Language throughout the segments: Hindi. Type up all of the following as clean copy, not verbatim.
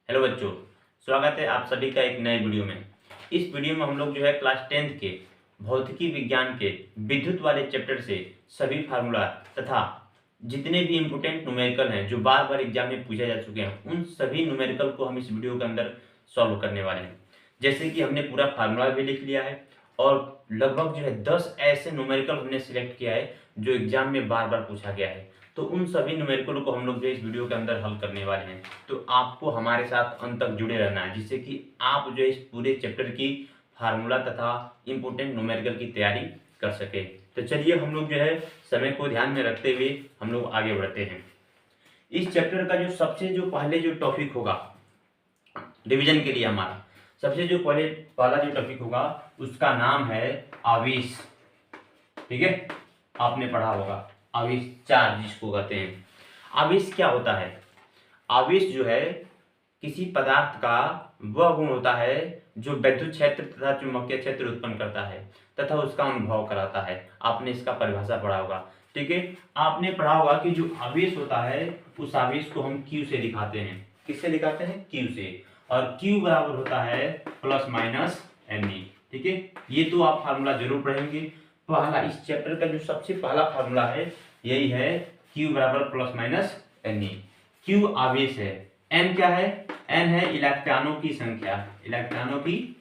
हेलो बच्चों, स्वागत है आप सभी का एक नए वीडियो में। इस वीडियो में हम लोग जो है क्लास 10th के भौतिकी विज्ञान के विद्युत वाले चैप्टर से सभी फार्मूला तथा जितने भी इम्पोर्टेंट न्यूमेरिकल हैं जो बार बार एग्जाम में पूछे जा चुके हैं, उन सभी न्यूमेरिकल को हम इस वीडियो के अंदर सॉल्व करने वाले हैं। जैसे कि हमने पूरा फार्मूला भी लिख लिया है और लगभग जो है 10 ऐसे न्यूमेरिकल हमने सिलेक्ट किया है जो एग्जाम में बार बार पूछा गया है। तो उन सभी न्यूमेरिकल को हम लोग जो इस वीडियो के अंदर हल करने वाले हैं। तो आपको हमारे साथ अंत तक जुड़े रहना है, जिससे कि आप जो इस पूरे चैप्टर की फार्मूला तथा इम्पोर्टेंट न्यूमेरिकल की तैयारी कर सके। तो चलिए हम लोग जो है समय को ध्यान में रखते हुए हम लोग आगे बढ़ते हैं। इस चैप्टर का जो सबसे जो पहले जो टॉपिक होगा रिवीजन के लिए हमारा सबसे जो पहला जो टॉपिक होगा उसका नाम है आवेश। ठीक है, आपने पढ़ा होगा आवेश, चार्ज जिसको कहते हैं। आवेश क्या होता है? आवेश जो है किसी पदार्थ का वह गुण होता है जो विद्युत क्षेत्र तथा चुंबकीय क्षेत्र उत्पन्न करता है तथा उसका अनुभव कराता है। आपने इसका परिभाषा पढ़ा होगा। ठीक है, आपने पढ़ा होगा कि जो आवेश होता है उस आवेश को हम Q से दिखाते हैं। किससे दिखाते हैं? Q से। और Q बराबर होता है प्लस माइनस Ne। ठीक है, ये तो आप फार्मूला जरूर पढ़ेंगे। पहला इस चैप्टर का जो सबसे पहला फार्मूला है यही है Q बराबर प्लस माइनस Ne। Q आवेश है, N क्या है? N है इलेक्ट्रॉनों की संख्या, इलेक्ट्रॉनों की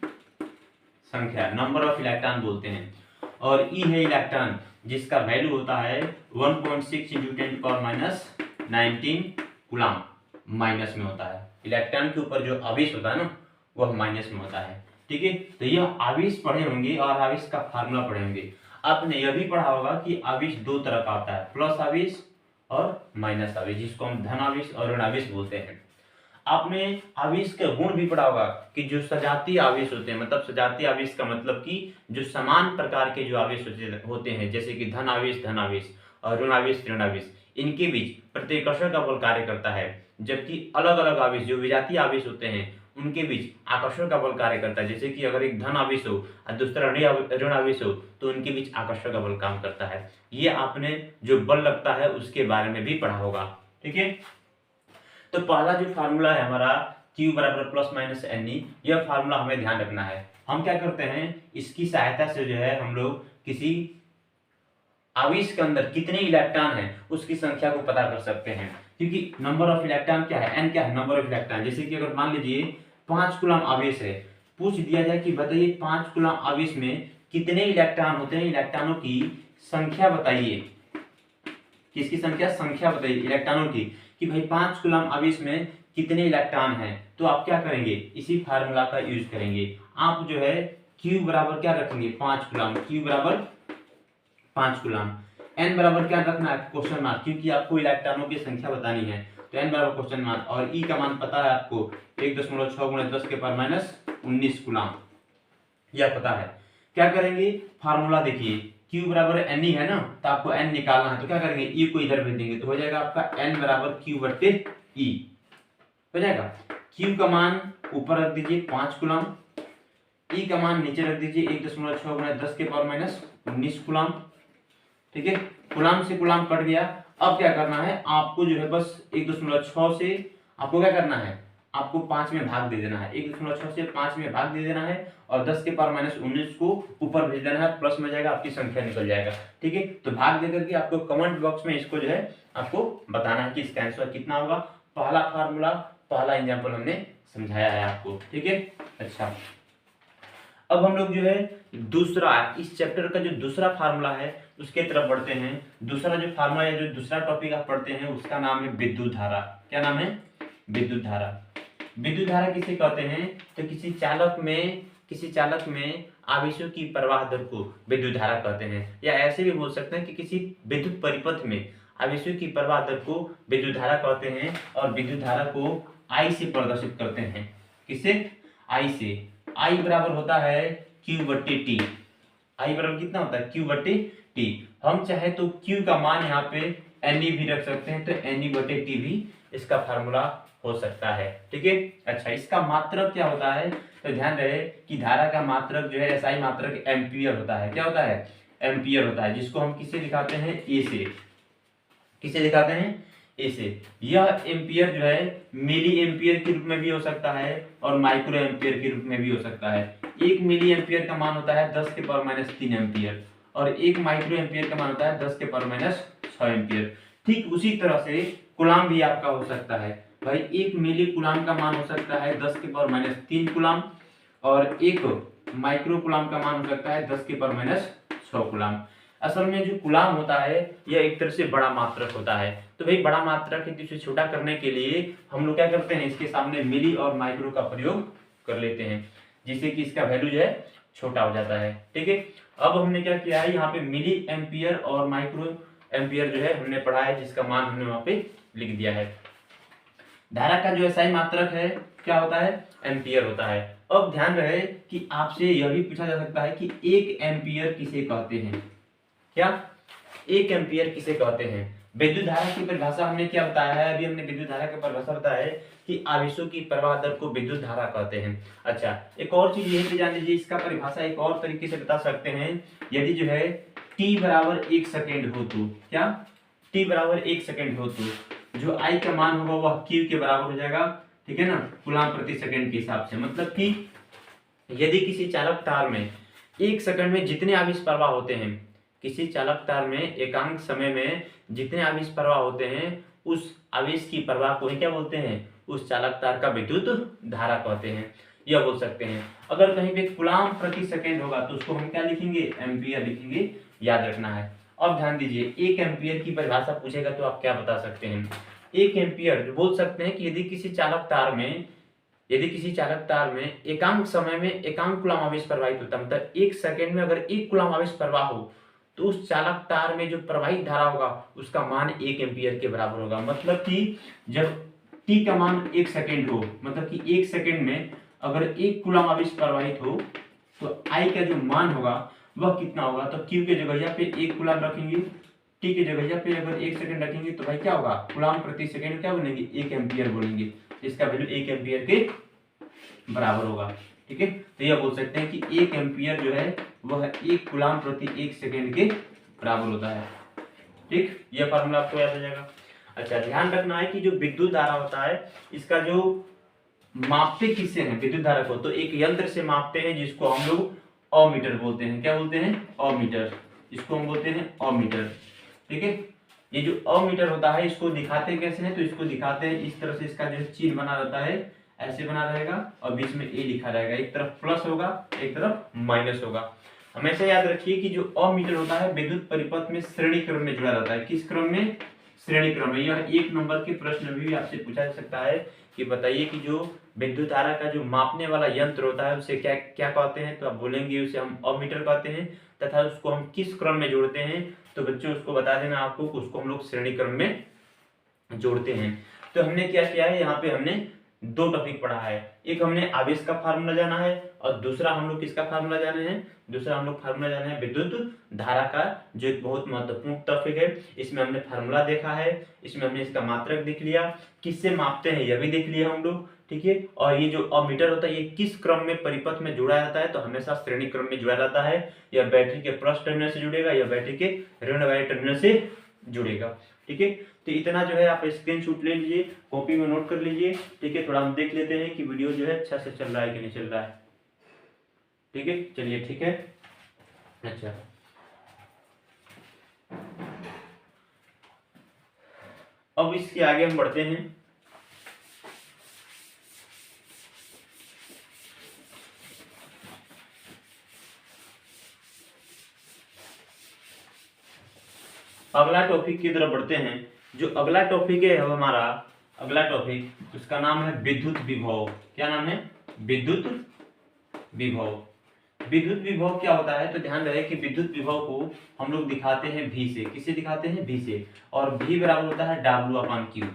संख्या, नंबर ऑफ इलेक्ट्रॉन बोलते हैं। और E है इलेक्ट्रॉन, जिसका वैल्यू होता है 1.6 इंटू 10⁻⁹ कूलम, माइनस में होता है। इलेक्ट्रॉन के ऊपर जो आवेश होता है ना वह माइनस में होता है। ठीक है, तो यह आवेश पढ़े होंगे और आवेश का फार्मूला पढ़े होंगे। आपने यह भी पढ़ा होगा कि आवेश दो तरह का आता है, प्लस आवेश और माइनस आवेश, जिसको हम धन आवेश और ऋण आवेश बोलते हैं। आपने आवेश का गुण भी पढ़ा होगा कि जो सजातीय आवेश होते हैं, मतलब सजातीय आवेश का मतलब कि जो समान प्रकार के जो आवेश होते हैं, जैसे कि धन आवेश और ऋण आवेश, इनके बीच प्रतिकर्षण का बल कार्य करता है। जबकि अलग अलग आवेश जो विजातीय आवेश होते हैं उनके बीच आकर्षण का बल कार्य करता है। जैसे कि अगर एक धन आवेश हो और दूसरा ऋण आवेश हो तो उनके बीच आकर्षण का बल काम करता है। ये आपने जो बल लगता है उसके बारे में भी पढ़ा होगा। ठीक है, तो पहला जो फार्मूला है हमारा Q बराबर प्लस माइनस Ne, यह फार्मूला हमें ध्यान रखना है। हम क्या करते हैं, इसकी सहायता से जो है हम लोग किसी आवेश के अंदर कितने इलेक्ट्रॉन हैं उसकी संख्या को पता कर सकते हैं। क्योंकि नंबर ऑफ इलेक्ट्रॉन क्या है? N क्या है? Number of electron. जैसे कि अगर मान लीजिए 5 कूलम आवेश है, पूछ दिया जाए कि बताइए 5 कूलम आवेश में कितने इलेक्ट्रॉन होते हैं, इलेक्ट्रॉनों की संख्या बताइए। किसकी संख्या? संख्या बताइए इलेक्ट्रॉनों की, कि भाई 5 कूलम आवेश में कितने इलेक्ट्रॉन हैं। तो आप क्या करेंगे, इसी फार्मूला का यूज करेंगे। आप जो है Q बराबर क्या रखेंगे? 5 कूलम। Q बराबर 5 कूलम। N बराबर क्या रखना है? क्वेश्चन मार्क, क्योंकि आपको इलेक्ट्रॉनों की संख्या बतानी है। तो N बराबर क्वेश्चन मार्क, और E का मान पता है आपको 1.6 × 10⁻⁹ कूलम, यह पता है। क्या करेंगे, फार्मूला देखिए, Q बराबर Ne है ना, तो आपको N निकालना है। तो क्या करेंगे, E को इधर भेज देंगे तो हो जाएगा आपका N बराबर Q/E हो जाएगा। Q का मान ऊपर रख दीजिए 5 कूलम, E का मान नीचे रख दीजिए 1.6 × 10⁻⁹ कूलम। ठीक है, कूलम से कूलम कट गया। अब क्या करना है आपको, जो है बस 1.6 से आपको क्या करना है, आपको 5 में भाग दे देना है। 1.6 से 5 में भाग दे देना है और 10⁻⁻⁹ को ऊपर भेज देना है, प्लस में जाएगा, आपकी संख्या निकल जाएगा। ठीक है, तो भाग देकर के आपको कमेंट बॉक्स में इसको जो है आपको बताना है कि इसका आंसर कितना होगा। पहला फार्मूला, पहला एग्जाम्पल हमने समझाया है आपको। ठीक है, अच्छा, अब हम लोग जो है दूसरा, इस चैप्टर का जो दूसरा फार्मूला है उसके तरफ बढ़ते हैं। दूसरा जो फार्मूला है, जो दूसरा टॉपिक आप पढ़ते हैं उसका नाम है विद्युत धारा। क्या नाम है? विद्युत धारा। विद्युत धारा किसे कहते हैं? तो किसी चालक में आवेशों की प्रवाह दर को विद्युत धारा कहते हैं, या ऐसे भी बोल सकते हैं कि किसी विद्युत परिपथ में आवेशों की प्रवाह दर को विद्युत धारा कहते हैं। और विद्युत धारा को I से प्रदर्शित करते हैं। किससे? I से। I बराबर होता है Q/T। I बराबर कितना होता है? Q/T। हम चाहे तो Q का मान यहाँ पे Ne भी रख सकते हैं, तो Ne/T भी इसका फार्मूला हो सकता है। ठीक है, अच्छा, इसका मात्रक क्या होता है? तो ध्यान रहे कि धारा का मात्रक जो है SI मात्रक एम्पियर होता है। क्या होता है? एम्पियर होता है, जिसको हम किससे दिखाते हैं? A से। किसे दिखाते हैं? ऐसे यह एम्पियर जो है मिली एम्पियर के रूप में भी हो सकता है और माइक्रो एम्पियर के रूप में भी हो सकता है। 1 मिली एम्पियर का मान होता है 10 के पावर माइनस 3 एम्पियर और 1 माइक्रो एम्पियर का मान होता है 10 के पावर माइनस 6 एम्पियर। ठीक उसी तरह से कूलाम भी आपका हो सकता है भाई। 1 मिली कूलाम का मान हो सकता है 10 के पावर माइनस 3 कूलाम और 1 माइक्रो कूलाम का मान हो सकता है 10 के पावर माइनस 6 कूलाम। असल में जो कूलाम होता है यह एक तरह से बड़ा मात्रक होता है। तो भाई बड़ा मात्रक है, इसे छोटा करने के लिए हम लोग क्या करते हैं, इसके सामने मिली और माइक्रो का प्रयोग कर लेते हैं, जिससे कि इसका वैल्यू जो है छोटा हो जाता है। ठीक है, अब हमने क्या किया है, यहाँ पे मिली एम्पियर और माइक्रो एम्पियर जो है हमने पढ़ा है, जिसका मान हमने वहां पे लिख दिया है। धारा का जो एसआई मात्रक है क्या होता है, एम्पियर होता है। अब ध्यान रहे कि आपसे यह भी पूछा जा सकता है कि 1 एम्पियर किसे कहते हैं। क्या 1 एम्पियर किसे कहते हैं? विद्युत धारा की परिभाषा हमने क्या बताया है, अभी हमने विद्युत धारा की परिभाषा बताया है कि आवेशों की प्रवाह दर को विद्युत धारा कहते हैं। अच्छा, एक और चीज यही जान लीजिए, इसका परिभाषा एक और तरीके से बता सकते हैं। यदि जो है t बराबर 1 सेकेंड हो तो क्या, t बराबर 1 सेकेंड हो तो जो I का मान होगा वह Q के बराबर हो जाएगा। ठीक है ना, कूलाम प्रति सेकेंड के हिसाब से। मतलब कि यदि किसी चालक तार में 1 सेकंड में जितने आवेश प्रवाह होते हैं, किसी चालक तार में एकांक समय में जितने आवेश प्रवाह होते हैं, उस आवेश की प्रवाह को ही क्या बोलते हैं, उस चालक तार का विद्युत धारा कहते हैं। यह बोल सकते हैं। अगर कहीं पे कूलाम प्रति सेकेंड होगा तो उसको हम क्या लिखेंगे, एम्पियर लिखेंगे, याद रखना है। अब ध्यान दीजिए, 1 एम्पियर की परिभाषा पूछेगा तो आप क्या बता सकते हैं। 1 एम्पियर बोल सकते हैं कि यदि किसी चालक तार में एकांक समय में एकांक कूलाम आवेश प्रवाहित होता है, मतलब 1 सेकंड में अगर 1 कूलाम आवेश प्रवाह हो तो उस चालक तार में जो प्रवाहित धारा होगा उसका मान 1 एम्पियर के बराबर होगा। मतलब कि जब t का मान 1 सेकंड हो, मतलब कि 1 सेकंड में अगर 1 कूलाम आवेश प्रवाहित हो तो I का जो मान होगा वह कितना होगा। तो Q के जगह पे 1 कूलाम रखेंगे, T के जगह पे अगर 1 सेकंड रखेंगे तो भाई क्या होगा, कूलाम प्रति सेकंड क्या बोलेंगे, 1 एम्पियर बोलेंगे। इसका वैल्यू 1 एम्पियर के बराबर होगा। ठीक है, तो यह बोल सकते हैं कि 1 एम्पियर जो है वह 1 कूलाम प्रति 1 सेकंड के बराबर होता है। ठीक, यह फार्मूला आपको याद हो जाएगा। अच्छा, ध्यान रखना है कि जो विद्युत धारा होता है इसका जो मापते किससे हैं विद्युत धारा को, तो एक यंत्र से मापते हैं जिसको हम लोग ओमीटर बोलते हैं। क्या बोलते हैं, ओमीटर, इसको हम बोलते हैं ओमीटर। ठीक है, ये जो ओमीटर होता है इसको दिखाते कैसे हैं, तो इसको दिखाते हैं इस तरह से, इसका जो चिन्ह बना रहता है ऐसे बना रहेगा और बीच में ए लिखा रहेगा, एक तरफ प्लस होगा एक तरफ माइनस होगा। हमेशा याद रखिए कि जो ओमीटर होता है विद्युत परिपथ में श्रेणी क्रम में जुड़ा रहता है। किस क्रम में, श्रेणी क्रम में। यह 1 नंबर के प्रश्न में भी आपसे पूछा जा सकता है कि बताइए कि जो विद्युत धारा का जो मापने वाला यंत्र होता है उसे क्या क्या कहते हैं, तो आप बोलेंगे उसे हम ओमीटर कहते हैं। तथा उसको हम किस क्रम में जोड़ते हैं, तो बच्चों उसको बता देना आपको, उसको हम लोग श्रेणी क्रम में जोड़ते हैं। तो हमने क्या किया है, यहाँ पे हमने 2 टॉपिक पढ़ा है। एक हमने आवेश का फार्मूला जाना है और दूसरा हम लोग किसका फार्मूला जाने हैं, दूसरा हम लोग फार्मूला जाना है विद्युत धारा का, जो एक बहुत महत्वपूर्ण टॉपिक है। इसमें हमने फार्मूला देखा है, इसमें हमने इसका मात्रक देख लिया, किससे मापते हैं यह भी देख लिया हम लोग। ठीक है, और ये जो ओमीटर होता है ये किस क्रम में परिपथ में जुड़ा जाता है, तो हमेशा श्रेणी क्रम में जुड़ा रहता है। यह बैटरी के प्लस टर्मिनल से जुड़ेगा, यह बैटरी के ऋण वाले टर्मिनल से जुड़ेगा। ठीक है, तो इतना जो है आप स्क्रीनशॉट ले लीजिए, कॉपी में नोट कर लीजिए। ठीक है, थोड़ा हम देख लेते हैं कि वीडियो जो है अच्छा से चल रहा है कि नहीं चल रहा है। ठीक है, चलिए ठीक है। अच्छा, अब इसके आगे हम बढ़ते हैं। अगला टॉपिक की तरफ बढ़ते हैं। जो अगला टॉपिक है हमारा, अगला टॉपिक उसका नाम है विद्युत विभव। क्या नाम है, विद्युत विभव। विद्युत विभव क्या होता है, तो ध्यान रहे कि विद्युत विभव को हम लोग दिखाते हैं V से। किससे दिखाते हैं, V से। और V बराबर होता है W/Q,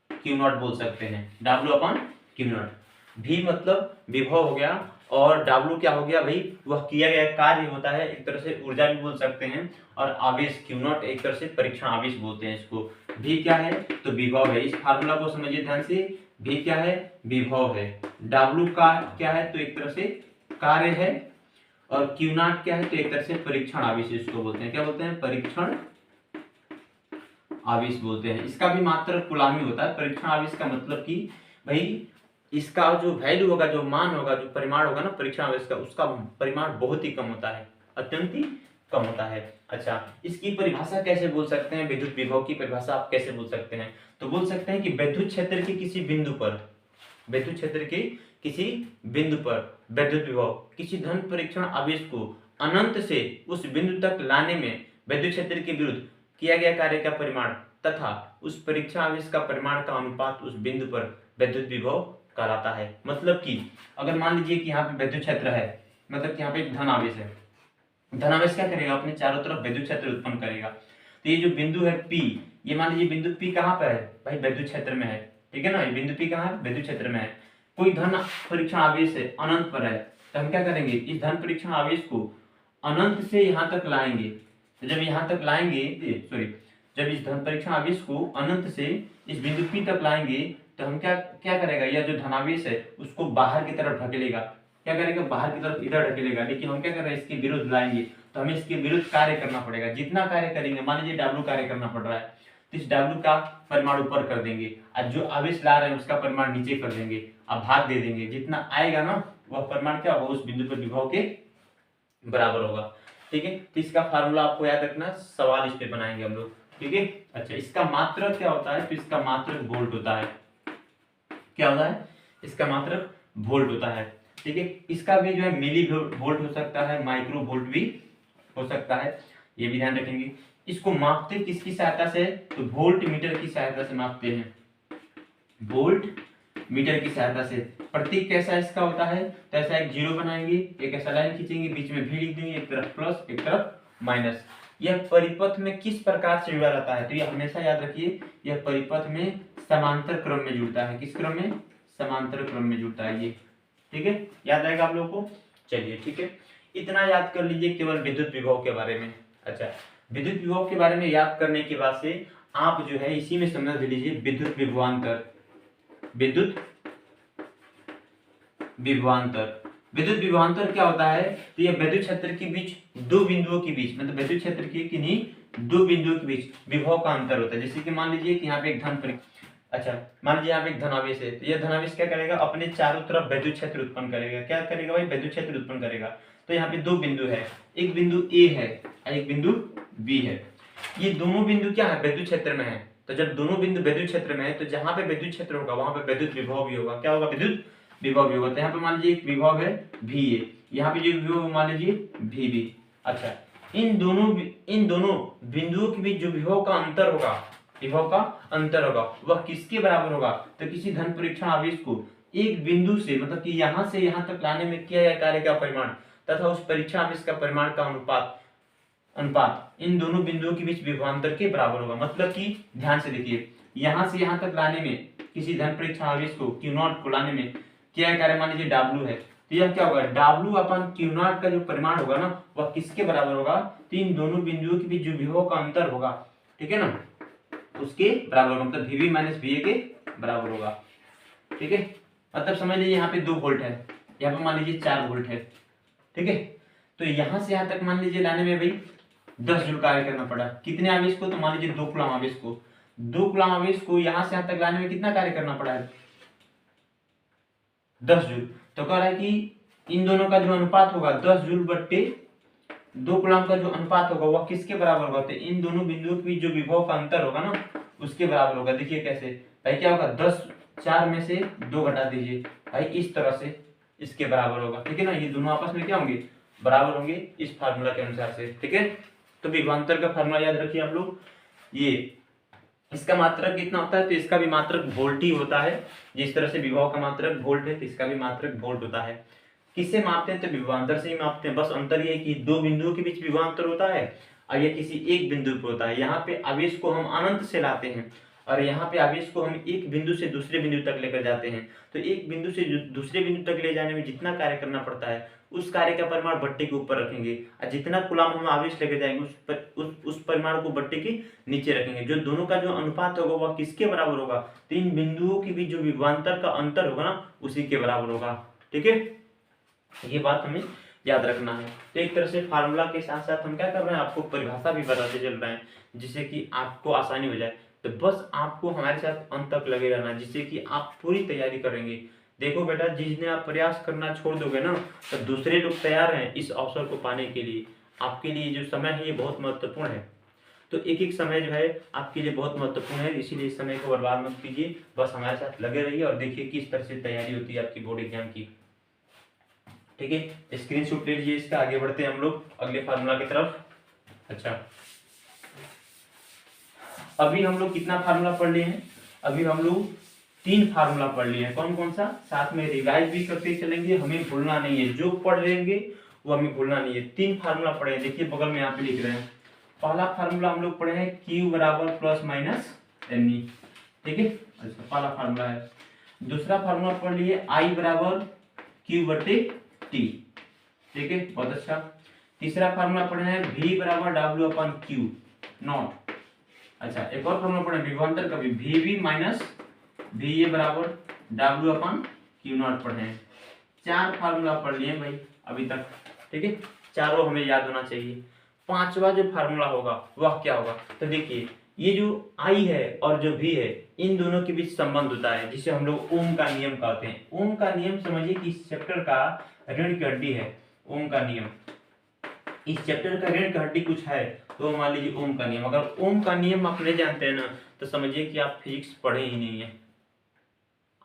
Q नॉट बोल सकते हैं, W/Q नॉट। V मतलब विभव हो गया और W क्या हो गया भाई, वह किया गया कार्य होता है, एक तरह से ऊर्जा भी बोल सकते हैं। और आवेश Q नॉट एक तरह से परीक्षण आवेश बोलते हैं इसको। V क्या है, तो विभव है। इस फार्मूला को समझिए ध्यान से, V क्या है, विभव है। W का क्या है, तो एक तरह से कार्य है। और Q नॉट क्या है, तो एक तरह से परीक्षण आवेश इसको बोलते हैं। क्या बोलते हैं, परीक्षण आवेश बोलते हैं। इसका भी मात्रक कूलामी होता है। परीक्षण आवेश का मतलब कि भाई इसका जो वैल्यू होगा, जो मान होगा, जो परिमाण होगा ना परीक्षण आवेश का, उसका परिमाण बहुत ही कम होता है, अत्यंत ही कम होता है। अच्छा, इसकी परिभाषा कैसे बोल सकते हैं? विद्युत विभव की परिभाषा आप कैसे बोल सकते हैं? तो बोल सकते हैं कि विद्युत क्षेत्र के किसी बिंदु पर, विद्युत क्षेत्र के किसी बिंदु पर विद्युत विभव किसी धन परीक्षण आवेश को अनंत से उस बिंदु तक लाने में विद्युत क्षेत्र के विरुद्ध किया गया कार्य का परिमाण तथा उस परीक्षण आवेश का परिमाण का अनुपात उस बिंदु पर विद्युत विभव कहलाता है। मतलब कि अगर मान लीजिए कि यहाँ पे विद्युत क्षेत्र है, मतलब कि यहाँ पे एक धन आवेश है, धन आवेश क्या करेगा? अपने चारों तरफ विद्युत क्षेत्र उत्पन्न करेगा। तो ये जो बिंदु है P, ये मान लीजिए बिंदु P कहाँ पर है भाई? विद्युत क्षेत्र में है, ठीक है ना। ये बिंदु P कहाँ है? विद्युत क्षेत्र में है। कोई धन परीक्षण आवेश है, अनंत पर है, तो हम क्या करेंगे? इस धन परीक्षण आवेश को अनंत से यहाँ तक लाएंगे। तो जब यहाँ तक लाएंगे, जब इस धन परीक्षण आवेश को अनंत से इस बिंदु P तक लाएंगे, तो हम क्या करेगा? यह जो धनावेश है उसको बाहर की तरफ ढकेलेगा। क्या करेगा? बाहर की तरफ इधर ढकेलेगा। लेकिन हम क्या कर रहे हैं? इसके विरुद्ध लाएंगे, तो हमें इसके विरुद्ध कार्य करना पड़ेगा। जितना कार्य करेंगे, मान लीजिए W कार्य करना पड़ रहा है, तो इस W का परिमाण ऊपर कर देंगे और जो आवेश ला रहे हैं उसका परिमाण नीचे कर देंगे, अब भाग दे देंगे। जितना आएगा ना वह परिमाण क्या होगा? उस बिंदु पर विभव के बराबर होगा। ठीक है, तो इसका फार्मूला आपको याद रखना, सवाल इस पे बनाएंगे हम लोग। ठीक है, अच्छा, इसका मात्रक क्या होता है? तो इसका मात्रक वोल्ट होता है। क्या होता है? इसका मात्रक वोल्ट होता है। ठीक है, इसका भी जो है मिली वोल्ट हो सकता है, माइक्रो वोल्ट भी हो सकता है, ये भी ध्यान रखेंगे। इसको मापते किसकी सहायता से? तो वोल्ट मीटर की सहायता से मापते हैं, वोल्ट मीटर की सहायता से। प्रतीक कैसा इसका होता है? तो ऐसा एक जीरो बनाएंगे, एक ऐसा लाइन खींचेंगे, बीच में भी लिख देंगे, एक तरफ प्लस एक तरफ माइनस। यह परिपथ में किस प्रकार से जुड़ा रहता है? तो ये हमेशा याद रखिए, यह परिपथ में समांतर क्रम में जुड़ता है। किस क्रम में? समांतर क्रम में जुड़ता है ये। ठीक है, याद आएगा आप लोगों को? चलिए ठीक है, इतना याद कर लीजिए केवल विद्युत विभव के बारे में। अच्छा, विद्युत विभव के बारे में याद करने के बाद से आप जो है इसी में समझ लीजिए विद्युत विभवांतर। विद्युत विभवांतर, विद्युत विभवांतर क्या होता है? तो यह विद्युत क्षेत्र के बीच दो बिंदुओं के बीच, मतलब विद्युत क्षेत्र के किन्हीं दो बिंदुओं के बीच विभव का अंतर होता है। जैसे कि मान लीजिए कि यहाँ पे एक धन अच्छा, मान लीजिए यहाँ पे एक धनावेश है, तो यह धनावेश क्या करेगा? अपने चारों तरफ विद्युत क्षेत्र उत्पन्न करेगा। क्या करेगा भाई? विद्युत क्षेत्र उत्पन्न करेगा। तो यहाँ पे दो बिंदु है, एक बिंदु A है और एक बिंदु B है। ये दोनों बिंदु क्या है? विद्युत क्षेत्र में है। तो जब दोनों बिंदु विद्युत क्षेत्र में है, तो जहां पे विद्युत क्षेत्र होगा वहां पे विद्युत विभव भी होगा। क्या होगा? विद्युत विभव भी होगा। तो यहाँ पे मान लीजिए एक विभव है VA, यहाँ पे जो विभव मान लीजिए VB। अच्छा, इन दोनों बिंदुओं के बीच जो विभव का अंतर होगा, विभव का अंतर होगा, वह किसके बराबर होगा? तो किसी धन परीक्षण आवेश को एक बिंदु से, मतलब कि यहां से यहां तक लाने में किया गया कार्य का परिमाण तथा उस परीक्षण आवेश का परिमाण का अनुपात इन दोनों बिंदुओं के बीच विभवांतर के बराबर होगा। मतलब कि ध्यान से देखिए, यहां से यहां तक लाने में किसी धन परीक्षण आवेश को Q0 को लाने में क्या कार्य मान लीजिए W है, तो यह क्या होगा? W अपन Q0 का जो परिमाण होगा ना वह किसके बराबर होगा? तो इन दोनों बिंदुओं के बीच जो विभव का अंतर होगा, ठीक है ना, उसके बराबर होगा। मतलब VB माइनस VA के बराबर होगा। ठीक है, मतलब समझ लीजिए यहाँ पे 2 वोल्ट है, यहाँ पे मान लीजिए 4 वोल्ट है। ठीक है, तो यहां से यहां तक मान लीजिए लाने में भाई 10 जूल कार्य करना पड़ा। कितने आवेश को? तो मान लीजिए 2 कूलम आवेश को, 2 कूलम आवेश को यहां से यहां तक लाने में कितना कार्य करना पड़ा है? 10 जूल। तो कह रहा है कि इन दोनों का जो अनुपात होगा 10 जूल बट्टे 2 कूलम का जो अनुपात होगा वह किसके बराबर होगा? तो इन दोनों बिंदुओं के बीच जो विभव का अंतर होगा ना उसके बराबर होगा। देखिए कैसे भाई, क्या होगा? 10 4 में से 2 घटा दीजिए भाई, इस तरह से इसके बराबर होगा। ठीक है ना, ये दोनों आपस में क्या होंगे? बराबर होंगे इस फार्मूला के अनुसार से। ठीक है, तो विभवांतर का फार्मूला याद रखिए आप लोग। ये इसका मात्रक कितना होता है? तो इसका भी मात्रक वोल्ट ही होता है। जिस तरह से विभव का मात्रक वोल्ट है तो इसका भी मात्रक वोल्ट होता है। किससे मापते हैं? तो विभवांतर से ही मापते हैं। बस अंतर ये है कि दो बिंदुओं के बीच विभवांतर होता है और ये किसी एक बिंदु पर होता है। यहाँ पे आवेश को हम अनंत से लाते हैं और यहाँ पे आवेश को हम एक बिंदु से दूसरे बिंदु तक लेकर जाते हैं। तो एक बिंदु से दूसरे बिंदु तक ले जाने में जितना कार्य करना पड़ता है उस कार्य का परिमाण बट्टे के ऊपर रखेंगे और जितना कूलम हम आवेश लेकर जाएंगे उस परिमाण को बट्टे के नीचे रखेंगे। जो दोनों का जो अनुपात होगा वह किसके बराबर होगा? तो इन बिंदुओं के बीच जो विभवांतर का अंतर होगा ना उसी के बराबर होगा। ठीक है, ये बात हमें याद रखना है। तो एक तरह से फार्मूला के साथ साथ हम क्या कर रहे हैं, आपको परिभाषा भी बताते चल रहे हैं, जिससे कि आपको आसानी हो जाए। तो बस आपको हमारे साथ अंत तक लगे रहना, जिससे कि आप पूरी तैयारी करेंगे। देखो बेटा, जिस दिन आप प्रयास करना छोड़ दोगे ना, तो दूसरे लोग तैयार हैं इस अवसर को पाने के लिए। आपके लिए जो समय है ये बहुत महत्वपूर्ण है। तो एक एक समय जो है आपके लिए बहुत महत्वपूर्ण है, इसीलिए इस समय को बर्बाद मत कीजिए। बस हमारे साथ लगे रहिए और देखिए किस तरह से तैयारी होती है आपकी बोर्ड एग्जाम की। ठीक है, स्क्रीनशॉट ले लीजिए इसका। आगे बढ़ते हैं हम लोग अगले फार्मूला की तरफ। अच्छा, अभी हम लोग कितना फार्मूला पढ़ लिए हैं? अभी हम लोग 3 फार्मूला पढ़ लिए हैं। कौन कौन सा? साथ में रिवाइज भी करते चलेंगे, हमें भूलना नहीं है। जो पढ़ लेंगे वो हमें भूलना नहीं है। 3 फार्मूला पढ़े हैं, देखिए बगल में यहाँ पे लिख रहे हैं। पहला फार्मूला हम लोग पढ़े हैं Q बराबर प्लस माइनस ME। ठीक है, अच्छा पहला फार्मूला है। दूसरा फार्मूला पढ़ लिए I बराबर Q बटे T। ठीक है, बहुत अच्छा। तीसरा फार्मूला पढ़े हैं V बराबर W अपन Q नॉट। अच्छा, एक और फॉर्मूला पढ़े विभवांतर का भी, VV माइनस VA बराबर W अपन Q नॉट पढ़े हैं। 4 फार्मूला पढ़ लिए भाई अभी तक। ठीक है, चारों हमें याद होना चाहिए। पांचवा जो फार्मूला होगा वह क्या होगा? तो देखिए, ये जो I है और जो V है, इन दोनों के बीच संबंध होता है, जिसे हम लोग ओम का नियम कहते हैं। ओम का नियम समझिए कि इस चैप्टर का ऋण की हड्डी है। ओम का नियम, इस चैप्टर का ऋण की हड्डी कुछ है तो मान लीजिए ओम का नियम। अगर ओम का नियम आप नहीं जानते हैं ना, तो समझिए कि आप फिजिक्स पढ़े ही नहीं है।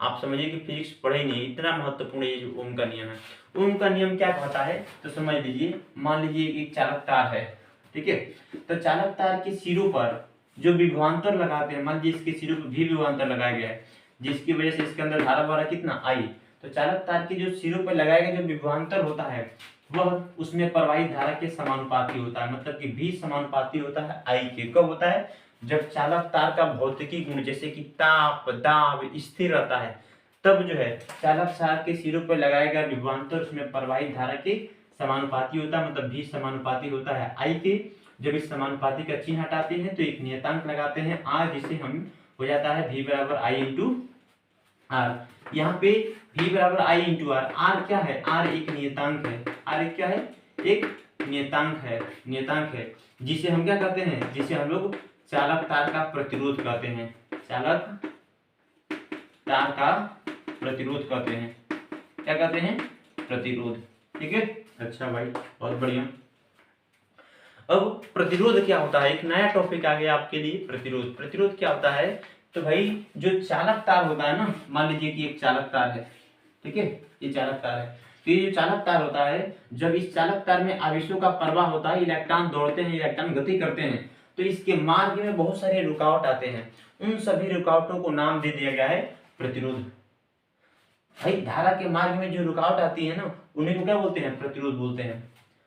आप समझिए कि फिजिक्स पढ़े ही नहीं, इतना महत्वपूर्ण ये जो ओम का नियम है। ओम का नियम क्या कहता है तो समझ लीजिए, मान लीजिए एक चालक तार है। ठीक है, तो चालक तार के सिरों पर जो विभवांतर लगाते हैं, मान लीजिए इसके सिरों पर भी विभवांतर लगाया गया है, जिसकी वजह से इसके अंदर धारा बह कितना I। तो चालक तार के जो सिरों पर लगाया गया जो विभवांतर होता है वह उसमें प्रवाहित धारा के समानुपाती होता है, मतलब कि V समानुपाती होता है I के। कब होता है? जब चालक तार का भौतिकी गुण जैसे कि ताप दाब स्थिर रहता है, तब जो है चालक तार के सिरों पर लगाया गया विभवांतर उसमें प्रवाहित धारा के समानुपाती होता है, मतलब V समानुपाती होता है I के। जब इस समानुपाती का चिन्ह हटाते हैं तो एक नियतांक लगाते हैं R, जिसे हम हो जाता है V बराबर I इंटू R। यहाँ पे V बराबर I इंटू R। R क्या है? R एक नियतांक है। R एक क्या है? एक नियतांक है। नियतांक है जिसे हम क्या कहते हैं? जिसे हम लोग चालक तार का प्रतिरोध कहते हैं। चालक तार का प्रतिरोध कहते हैं। क्या कहते हैं? प्रतिरोध। ठीक है, अच्छा भाई, बहुत बढ़िया। अब प्रतिरोध क्या होता है? एक नया टॉपिक आ गया आपके लिए, प्रतिरोध। प्रतिरोध क्या होता है? तो भाई जो चालक तार होता है ना, मान लीजिए कि एक चालक तार है। ठीक है, ये चालक तार है। तो ये जो चालक तार होता है, जब इस चालक तार में आवेशों का प्रवाह होता है, इलेक्ट्रॉन दौड़ते हैं, इलेक्ट्रॉन गति करते हैं, तो इसके मार्ग में बहुत सारे रुकावट आते हैं। उन सभी रुकावटों को नाम दे दिया गया है प्रतिरोध। भाई धारा के मार्ग में जो रुकावट आती है ना, उन्हीं को क्या बोलते हैं? प्रतिरोध बोलते हैं।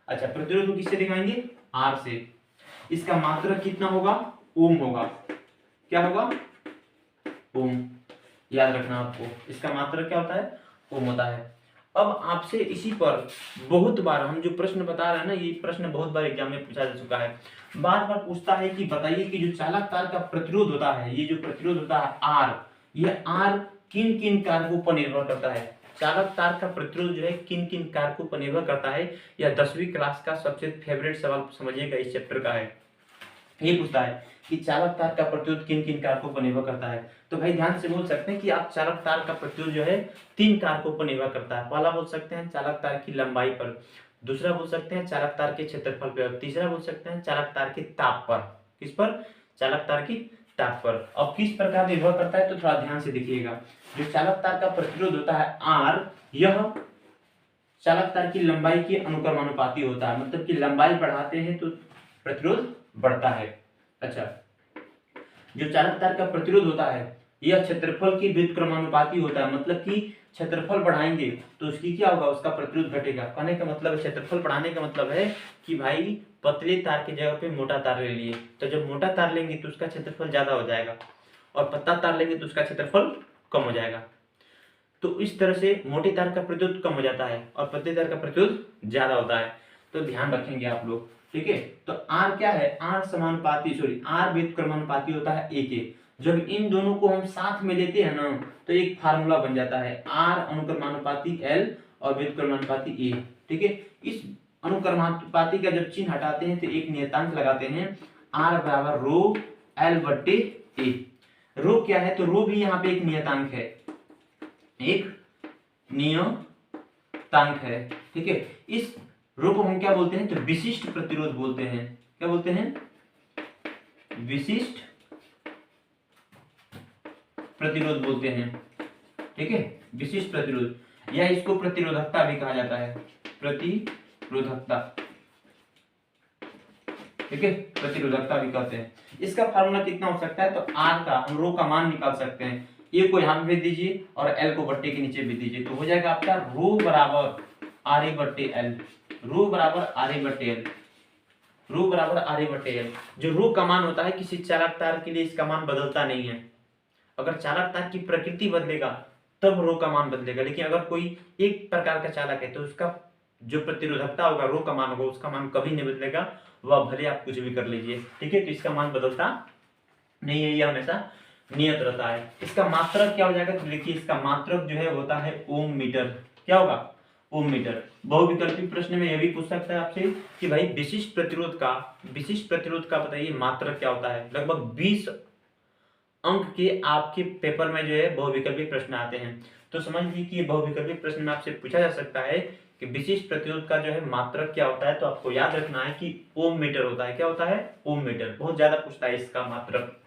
अच्छा, प्रतिरोध को किससे दिखाएंगे? R से। इसका मात्रक कितना होगा? ओम होगा। क्या होगा? ओम। याद रखना आपको, इसका मात्रक क्या होता है? ओम होता है। अब आपसे इसी पर बहुत बार हम जो प्रश्न बता रहे हैं ना, ये प्रश्न बहुत बार एग्जाम में पूछा जा चुका है। बार बार पूछता है कि बताइए कि जो चालक तार का प्रतिरोध होता है, ये जो प्रतिरोध होता है R, ये R किन किन कारकों पर निर्भर करता है? चालक तार का प्रतिरोध जो है किन किन कारकों पर निर्भर करता है? यह 10वीं क्लास का सबसे फेवरेट सवाल समझिएगा, इस चैप्टर का है। ये पूछता है कि चालक तार का प्रतिरोध किन किन कारकों पर निर्भर करता है। तो भाई ध्यान से बोल सकते हैं कि आप चालक तार का प्रतिरोध जो है 3 कारकों पर निर्भर करता है। पहला बोल सकते हैं चालक तार की लंबाई पर, दूसरा बोल सकते हैं चालक तार के क्षेत्रफल पर, और तीसरा बोल सकते हैं चालक तार के ताप पर। किस पर? चालक तार की ताप पर। अब किस प्रकार निर्भर करता है तो थोड़ा ध्यान से देखिएगा। जो चालक तार का प्रतिरोध होता है R, यह चालक तार की लंबाई के अनुक्रमानुपाती होता है, मतलब कि लंबाई बढ़ाते हैं तो प्रतिरोध बढ़ता है। अच्छा, जो चालक तार का प्रतिरोध होता है यह क्षेत्रफल के व्युत्क्रमानुपाती होता है, मतलब कि क्षेत्रफल बढ़ाएंगे तो उसकी क्या होगा? उसका प्रतिरोध घटेगा। कहने का मतलब, क्षेत्रफल बढ़ाने का मतलब है कि भाई पतले तार की जगह पे मोटा तार ले लिए, तो जब मोटा तार लेंगे तो उसका क्षेत्रफल ज्यादा हो जाएगा, और पतला तार लेंगे तो उसका क्षेत्रफल कम हो जाएगा। तो इस तरह से मोटे तार का प्रतिरोध कम हो जाता है और पतले तार का प्रतिरोध ज्यादा होता है। तो ध्यान रखेंगे आप लोग। ठीक है, तो R क्या है? R R व्युत्क्रमानुपाती होता है A के। जब इन दोनों को हम साथ में लेते हैं ना, तो एक फार्मूला बन जाता है R अनुक्रमानुपाती L और व्युत्क्रमानुपाती ए। ठीक है, इस अनुक्रमानुपाती का जब चिन्ह हटाते हैं तो एक नियतांक लगाते हैं r बराबर रो l बट्टे ए। रो क्या है, तो रो भी यहाँ पे एक नियतांक है, एक नियतांक है। ठीक है, इस रो को हम क्या बोलते हैं, तो विशिष्ट प्रतिरोध बोलते हैं। क्या बोलते हैं, विशिष्ट प्रतिरोध बोलते हैं। ठीक है, विशिष्ट प्रतिरोध या इसको प्रतिरोधकता भी कहा जाता है, प्रतिरोधकता। ठीक है, प्रतिरोधकता भी कहते हैं। इसका फार्मूला कितना हो सकता है, तो r का हम रो का मान निकाल सकते हैं, ए को यहाँ पे दीजिए और l को बट्टे के नीचे भी दीजिए, तो हो जाएगा आपका रो बराबर आर ए बट्टे एल, रो बराबर आर ए बट्टे एल, रो बराबर आर ए बट्टे एल। जो रो का मान होता है किसी चालक तार के लिए इसका मान बदलता नहीं है। अगर चालक तार की प्रकृति बदलेगा तब रो का मान बदलेगा, लेकिन अगर कोई एक प्रकार का चालक है तो उसका जो प्रतिरोधकता होगा, रो का मान होगा, उसका मान कभी नहीं बदलेगा, वह भले आप कुछ भी कर लीजिए। ठीक है, तो इसका मान बदलता नहीं है, ये हमेशा नियत रहता है। इसका मात्रक क्या हो जाएगा, तो देखिए इसका मात्रक जो है होता है ओम मीटर। क्या होगा, ओम मीटर। बहुविकल्पी प्रश्न में यह भी पूछ सकता है आपसे कि भाई विशिष्ट प्रतिरोध का बताइए मात्रक क्या होता है। लगभग 20 अंक के आपके पेपर में जो है बहुविकल्पी प्रश्न आते हैं, तो समझ लीजिए कि बहुविकल्पी प्रश्न में आपसे पूछा जा सकता है कि विशिष्ट प्रतिरोध का जो है मात्रक क्या होता है, तो आपको याद रखना है कि ओम मीटर होता है। क्या होता है, ओम मीटर। बहुत ज्यादा पूछता है इसका मात्रक।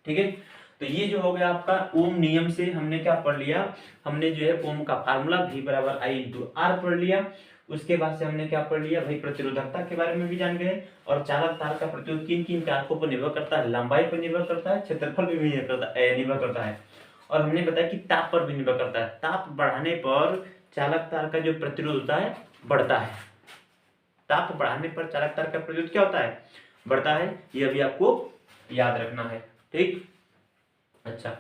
ठीक है, तो ये जो हो गया आपका ओम नियम से हमने क्या पढ़ लिया, हमने जो है ओम का फार्मूला V बराबर I इंटू R पढ़ लिया। उसके बाद से हमने क्या पढ़ लिया भाई, प्रतिरोधकता के बारे में भी जान गए, और चालक तार का प्रतिरोध किन किन कारकों पर निर्भर करता है, लंबाई पर निर्भर करता है, क्षेत्रफल पर भी निर्भर करता है, और हमने बताया कि ताप पर भी निर्भर करता है। ताप बढ़ाने पर चालक तार का जो प्रतिरोध होता है बढ़ता है, ताप बढ़ाने पर चालक तार का प्रतिरोध क्या होता है, बढ़ता है। ये अभी आपको याद रखना है। ठीक, अच्छा,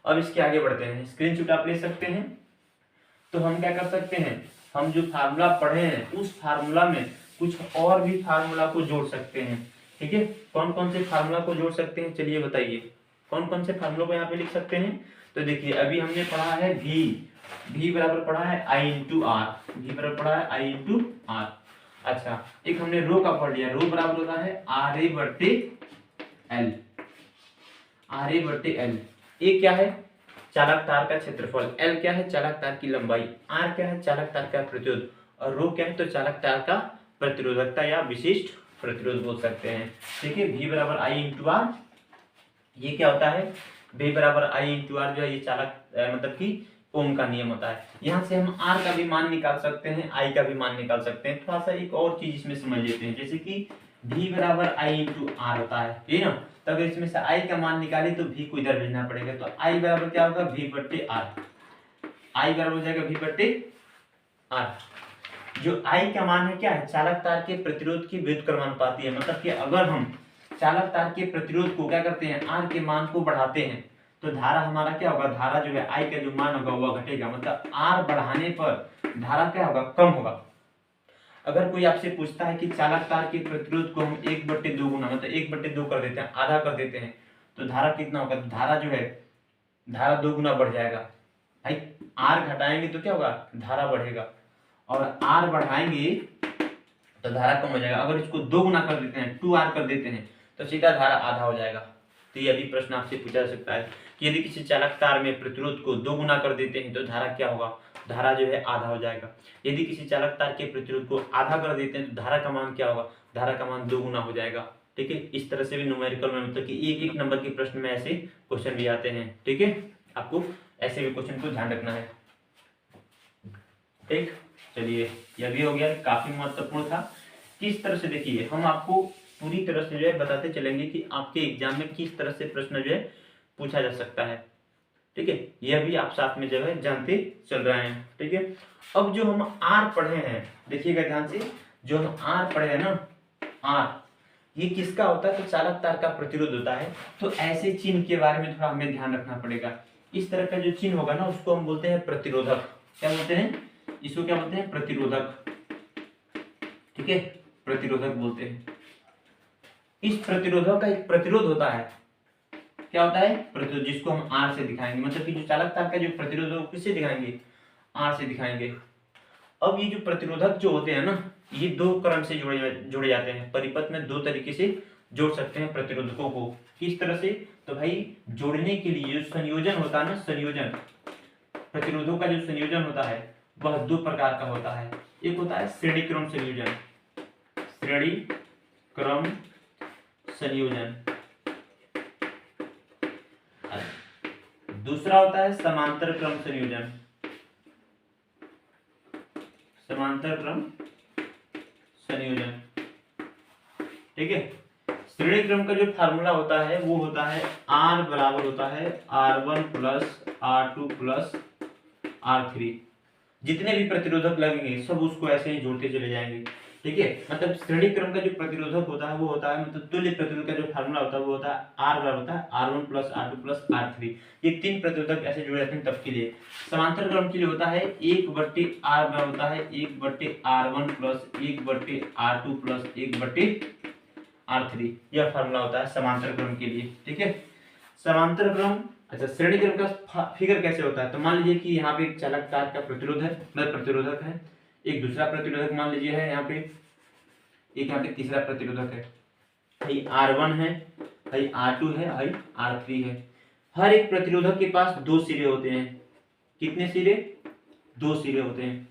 अब इसके आगे बढ़ते हैं। स्क्रीनशॉट आप ले सकते हैं। तो हम क्या कर सकते हैं, हम जो फार्मूला पढ़े हैं उस फार्मूला में कुछ और भी फार्मूला को जोड़ सकते हैं। ठीक है, कौन कौन से फार्मूला को जोड़ सकते हैं, चलिए बताइए कौन कौन से फार्मूला को यहाँ पे लिख सकते हैं। तो देखिए अभी हमने पढ़ा है V बराबर पढ़ा है I इंटू आर, V बराबर पढ़ा है I इंटू आर। अच्छा, एक हमने रो का पढ़ लिया, रो बराबर होता है आर ए बट्टे एल, आर ए बट्टे एल। ए क्या है, चालक तार का क्षेत्रफल, एल क्या है, चालक तार की लंबाई, आर क्या है, चालक तार का प्रतिरोध, और रो क्या है, तो चालक तार का प्रतिरोधकता या विशिष्ट प्रतिरोध बोल सकते हैं। ठीक है, V बराबर I इंटू आर, ये क्या होता है, V बराबर I इंटू आर जो है ये चालक मतलब कि ओम का नियम होता है। यहाँ से हम R का भी मान निकाल सकते हैं, I का भी मान निकाल सकते हैं। थोड़ा सा एक और चीज इसमें समझ लेते हैं, जैसे कि V बराबर I इंटू आर होता है, ठीक है ना। तो अगर इसमें से I का मान निकाले तो V को इधर भेजना पड़ेगा, तो I बराबर क्या होगा, V बट्टे आर, I बराबर हो जाएगा V बट्टे आर। जो I का मान है क्या है, चालक तार के प्रतिरोध की व्युत्क्रमानुपाती है। मतलब कि अगर हम चालक तार के प्रतिरोध को क्या करते हैं, R के मान को बढ़ाते हैं तो धारा हमारा क्या होगा, धारा जो है I का जो मान होगा वह घटेगा। मतलब R बढ़ाने पर धारा क्या होगा, कम होगा। अगर कोई आपसे पूछता है कि चालक तार के प्रतिरोध को हम 1/2 गुना मतलब 1/2 कर देते हैं, आधा कर देते हैं, तो धारा कितना होगा, तो धारा जो है धारा 2 गुना बढ़ जाएगा। भाई R घटाएंगे तो क्या होगा, धारा बढ़ेगा, और R बढ़ाएंगे तो धारा कम हो जाएगा। अगर इसको 2 गुना कर देते हैं, 2R कर देते हैं, तो सीधा धारा आधा हो जाएगा। तो यह भी प्रश्न आपसे पूछा जा सकता है कि यदि किसी चालक तार में प्रतिरोध को 2 गुना कर देते हैं तो धारा क्या होगा, धारा जो है आधा हो जाएगा। यदि किसी चालक तार के प्रतिरोध को आधा कर देते हैं तो धारा का मान क्या होगा, धारा का मान 2 गुना हो जाएगा। ठीक है, इस तरह से भी न्यूमेरिकल में मतलब कि एक नंबर के प्रश्न में ऐसे क्वेश्चन भी आते हैं। ठीक है, आपको ऐसे भी क्वेश्चन को ध्यान रखना है। ठीक, चलिए यह भी हो गया, काफी महत्वपूर्ण था। किस तरह से देखिए हम आपको पूरी तरह से जो है बताते चलेंगे कि आपके एग्जाम में किस तरह से प्रश्न जो है पूछा जा सकता है। ठीक है, यह भी आप साथ में जो है जानते चल रहे हैं। ठीक है, अब जो हम R पढ़े हैं, देखिएगा ध्यान से, जो हम R पढ़े हैं ना, R ये किसका होता है, तो चालक तार का प्रतिरोध होता है। तो ऐसे चिन्ह के बारे में थोड़ा हमें ध्यान रखना पड़ेगा। इस तरह का जो चिन्ह होगा ना उसको हम बोलते हैं प्रतिरोधक। क्या बोलते हैं, इसको क्या बोलते हैं, प्रतिरोधक। ठीक है, प्रतिरोधक बोलते हैं। इस प्रतिरोधक का एक प्रतिरोध होता है, क्या होता है, प्रतिरोध, जिसको हम R से दिखाएंगे। मतलब कि जो चालक तार का जो प्रतिरोध है किससे दिखाएंगे, R से दिखाएंगे। अब ये जो प्रतिरोधक जो होते हैं ना, ये दो क्रम से जोड़े जाते हैं। परिपथ में दो तरीके से जोड़ सकते हैं प्रतिरोधकों को। किस तरह से? तो भाई जोड़ने के लिए जो संयोजन होता है ना, संयोजन, प्रतिरोधों का जो संयोजन होता है वह दो प्रकार का होता है। एक होता है श्रेणी क्रम संयोजन, श्रेणी क्रम संयोजन। दूसरा होता है समांतर क्रम संयोजन, समांतर क्रम संयोजन। ठीक है। श्रेणी क्रम का जो फार्मूला होता है वो होता है R बराबर होता है R1 plus R2 plus R3। जितने भी प्रतिरोधक लगेंगे सब उसको ऐसे ही जोड़ते चले जाएंगे। ठीक है। मतलब श्रेणी क्रम का जो प्रतिरोधक होता है वो होता है, मतलब तुल्य प्रतिरोधक का जो फार्मूला होता है वो होता है R बराबर होता है R1 plus R2 plus R3। ये तीन प्रतिरोधक ऐसे जुड़े जाते हैं तब के लिए। समांतर क्रम के लिए होता है 1/R बराबर होता है 1/R1 plus 1/R2 plus 1/R3। यह फार्मूला होता है समांतर क्रम के लिए। ठीक है। समांतर क्रम, अच्छा श्रेणी क्रम का फिगर कैसे होता है? तो मान लीजिए कि यहाँ पे एक चालकता का प्रतिरोध है, मतलब प्रतिरोधक है, एक दूसरा प्रतिरोधक मान लीजिए है यहाँ पे, एक यहाँ पे तीसरा प्रतिरोधक है, भाई R1 है, भाई R2 है, भाई R3 है। हर एक प्रतिरोधक के पास दो सिरे होते हैं। कितने सिरे? दो सिरे होते हैं।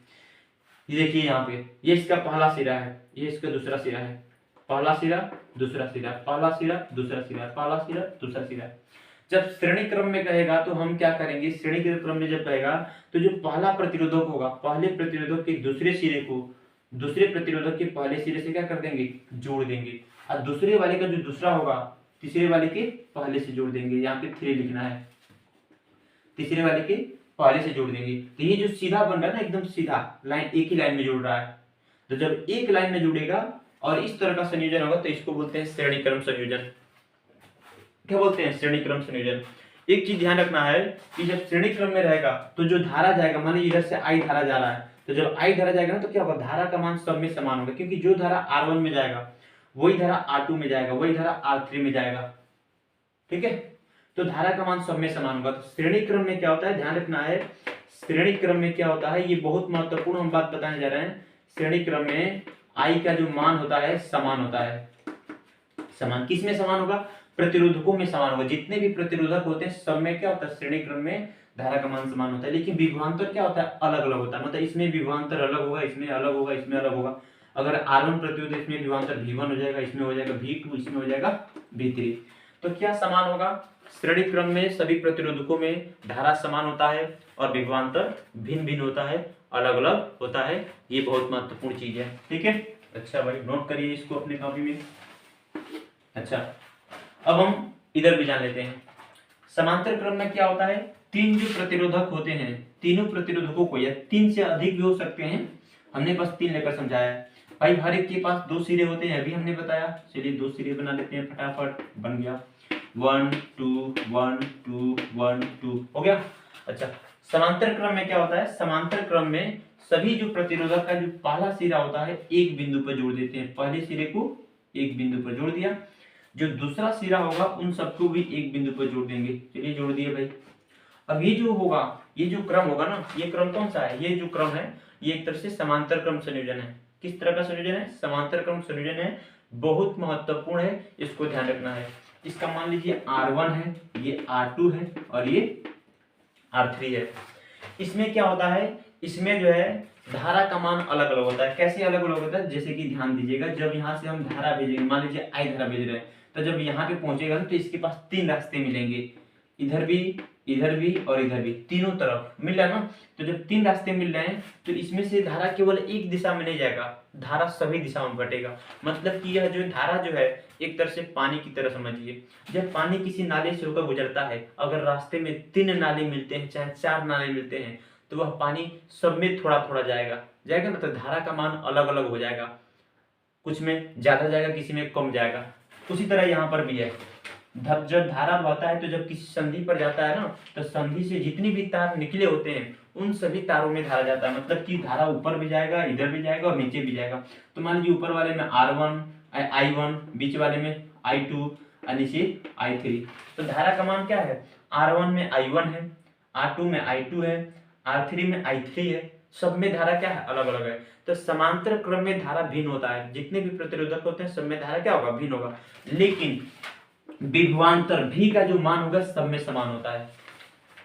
ये देखिए यहाँ पे, ये इसका पहला सिरा है, ये इसका दूसरा सिरा है। पहला सिरा, दूसरा सिरा, पहला सिरा, दूसरा सिरा, पहला सिरा, दूसरा सिरा। जब श्रेणी क्रम में कहेगा तो हम क्या करेंगे? श्रेणी के क्रम में जब कहेगा तो जो पहला प्रतिरोधक होगा, पहले प्रतिरोधक के दूसरे सिरे को दूसरे प्रतिरोधक के पहले सिरे से क्या कर देंगे? जोड़ देंगे। और दूसरे वाले का जो दूसरा होगा तीसरे वाले के पहले से जोड़ देंगे। यहाँ पे 3 लिखना है, तीसरे वाले के पहले से जोड़ देंगे। तो ये जो सीधा बन रहा है ना, एकदम सीधा लाइन, एक ही लाइन में जोड़ रहा है। तो जब एक लाइन में जुड़ेगा और इस तरह का संयोजन होगा तो इसको बोलते हैं श्रेणी क्रम संयोजन। क्या बोलते हैं? श्रेणी क्रम संयोजन। एक चीज ध्यान रखना है कि जब श्रेणी क्रम में रहेगा तो जो धारा जाएगा, मान लीजिए इधर से I धारा जा रहा है, तो जब I धारा जाएगा ना तो क्या होगा? धारा का मान सब में समान होगा, क्योंकि जो धारा R1 में जाएगा वही धारा R2 में जाएगा, वही धारा R3 में जाएगा। ठीक है। तो धारा का मान सब में समान होगा। तो श्रेणी क्रम में क्या होता है, ध्यान रखना है, श्रेणी क्रम में क्या होता है, ये बहुत महत्वपूर्ण हम बात बताने जा रहे हैं। श्रेणी क्रम में I का जो मान होता है समान होता है। समान किस में समान होगा? प्रतिरोधकों में समान होगा। जितने भी प्रतिरोधक होते हैं सब में क्या होता है? श्रेणी क्रम में धारा का मान समान होता है। लेकिन विभवांतर क्या होता है? अलग अलग होता है। मतलब इसमें विभवांतर अलग होगा, इसमें अलग होगा, इसमें अलग होगा। अगर R1 प्रतिरोध, इसमें विभवांतर V1 हो जाएगा, इसमें हो जाएगा V2, इसमें हो जाएगा V3। तो क्या समान होगा? श्रेणी क्रम में सभी प्रतिरोधकों में धारा समान होता है और विभवांतर भिन्न भिन्न होता है, अलग अलग होता है। ये बहुत महत्वपूर्ण चीज है। ठीक है। अच्छा भाई नोट करिए इसको अपनी कॉपी में। अच्छा अब हम इधर भी जान लेते हैं। समांतर क्रम में क्या होता है? तीन जो प्रतिरोधक होते हैं, तीनों प्रतिरोधकों को, या 3 से अधिक भी हो सकते हैं, हमने बस 3 लेकर समझाया है। भाई हर एक के पास 2 सिरे होते हैं, अभी हमने बताया। चलिए 2 सिरे बना लेते हैं फटाफट, बन गया 1 2 1 2 1 2 हो गया। अच्छा समांतर क्रम में क्या होता है? समांतर क्रम में सभी जो प्रतिरोधक का जो पहला सिरा होता है एक बिंदु पर जोड़ देते हैं। पहले सिरे को एक बिंदु पर जोड़ दिया, जो दूसरा सिरा होगा उन सबको भी एक बिंदु पर जोड़ देंगे। चलिए जोड़ दिए भाई। अब ये जो होगा, ये जो क्रम होगा ना, ये क्रम कौन सा है? ये जो क्रम है ये एक तरह से समांतर क्रम संयोजन है। किस तरह का संयोजन है? समांतर क्रम संयोजन है। बहुत महत्वपूर्ण है, इसको ध्यान रखना है। इसका मान लीजिए R1 है, ये R2 है और ये R3 है। इसमें क्या होता है? इसमें जो है धारा का मान अलग अलग होता है। कैसे अलग अलग होता है? जैसे कि ध्यान दीजिएगा, जब यहाँ से हम धारा भेजेंगे, मान लीजिए I धारा भेज रहे हैं, तो जब यहाँ पे पहुंचेगा तो इसके पास 3 रास्ते मिलेंगे, इधर भी और इधर भी, तीनों तरफ मिल रहा है ना। तो जब 3 रास्ते मिल रहे हैं तो इसमें से धारा केवल एक दिशा में नहीं जाएगा, धारा सभी दिशाओं में बटेगा। मतलब कि यह जो धारा जो है एक तरह से पानी की तरह समझिए। जब पानी किसी नाले से होकर गुजरता है, अगर रास्ते में 3 नाले मिलते हैं, चाहे 4 नाले मिलते हैं, तो वह पानी सब में थोड़ा थोड़ा जाएगा ना। तो धारा का मान अलग अलग हो जाएगा, कुछ में ज्यादा जाएगा, किसी में कम जाएगा। उसी तरह यहाँ पर भी है। जब धारा बहता है तो जब किसी संधि पर जाता है ना, तो संधि से जितनी भी तार निकले होते हैं उन सभी तारों में धारा जाता है। मतलब कि धारा ऊपर भी जाएगा, इधर भी जाएगा और नीचे भी जाएगा। तो मान लीजिए ऊपर वाले में R1 I1, बीच वाले में I2 और नीचे I3। तो धारा का मान क्या है? R1 में I1 है, R2 में I2 है, R3 में I3 है, सब में धारा क्या है, अलग अलग है। तो समांतर क्रम में धारा भिन्न होता है, जितने भी प्रतिरोधक होते हैं सब में धारा क्या होगा, भिन्न होगा। लेकिन विभवांतर V का जो मान होगा सब में समान होता है।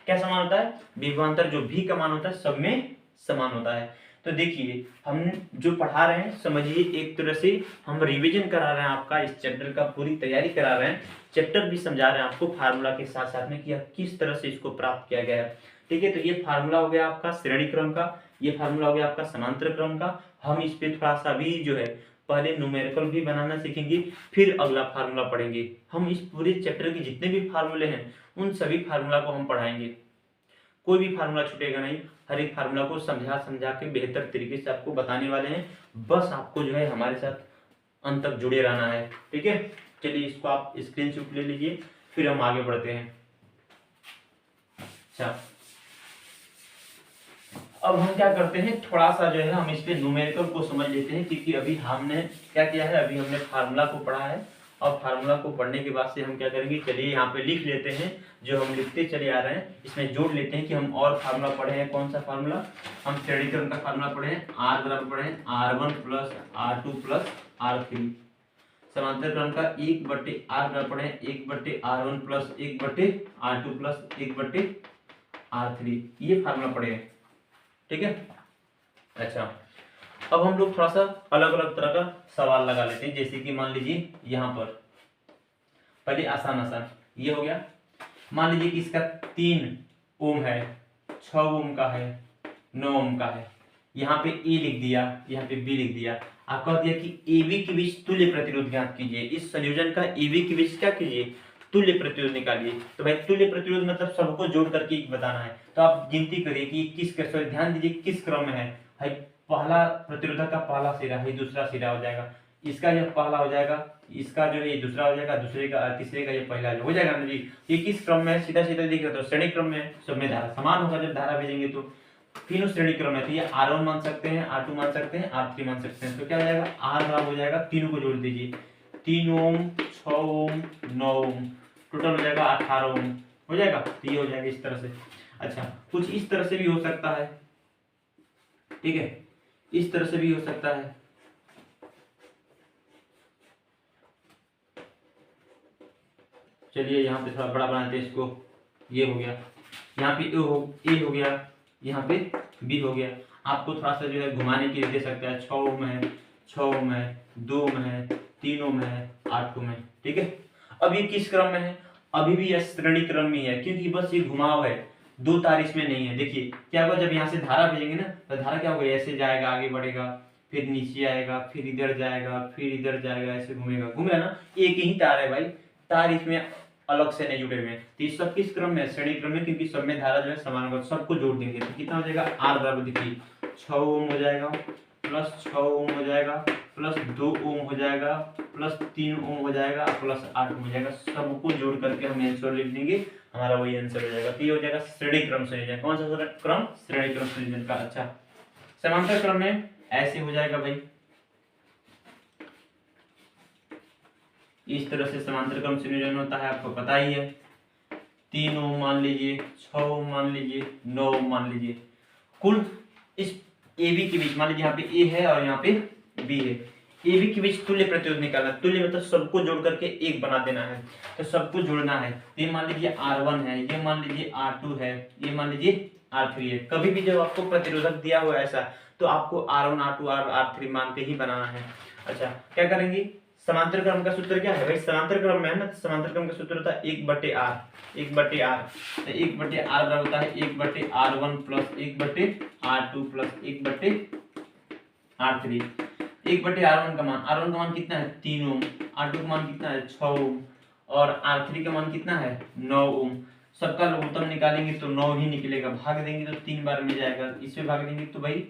क्या समान होता है, विभवांतर जो V का मान होता है सब में समान होता है। तो देखिए हम जो पढ़ा रहे हैं समझिए, एक तरह से हम रिवीजन करा रहे हैं, आपका इस चैप्टर का पूरी तैयारी करा रहे हैं, चैप्टर भी समझा रहे हैं आपको फार्मूला के साथ साथ में कि किस तरह से इसको प्राप्त किया गया है। ठीक है, तो ये फार्मूला हो गया आपका श्रेणी क्रम का, ये फार्मूला हो गया आपका समांतर क्रम का। हम इस पे थोड़ा सा भी जो है पहले न्यूमेरिकल भी बनाना सीखेंगे, फिर अगला फार्मूला पढ़ेंगे। हम इस पूरे चैप्टर के जितने भी फार्मूले हैं उन सभी फार्मूला को हम पढ़ाएंगे, कोई भी फार्मूला छूटेगा नहीं, हर एक फार्मूला को समझा समझा के बेहतर तरीके से आपको बताने वाले हैं। बस आपको जो है हमारे साथ अंत तक जुड़े रहना है। ठीक है, चलिए इसको आप स्क्रीनशॉट ले लीजिए, फिर हम आगे बढ़ते हैं। अच्छा, अब हम क्या करते हैं, थोड़ा सा जो है हम इस पे न्यूमेरिकल को समझ लेते हैं, क्योंकि अभी हमने क्या किया है, अभी हमने फार्मूला को पढ़ा है, और फार्मूला को पढ़ने के बाद से हम क्या करेंगे, चलिए यहाँ पे लिख लेते हैं, जो हम लिखते चले आ रहे हैं इसमें जोड़ लेते हैं कि हम और फार्मूला पढ़े हैं। कौन सा फार्मूला, हम श्रेणी क्रम का फार्मूला पढ़े हैं, R बराबर पढ़े हैं R1 plus R2 plus R3। समांतर क्रम का 1/R बराबर पढ़े हैं 1/R1 plus 1/R2 plus 1/R3, ये फार्मूला पढ़े हैं। ठीक है, अच्छा अब हम लोग थोड़ा सा अलग अलग तरह का सवाल लगा लेते हैं, जैसे कि मान लीजिए यहाँ पर पहले आसान आसान ये हो गया, मान लीजिए कि इसका 3 ओम है, 6 ओम का है, 9 ओम का है, यहाँ पे ए लिख दिया, यहाँ पे बी लिख दिया, आप कह दिया कि AB के बीच तुल्य प्रतिरोध ज्ञात कीजिए। इस संयोजन का AB के बीच क्या कीजिए, तुल्य प्रतिरोध निकालिए। तो भाई तुल्य प्रतिरोध मतलब सबको जोड़ करके बताना है, तो आप गिनती करिए कि किस क्रम, ध्यान दीजिए किस क्रम में है। भाई पहला प्रतिरोधक का पहला सिरा है, दूसरा सिरा हो जाएगा, इसका जब पहला हो जाएगा, इसका जो है दूसरा हो जाएगा, दूसरे का तीसरे का ये पहला हो जाएगा ना जी। ये किस क्रम में है, सीधा सीधा दिख रहा है, तो श्रेणी क्रम में, सब में धारा समान होगा जब धारा भेजेंगे तो। तीनों श्रेणी क्रम है, तो ये R1 मान सकते हैं, R2 मान सकते हैं, R3 मान सकते हैं। तो क्या हो जाएगा, R बराबर हो जाएगा, तीनों को जोड़ दीजिए, 3 ओम, 6 ओम, 9 ओम, टोटल हो जाएगा 18 ओम हो जाएगा। तो ये हो जाएगा इस तरह से। अच्छा, कुछ इस तरह से भी हो सकता है, ठीक है, इस तरह से भी हो सकता है। चलिए यहाँ पे थोड़ा बड़ा बनाते हैं इसको, ये हो गया, यहाँ पे ए हो गया, यहाँ पे बी हो गया। आपको थोड़ा सा जो है घुमाने के लिए दे सकता है, 6 ओम है, 6 ओम है, 2 ओम है, 3 ओम है, 8 ओम है। ठीक है, अब ये किस क्रम में है, अभी भी यह श्रेणी क्रम में है, क्योंकि बस ये घुमाव है, दो तार इसमें नहीं है। देखिए क्या होगा, जब यहाँ से धारा भेजेंगे ना, तो धारा क्या होगा, ऐसे जाएगा, आगे बढ़ेगा, फिर नीचे आएगा, फिर इधर जाएगा, फिर इधर जाएगा, ऐसे घूमेगा, घूमेगा ना, एक ही तार है भाई, तार इसमें अलग से नहीं जुड़े हुए हैं। तो ये सब किस क्रम में, श्रेणी क्रम में, क्योंकि सब में धारा जो है समान होगा, सबको जोड़ देंगे तो कितना हो जाएगा, R बराबर देखिए 6 ओम हो जाएगा, प्लस 6 ओम हो जाएगा, प्लस 2 ओम हो जाएगा, प्लस 3 ओम हो जाएगा, प्लस 8 ओम हो जाएगा। सबको जोड़ करके हम आंसर लिख देंगे, हमारा वही आंसर हो जाएगा। तो ये हो जाएगा श्रेणी क्रम संयोजन। कौन सा क्रम, श्रेणी क्रम संयोजन का। अच्छा, समांतर क्रम में ऐसे हो जाएगा भाई, इस तरह से समांतर क्रम संयोजन होता है, आपको पता ही है। 3 ओम मान लीजिए, 6 ओम मान लीजिए, 9 ओम मान लीजिए, कुल इस AB के बीच, मान लीजिए यहाँ पे A है और यहाँ पे B है, AB के बीच तुल्य प्रतिरोध निकालना। तुल्य मतलब सबको जोड़ करके एक बना देना है, तो सबको जोड़ना है। ये मान लीजिए R1 है, ये मान लीजिए R2 है, ये मान लीजिए R3 है। कभी भी जब आपको प्रतिरोधक दिया हुआ ऐसा, तो आपको R1 R2 R3 मान के ही बनाना है। अच्छा, क्या करेंगे, समांतर क्रम का सूत्र क्या है भाई, समांतर क्रम में है ना, तो समांतर क्रम का सूत्र होता है 1/R, 1/R। तो 1/R बराबर होता है 1/R1 plus 1/R2 plus 1/R3। 1/R1 का मान, R1 का मान कितना है 3 ओम, R2 का मान कितना है 6 ओम, और R3 का मान कितना है 9 ओम। सबका लघुत्तम निकालेंगे तो 9 ही निकलेगा, भाग देंगे तो 3 बार में जाएगा, इससे भाग देंगे तो भाई,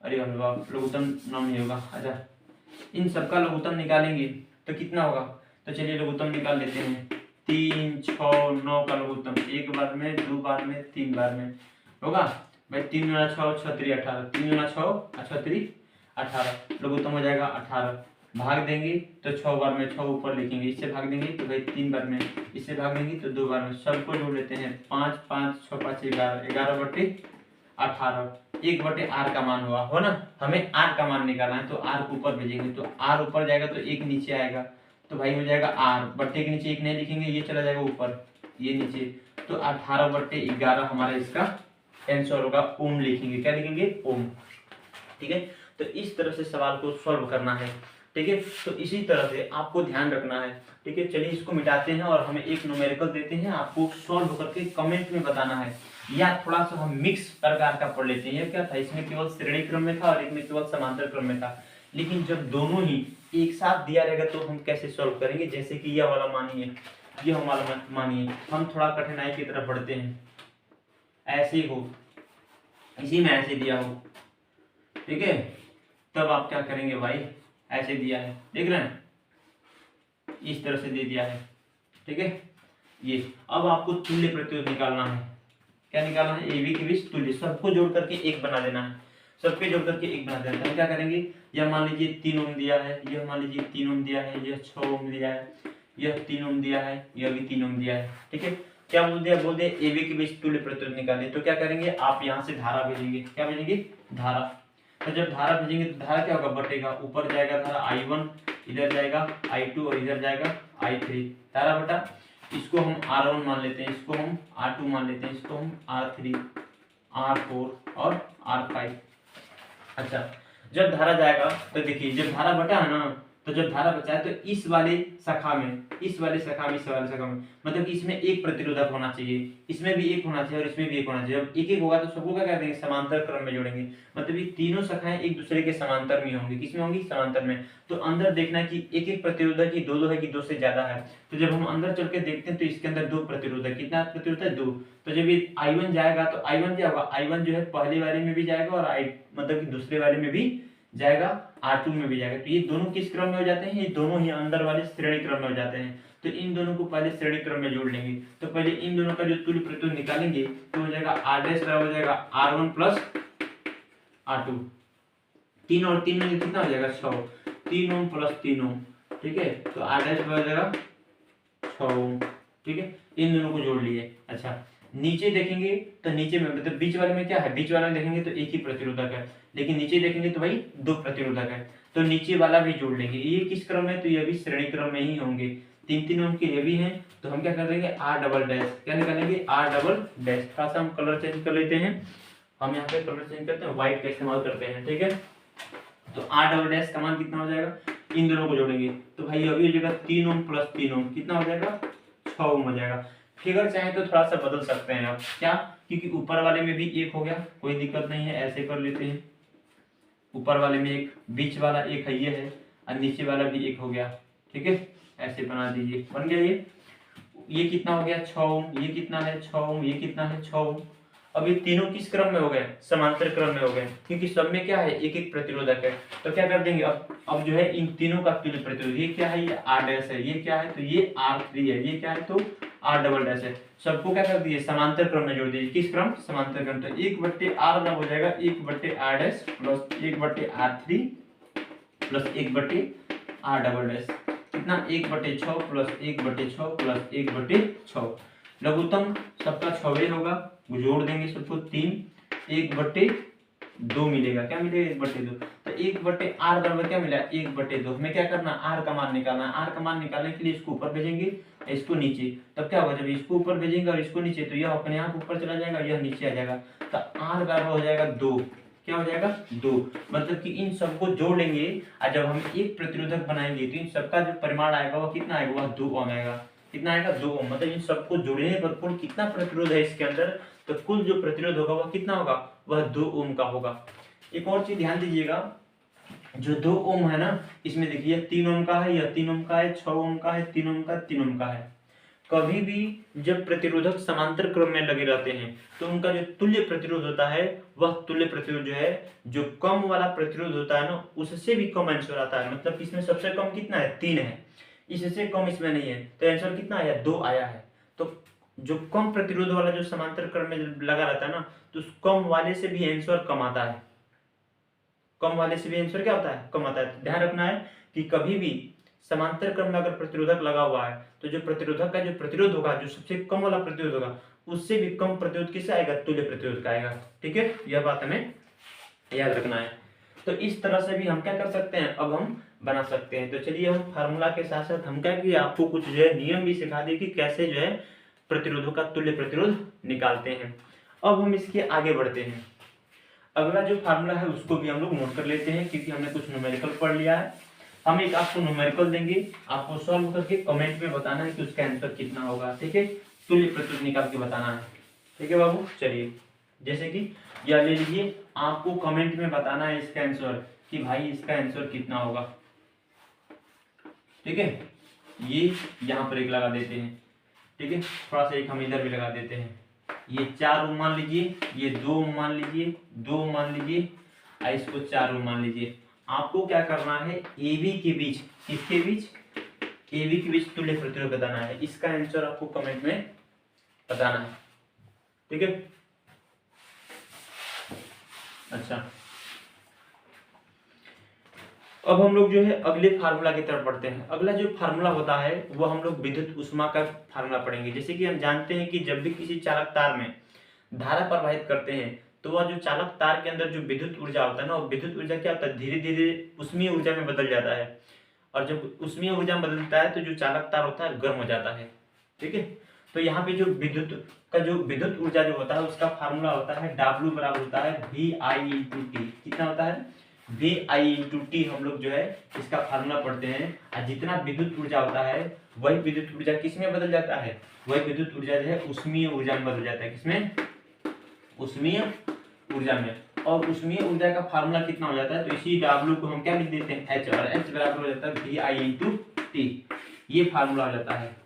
अरे बाप, लघुत्तम 9 नहीं होगा। अच्छा, इन सबका लघुत्तम निकालेंगे तो कितना होगा, तो चलिए लघुत्तम निकाल लेते हैं। 3, 6, 9 का लघुत्तम एक बार में, 2 बार में, 3 बार में होगा भाई। 3 गुना 6 36 18, 3 गुना 6 36 18, लघुत्तम हो जाएगा 18। भाग देंगे तो 6 बार में, 6 ऊपर लिखेंगे, इससे भाग देंगे तो भाई 3 बार में, इससे भाग देंगे तो 2 बार में। सबको जोड़ लेते हैं, 5 5 6 5 11, 11/8 18 1/r का मान हुआ हो ना। हमें r का मान निकालना है तो r को ऊपर भेजेंगे तो r ऊपर जाएगा तो 1 नीचे आएगा तो भाई हो जाएगा r बट्टे के नीचे 1 नहीं लिखेंगे, ये चला जाएगा ऊपर, ये नीचे, तो 18/11 हमारा इसका आंसर होगा। ओम लिखेंगे, क्या लिखेंगे? ओम। ठीक है, तो इस तरह से सवाल को सॉल्व करना है। ठीक है, तो इसी तरह से आपको ध्यान रखना है। ठीक है, चलिए इसको मिटाते हैं और हमें एक न्यूमेरिकल देते हैं, आपको सॉल्व करके कमेंट में बताना है, या थोड़ा सा हम मिक्स प्रकार का पढ़ लेते हैं। क्या था, इसमें केवल श्रेणी क्रम में था और एक में केवल समांतर क्रम में था, लेकिन जब दोनों ही एक साथ दिया रहेगा तो हम कैसे सॉल्व करेंगे। जैसे कि यह वाला मानिए, यह वाला मानिए, हम थोड़ा कठिनाई की तरफ बढ़ते हैं, ऐसे ही हो, इसी में ऐसे दिया हो, ठीक है, तब आप क्या करेंगे भाई, ऐसे दिया है, देख रहे हैं, इस तरह से दे दिया है। ठीक है, ये अब आपको तुल्य प्रतिरोध निकालना है। क्या निकालना है? AB के बीच तुल्य, सबको जोड़ करके एक बना देना है, सबके जोड़ करके एक बना देना है। हम क्या करेंगे, यह मान लीजिए 3 ओम दिया है, यह मान लीजिए 3 ओम दिया है, यह 6 ओम दिया है, यह 3 ओम दिया है, यह भी 3 ओम दिया है। ठीक है, क्या बोल दिया, बोल दिया AB के बीच तुल्य प्रतिरोध निकालिए। तो क्या करेंगे, आप यहाँ से धारा भेजेंगे, क्या भेजेंगे? धारा। तो जब धारा भेजेंगे तो धारा क्या होगा, बटेगा, ऊपर जाएगा धारा I1, इधर जाएगा I2 और इधर जाएगा I3, धारा बटा, इसको हम R1 मान लेते हैं, इसको हम R2 मान लेते हैं, इसको हम R3, R4 और R5। अच्छा, जब धारा जाएगा तो देखिए, जब धारा बटा है ना, तो जब धारा बचा है तो इस वाले शाखा में, इस वाले शाखा में, इस वाले शाखा में, मतलब कि इसमें एक प्रतिरोधक होना चाहिए, इसमें भी एक होना चाहिए और इसमें भी एक होना चाहिए। जब एक एक होगा तो सबको क्या कर देंगे, समांतर क्रम में जोड़ेंगे, मतलब ये तीनों शाखाएं एक दूसरे के समांतर में होंगी। किसमें होंगी? समांतर में। तो अंदर देखना कि एक एक प्रतिरोधक की दो है कि दो से ज्यादा है। तो जब हम अंदर चल के देखते हैं तो इसके अंदर दो प्रतिरोधक, कितना प्रतिरोधक है? 2। तो जब ये I1 जाएगा तो I1 क्या होगा, I1 जो है पहले वाले में भी जाएगा और मतलब कि दूसरे वाले में भी जाएगा, R2 में भी जाएगा। तो ये दोनों किस क्रम में हो जाते हैं, ये दोनों ही अंदर वाले श्रेणी क्रम में हो जाते हैं। तो इन दोनों को पहले श्रेणी क्रम में जोड़ लेंगे। तो पहले इन दोनों का जो तुल्य प्रतिरोध निकालेंगे तो हो जाएगा R' हो जाएगा R1 प्लस R2, 3 और 3 में कितना हो जाएगा, 6, 3 ओम प्लस 3 ओम। ठीक है, तो R' हो जाएगा 6 ओम। ठीक है, इन दोनों को जोड़ लिए। अच्छा, नीचे देखेंगे तो नीचे में, मतलब बीच वाले में क्या है, बीच वाले में देखेंगे तो एक ही प्रतिरोधक है, लेकिन नीचे देखेंगे तो भाई दो प्रतिरोधक है। तो नीचे वाला भी जोड़ लेंगे। ये किस क्रम में, तो ये भी श्रेणी क्रम में ही होंगे, 3 ओम के ये भी हैं। तो हम क्या कर लेंगे, R', क्या निकालेंगे, R'। थोड़ा सा हम कलर चेंज कर लेते हैं, हम यहाँ पे कलर चेंज करते हैं, व्हाइट का इस्तेमाल करते हैं। ठीक है, तो R' का मान कितना हो जाएगा, इन दोनों को जोड़ेंगे तो भाई अभी हो जाएगा 3 ओम प्लस 3 ओम, कितना हो जाएगा, 6 ओम हो जाएगा। फिगर चाहे तो थोड़ा सा बदल सकते हैं आप, क्या, क्योंकि ऊपर वाले में भी एक हो गया, कोई दिक्कत नहीं है, ऐसे कर लेते हैं, ऊपर वाले में एक, बीच वाला एक है, ये है, और नीचे वाला भी एक हो गया। ठीक है, ऐसे बना दीजिए, बन गया ये कितना हो गया, 6 ओम, ये कितना है 6 ओम, ये कितना है 6 ओम। अब ये तीनों किस क्रम में हो गए, समांतर क्रम में हो गए, क्योंकि सब में क्या है, एक एक प्रतिरोधक है। तो क्या कर देंगे, अब जो है इन तीनों का तुल्य प्रतिरोध, ये क्या है, ये R' है, ये क्या है, तो ये R3 है, ये क्या है, तो R' है। सबको क्या कर दिए, समांतर क्रम में जोड़ दिए। किस क्रम, समांतर क्रम। तो 1/R ना हो जाएगा 1/R' plus 1/R3 plus 1/R', कितना, 1/6 प्लस 1/6 प्लस 1/6, लघुत्तम सबका 6 होगा, जोड़ देंगे सबको 3, 1/2 मिलेगा, क्या मिलेगा, 1/2। तो 1/R बराबर क्या मिला, 1/2। हमें क्या करना, R का मान निकालना है। R का मान निकालने के लिए इसको ऊपर भेजेंगे, इसको नीचे, तब क्या होगा, जब इसको ऊपर भेजेंगे और इसको नीचे तो यह अपने आप ऊपर चला जाएगा, यह नीचे आ जाएगा। तो R बराबर हो जाएगा 2, क्या हो जाएगा, 2। मतलब कि इन सबको जोड़ लेंगे और जब हम एक प्रतिरोधक बनाएंगे तो इन सबका जो परिमाण आएगा वह कितना आएगा, वह 2 ओम आएगा। कितना आएगा, 2 ओम। मतलब इन सबको जोड़ने पर कुल कितना प्रतिरोध है इसके अंदर, तो कुल जो प्रतिरोध होगा वह कितना होगा, वह 2 ओम का होगा। एक और चीज ध्यान दीजिएगा, जो 2 ओम है ना, इसमें देखिए 3 ओम का है, यह 3 ओम का है, 6 ओम का है, 3 ओम का, 3 ओम का है। कभी भी जब प्रतिरोधक समांतर क्रम में लगे रहते हैं तो उनका जो तुल्य प्रतिरोध होता है, वह तुल्य प्रतिरोध जो है, जो कम वाला प्रतिरोध होता है ना, उससे भी कम आंसर आता है। मतलब इसमें सबसे कम कितना है, 3 है, इससे कम इसमें नहीं है, तो आंसर कितना आया, 2 आया है। तो जो कम प्रतिरोध वाला जो समांतर क्रम में लगा रहता है ना, तो उस कम वाले से भी आंसर कम आता है, कम वाले से भी आंसर क्या होता है, कम आता है। ध्यान रखना है कि कभी भी समांतर क्रम में अगर प्रतिरोधक लगा हुआ है तो जो प्रतिरोधक का जो प्रतिरोध होगा, जो सबसे कम वाला प्रतिरोध होगा, उससे भी कम प्रतिरोध किससे आएगा, तुल्य प्रतिरोध का आएगा। ठीक है, यह बात हमें याद रखना है। तो इस तरह से भी हम क्या कर सकते हैं, अब हम बना सकते हैं। तो चलिए हम फार्मूला के साथ साथ हम क्या कि आपको कुछ जो है नियम भी सिखा दें कि कैसे जो है प्रतिरोधों का तुल्य प्रतिरोध निकालते हैं। अब हम इसके आगे बढ़ते हैं। अगला जो फार्मूला है उसको भी हम लोग नोट कर लेते हैं, क्योंकि हमने कुछ न्यूमेरिकल पढ़ लिया है। हम एक आपको न्यूमेरिकल देंगे, आपको सॉल्व करके कमेंट में बताना है कि उसका आंसर कितना होगा। ठीक है, तुल्य प्रतिरोध निकाल के बताना है। ठीक है बाबू, चलिए जैसे कि यह ले लीजिए, आपको कमेंट में बताना है इसका आंसर कि भाई इसका आंसर कितना होगा। ठीक है, ये यहाँ पर एक लगा देते हैं। ठीक है, थोड़ा सा एक हम इधर भी लगा देते हैं। ये 4 ओम मान लीजिए, ये 2 ओम मान लीजिए, 2 ओम मान लीजिए, इसको 4 ओम मान लीजिए। आपको क्या करना है, ए बी के बीच, किसके बीच, ए बी के बीच तुल्य प्रतिरोध बताना है। इसका आंसर आपको कमेंट में बताना है। ठीक है, अच्छा अब हम लोग जो है अगले फार्मूला की तरफ बढ़ते हैं। अगला जो फार्मूला होता है वो हम लोग विद्युत ऊष्मा का फार्मूला पढ़ेंगे। जैसे कि हम जानते हैं कि जब भी किसी चालक तार में धारा प्रवाहित करते हैं तो वह जो चालक तार के अंदर जो विद्युत ऊर्जा होता है ना, वो विद्युत ऊर्जा क्या होता है, धीरे धीरे ऊष्मीय ऊर्जा में बदल जाता है। और जब ऊष्मीय ऊर्जा में बदलता है तो जो चालक तार होता है गर्म हो जाता है। ठीक है, तो यहाँ पे जो विद्युत ऊर्जा जो होता है उसका फार्मूला होता है W बराबर होता है VI/T। कितना होता है, VI/T। हम लोग जो है इसका फार्मूला पढ़ते हैं। और जितना विद्युत ऊर्जा होता है वही विद्युत ऊर्जा किस में बदल जाता है, वही विद्युत ऊर्जा जो है ऊष्मीय ऊर्जा में बदल जाता है। किसमें, ऊष्मीय ऊर्जा में। और ऊष्मीय ऊर्जा का फार्मूला कितना हो जाता है, तो इसी W को हम क्या लिख देते हैं, H, और H बराबर हो जाता है VI/T। ये फार्मूला हो जाता है।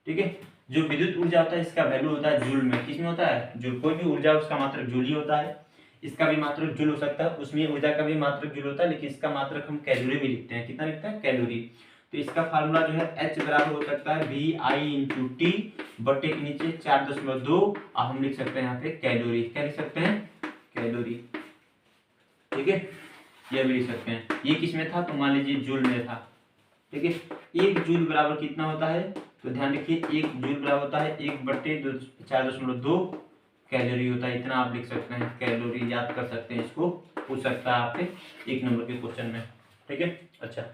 ठीक है, जो विद्युत ऊर्जा होता है इसका वैल्यू होता है जूल में। किसमें होता है, जूल। कोई भी ऊर्जा उसका मात्रक जूल ही होता है। इसका भी मात्रक जूल हो सकता है, उसमें ऊर्जा का भी मात्रक जूल होता है, लेकिन इसका मात्रक हम कैलोरी में लिखते हैं। कितना लिखते हैं, कैलोरी। तो इसका फार्मूला जो है H बराबर हो सकता है VI/T बटे के नीचे 4.2, और हम लिख सकते हैं यहाँ पे कैलोरी। क्या लिख सकते हैं, कैलोरी। ठीक है, यह भी लिख सकते हैं। ये किस में था, तो मान लीजिए जूल में था। ठीक है, 1 जूल बराबर कितना होता है, तो ध्यान रखिए 1 जूल बराबर होता है 1/4.2 कैलोरी होता है। इतना आप लिख सकते हैं, कैलोरी याद कर सकते हैं। इसको पूछ सकता है आपके 1 नंबर के क्वेश्चन में। ठीक है, अच्छा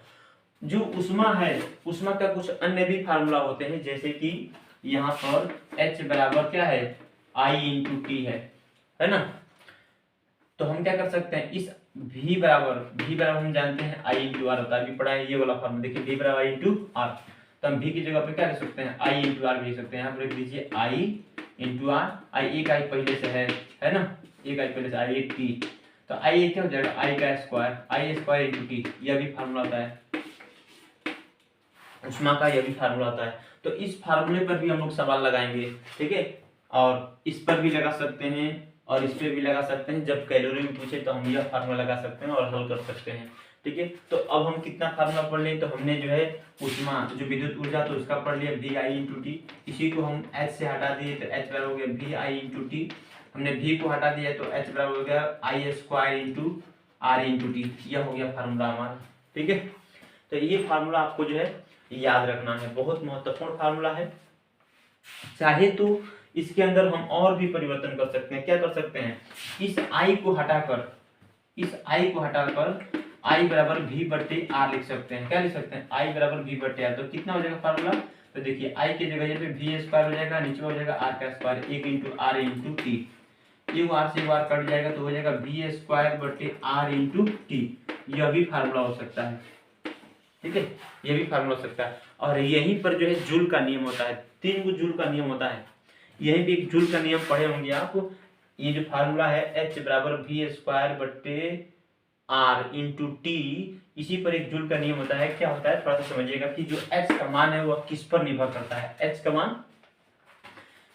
जो ऊष्मा है, ऊष्मा का कुछ अन्य भी फार्मूला होते हैं। जैसे कि यहाँ पर H बराबर क्या है, I/T है ना। तो हम क्या कर सकते हैं, इस V बराबर हम जानते हैं I/R होता है, अभी पढ़ा है ये वाला फॉर्मूला। देखिए V बराबर I/R, तो हम V की जगह पे क्या लिख सकते हैं, I/R भी लिख सकते हैं। यहाँ पर लिख दीजिए I/R। एक I पहले से है ना, एक I पहले से I/T, तो I क्या हो जाएगा, I का स्क्वायर, I² T। यह भी फार्मूला होता है ऊष्मा का, यह भी फार्मूला होता है। तो इस फार्मूले पर भी हम लोग सवाल लगाएंगे। ठीक है, और इस पर भी लगा सकते हैं और इस पे भी लगा सकते हैं। जब कैलोरी में पूछे तो हम यह फार्मूला लगा सकते हैं और हल कर सकते हैं। ठीक है, तो अब हम कितना फार्मूला पढ़ लें, तो हमने जो है ऊष्मा जो विद्युत ऊर्जा तो उसका पढ़ लिया VI/T। इसी को हम H से हटा दिए तो H बराबर हो गया VI/T। हमने V को हटा दिया तो H बराबर हो गया I² R/T। यह हो गया फार्मूला हमारा। ठीक है, तो ये फार्मूला आपको जो है याद रखना है, बहुत महत्वपूर्ण फार्मूला है। चाहे तो इसके अंदर हम और भी परिवर्तन कर सकते हैं। क्या कर सकते हैं, इस I को हटाकर I बराबर V/R लिख सकते हैं। क्या लिख सकते हैं, I बराबर V/R। तो कितना हो जाएगा फार्मूला, तो देखिए I की जगह यहाँ पे V² हो जाएगा, नीचे हो जाएगा R का स्क्वायर, 1 × R/T। ये R से R कट जाएगा तो हो जाएगा V²/R/T। यह भी फार्मूला हो सकता है। ठीक है, ये भी फार्मूला हो सकता है। और यहीं पर जो है जूल का नियम होता है, 3 गो जूल का नियम होता है। यहीं पे एक जूल का नियम पढ़े होंगे आप। ये जो फार्मूला है H बराबर V²/R/T, इसी पर एक जूल का नियम होता है। क्या होता है, थोड़ा सा समझिएगा कि जो H का मान है वह किस पर निर्भर करता है। H का मान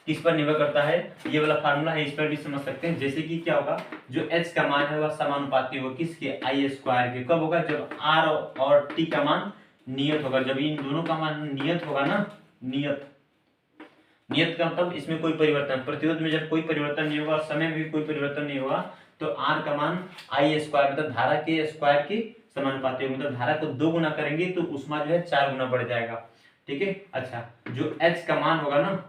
किस पर निर्भर करता है, ये वाला फार्मूला है, इस पर भी समझ सकते हैं। जैसे कि क्या होगा, जो H का मान है वह समानुपाती होगा किसके, I² के। कब होगा, जब R और T का मान नियत होगा। जब इन दोनों का मान नियत होगा ना, नियत का मतलब इसमें कोई परिवर्तन, प्रतिरोध में जब कोई परिवर्तन नहीं होगा, समय में भी कोई परिवर्तन नहीं होगा, तो R का मान I² मतलब धारा के स्क्वायर के समानुपाती होगा। मतलब धारा को 2 गुना करेंगे तो ऊष्मा जो है 4 गुना बढ़ जाएगा। ठीक है, अच्छा जो H का मान होगा ना,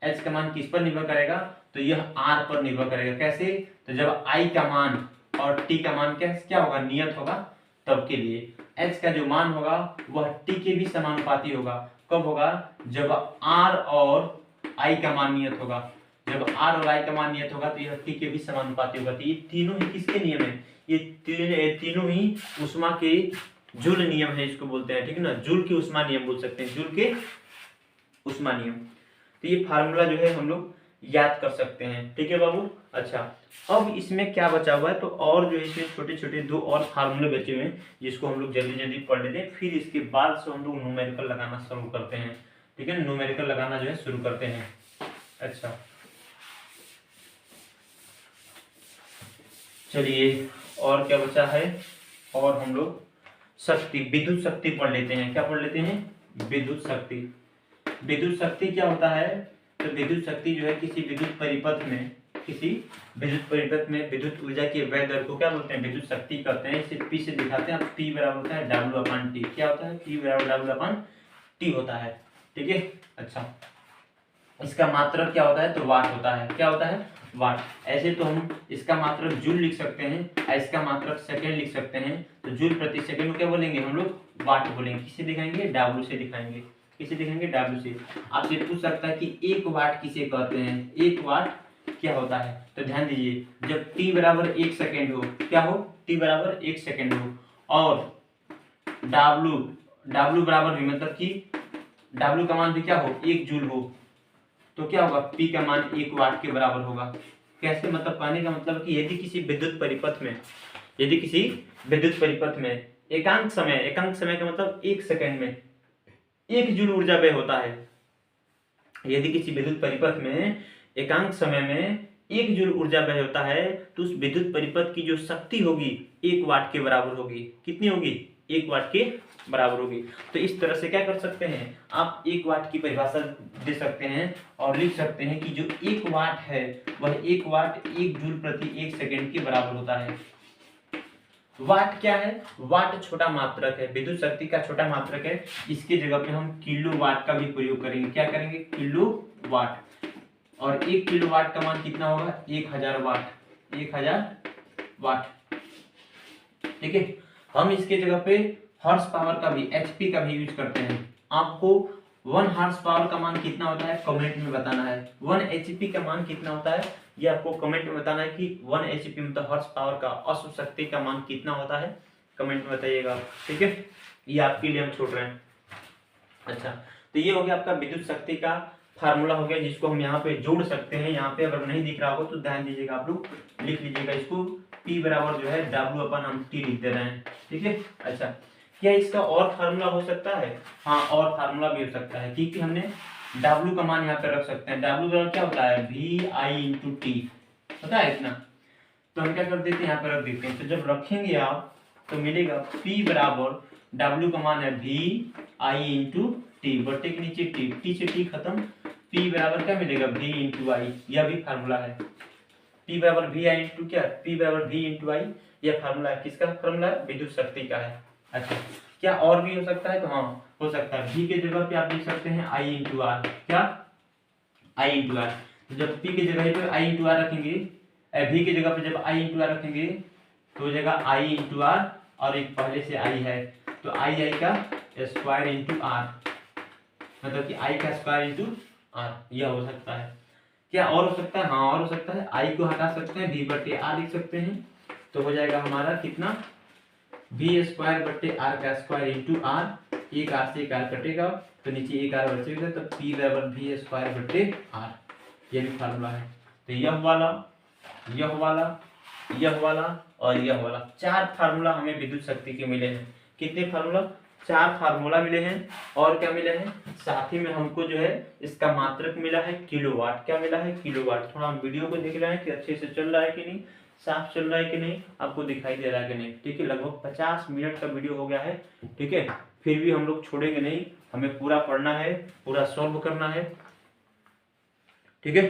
एच का मान किस पर निर्भर करेगा, तो यह आर पर निर्भर करेगा। कैसे, तो जब आई का मान और टी का मान क्या होगा, नियत होगा, तब के लिए एच का जो मान होगा वह टी के भी समानुपाती होगा। कब होगा, जब आर और आई का मान नियत होगा। जब आर और आई का मान नियत होगा तो यह टी के भी समानुपाती होगा। तो ये तीनों ही किसके नियम है, ये तीनों ही ऊष्मा के जूल नियम है, इसको बोलते हैं, ठीक है ना, जूल के ऊष्मा नियम बोल सकते हैं, जूल के ऊष्मा नियम। तो ये फार्मूला जो है हम लोग याद कर सकते हैं, ठीक है बाबू। अच्छा, अब इसमें क्या बचा हुआ है, तो और जो इसमें छोटे छोटे दो और फार्मूले बचे हुए हैं जिसको हम लोग जल्दी जल्दी पढ़ लेते हैं, फिर इसके बाद से हम लोग न्यूमेरिकल लगाना शुरू करते हैं, ठीक है, न्यूमेरिकल लगाना जो है शुरू करते हैं। अच्छा चलिए, और क्या बचा है, और हम लोग शक्ति, विद्युत शक्ति पढ़ लेते हैं। क्या पढ़ लेते हैं, विद्युत शक्ति। विद्युत शक्ति क्या होता है, तो विद्युत शक्ति जो है किसी विद्युत परिपथ में विद्युत ऊर्जा की व्यय दर को क्या बोलते हैं, विद्युत शक्ति कहते हैं। इसे पी से दिखाते हैं। पी बराबर होता है W/T। क्या होता है, पी बराबर W/T होता है, ठीक है। अच्छा, इसका मात्रक क्या होता है, तो वाट होता है। क्या होता है, वाट। ऐसे तो हम इसका मात्रक जूल लिख सकते हैं, इसका मात्रक सेकेंड लिख सकते हैं। तो जूल प्रति सेकेंड को क्या बोलेंगे हम लोग, वाट बोलेंगे। किसे दिखाएंगे, W से दिखाएंगे। किसे दिखाएंगे, W से। आपसे पूछ सकता है कि 1 वाट किसे कहते हैं, 1 वाट क्या होता है, तो ध्यान दीजिए, जब t बराबर 1 सेकेंड हो, क्या हो, t बराबर 1 सेकेंड हो, और W बराबर भी, मतलब कि W का मान भी क्या हो, 1 जूल हो, तो क्या होगा, P का मान 1 वाट के बराबर होगा। कैसे, मतलब कहने का मतलब कि यदि किसी विद्युत परिपथ में एकांक समय का मतलब 1 सेकेंड में 1 जूल ऊर्जा व्यय होता है। यदि किसी विद्युत परिपथ में एकांक समय में 1 जूल ऊर्जा व्यय होता है, तो उस विद्युत परिपथ की जो शक्ति होगी 1 वाट के बराबर होगी। कितनी होगी, 1 वाट के बराबर होगी। तो इस तरह से क्या कर सकते हैं, आप 1 वाट की परिभाषा दे सकते हैं और लिख सकते हैं कि जो 1 वाट है वह 1 वाट 1 जूल प्रति 1 सेकेंड के बराबर होता है। वाट क्या है, वाट छोटा मात्रक है, विद्युत शक्ति का छोटा मात्रक है। इसके जगह पे हम किलो वाट का भी प्रयोग करेंगे। क्या करेंगे, किलो वाट। और 1 किलो वाट का मान कितना होगा, 1000 वाट, 1000 वाट, ठीक है। हम इसके जगह पे हॉर्स पावर का भी, एचपी का भी यूज करते हैं। आपको 1 हॉर्स पावर का मान कितना होता है, कमेंट में बताना है। 1 एचपी का मान कितना होता है, ये आपको कमेंट में बताना है कि 1 एचपी मतलब हॉर्स पावर का, अश्व शक्ति का मान कितना होता है, कमेंट में बताइएगा, ठीक है। ये आपके लिए हम छोड़ रहे हैं। अच्छा, तो ये हो गया आपका विद्युत शक्ति का फार्मूला हो गया, जिसको हम यहाँ पे जोड़ सकते हैं। यहाँ पे अगर नहीं दिख रहा हो तो ध्यान दीजिएगा, आप लोग लिख लीजिएगा इसको। P बराबर जो है W/T लिख दे रहे हैं, ठीक है। अच्छा, क्या इसका और फार्मूला हो सकता है, हाँ, और फार्मूला भी हो सकता है, क्योंकि हमने W का मान यहाँ पे रख सकते हैं। W बराबर क्या होता है, VI/T, पता है इतना, तो हम क्या कर देते हैं, यहाँ पे रख देते हैं। तो जब रखेंगे आप तो मिलेगा P बराबर, W का मान है VI/T, बट्टे के नीचे T से T खत्म, P बराबर क्या मिलेगा, V/I। यह भी फार्मूला है। P बराबर VI क्या, P बराबर V/I, यह फार्मूला है। किसका फार्मूला है, विद्युत शक्ति का है। अच्छा, क्या और भी हो सकता है, तो हाँ हो सकता है। V के जगह पे आप लिख सकते हैं I/R। क्या, I/R। जब P की जगह पे I/R रखेंगे, V की जगह पे जब I/R रखेंगे तो हो जाएगा I/R, और एक पहले से I है तो I का स्क्वायर इंटू R, मतलब कि I का स्क्वायर इंटू R, यह हो सकता है। क्या और हो सकता है, हाँ और हो सकता है। I को हटा सकते हैं, V/R लिख सकते हैं, तो हो जाएगा हमारा कितना, V² बट्टे R का स्क्वायर इंटू R। एक R से एक R कटेगा तो नीचे एक R बचेगा, तो P बराबर V² बट्टे R, ये भी फार्मूला है। तो यह वाला, यह वाला, यह वाला और यह वाला, 4 फार्मूला हमें विद्युत शक्ति के मिले हैं। कितने फार्मूला, 4 फार्मूला मिले हैं। और क्या मिले हैं, साथ ही में हमको जो है इसका मात्रक मिला है किलोवाट। क्या मिला है, किलोवाट। थोड़ा हम वीडियो को देख रहे हैं कि अच्छे से चल रहा है कि नहीं, साफ चल रहा है कि नहीं, आपको दिखाई दे रहा है कि नहीं, ठीक है। लगभग 50 मिनट का वीडियो हो गया है, ठीक है। फिर भी हम लोग छोड़ेंगे नहीं, हमें पूरा पढ़ना है, पूरा सॉल्व करना है, ठीक है।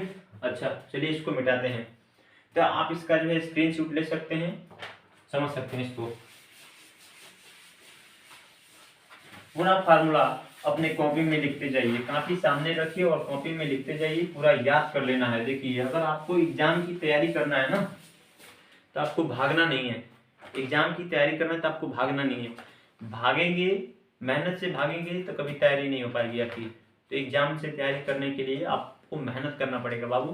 अच्छा, चलिए इसको मिटाते हैं। तो आप इसका जो है स्क्रीनशॉट ले सकते हैं, समझ सकते हैं इसको पूरा फार्मूला। अपने कॉपी में लिखते जाइए, काफी सामने रखिए और कॉपी में लिखते जाइए, पूरा याद कर लेना है। देखिए अगर आपको एग्जाम की तैयारी करना है ना तो आपको भागना नहीं है, एग्जाम की तैयारी करना है तो आपको भागना नहीं है। भागेंगे, मेहनत से भागेंगे तो कभी तैयारी नहीं हो पाएगी आपकी। तो एग्जाम से तैयारी करने के लिए आपको मेहनत करना पड़ेगा बाबू।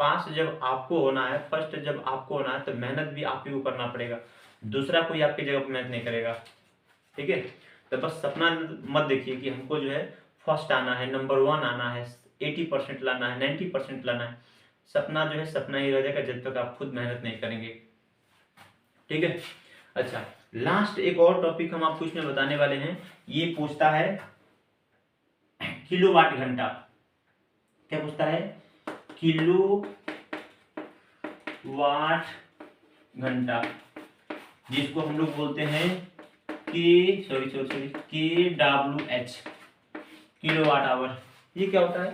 पास जब आपको होना है, फर्स्ट जब आपको होना है तो मेहनत भी आप ही को करना पड़ेगा, दूसरा कोई आपकी जगह पर मेहनत नहीं करेगा। ठीक है, तो बस सपना मत देखिए कि हमको जो है फर्स्ट आना है, नंबर 1 आना है, 80% लाना है, 90% लाना है। सपना जो है सपना ही रह जाएगा जब तक आप खुद मेहनत नहीं करेंगे। ठीक है, अच्छा लास्ट एक और टॉपिक हम आपको इसमें बताने वाले हैं। ये पूछता है किलोवाट घंटा। क्या पूछता है? किलोवाट घंटा, जिसको हम लोग बोलते हैं KWH, किलोवाट आवर। ये क्या होता है?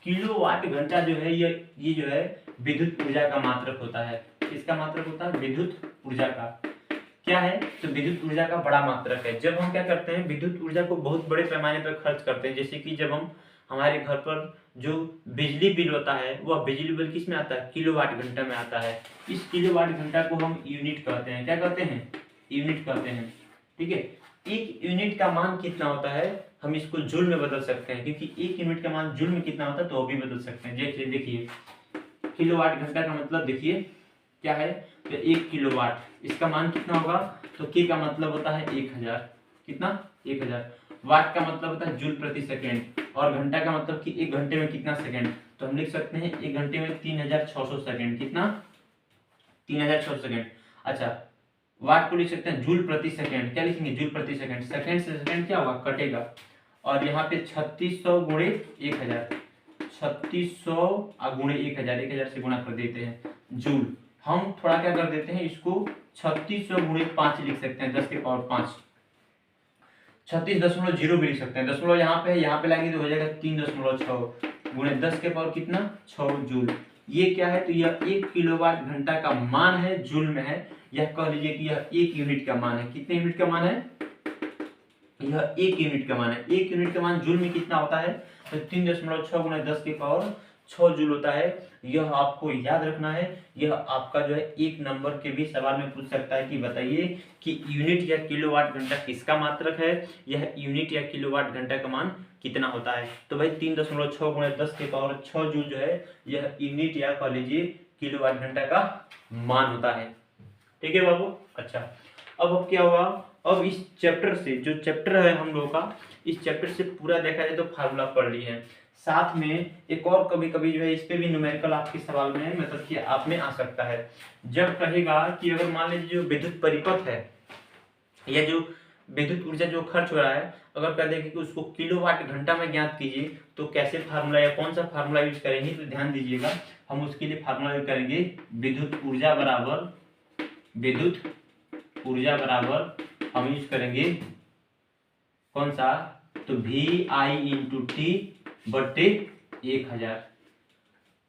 किलोवाट घंटा जो है ये जो है विद्युत ऊर्जा का मात्रक होता है। किसका मात्रक होता है? विद्युत ऊर्जा का। क्या है? तो विद्युत ऊर्जा का बड़ा मात्रक है। जब हम क्या करते हैं, विद्युत ऊर्जा को बहुत बड़े पैमाने पर खर्च करते हैं, जैसे कि जब हम हमारे घर पर जो बिजली बिल होता है वह बिजली बिल किस में आता है? किलोवाट घंटा में आता है। इस किलोवाट घंटा को हम यूनिट कहते हैं। क्या कहते हैं? यूनिट कहते हैं। ठीक है, एक यूनिट का मान कितना होता है हम इसको जूल में बदल सकते हैं, क्योंकि एक यूनिट का मान जूल में कितना होता है तो वो भी बदल सकते हैं। जैसे देखिए किलोवाट घंटा का मतलब देखिए क्या है, तो 1 किलोवाट, इसका मान कितना होगा? तो के का मतलब होता है 1000। कितना? 1000। वाट का मतलब होता है जूल प्रति सेकेंड, और घंटा का मतलब कि 1 घंटे में कितना सेकेंड। तो हम लिख सकते हैं 1 घंटे में 3600 सेकेंड। कितना? 3600 सेकेंड। अच्छा, वाट को लिख सकते हैं जूल प्रति सेकेंड। क्या लिखेंगे? जूल प्रति सेकेंड। सेकेंड से सेकेंड क्या होगा? कटेगा। और यहाँ पे 3600 गुणे 1000, 3600 गुणे 1000, 1000 से गुणा कर देते हैं जूल। हम थोड़ा क्या कर देते हैं, इसको 3600 गुणे 5 लिख सकते हैं, 10 के पावर 5। 36.0 भी लिख सकते हैं, दशमलव यहाँ पे है, यहाँ पे लाएंगे तो हो जाएगा 3.6 गुणे 10 के पावर कितना? 6 जूल। ये क्या है? तो यह 1 किलोवाट घंटा का मान है, जूल में है। यह कह लीजिए कि यह 1 यूनिट का मान है। कितने यूनिट का मान है? यह 1 यूनिट का मान है। 1 यूनिट का मान जूल में कितना होता है? तो 3.6 गुणे 10 के पावर 6 जूल होता है। यह आपको याद रखना है। यह आपका जो है 1 नंबर के भी सवाल में पूछ सकता है कि बताइए कि यूनिट या किलोवाट घंटा किसका मात्रक है, यह यूनिट या किलोवाट घंटा का मान कितना होता है। तो भाई 3.6 गुणे 10 के पावर 6 जूल जो है यह यूनिट या कह लीजिए किलोवाट घंटा का मान होता है। ठीक है बाबू। अच्छा, अब क्या हुआ, अब इस चैप्टर से, जो चैप्टर है हम लोगों का, इस चैप्टर से पूरा देखा जाए तो फार्मूला पढ़ ली है। साथ में एक और कभी कभी जो है इस पे भी न्यूमेरिकल आपके सवाल में मतलब कि आप में आ सकता है। जब कहेगा कि अगर मान लीजिए जो विद्युत परिपथ है या जो विद्युत ऊर्जा जो खर्च हो रहा है, अगर कह देंगे कि उसको किलोवाट घंटा में ज्ञात कीजिए, तो कैसे फार्मूला या कौन सा फार्मूला यूज करेंगे, तो ध्यान दीजिएगा। हम उसके लिए फार्मूला यूज करेंगे विद्युत ऊर्जा बराबर हम यूज करेंगे कौन सा, तो VI/T बट्टे 1000।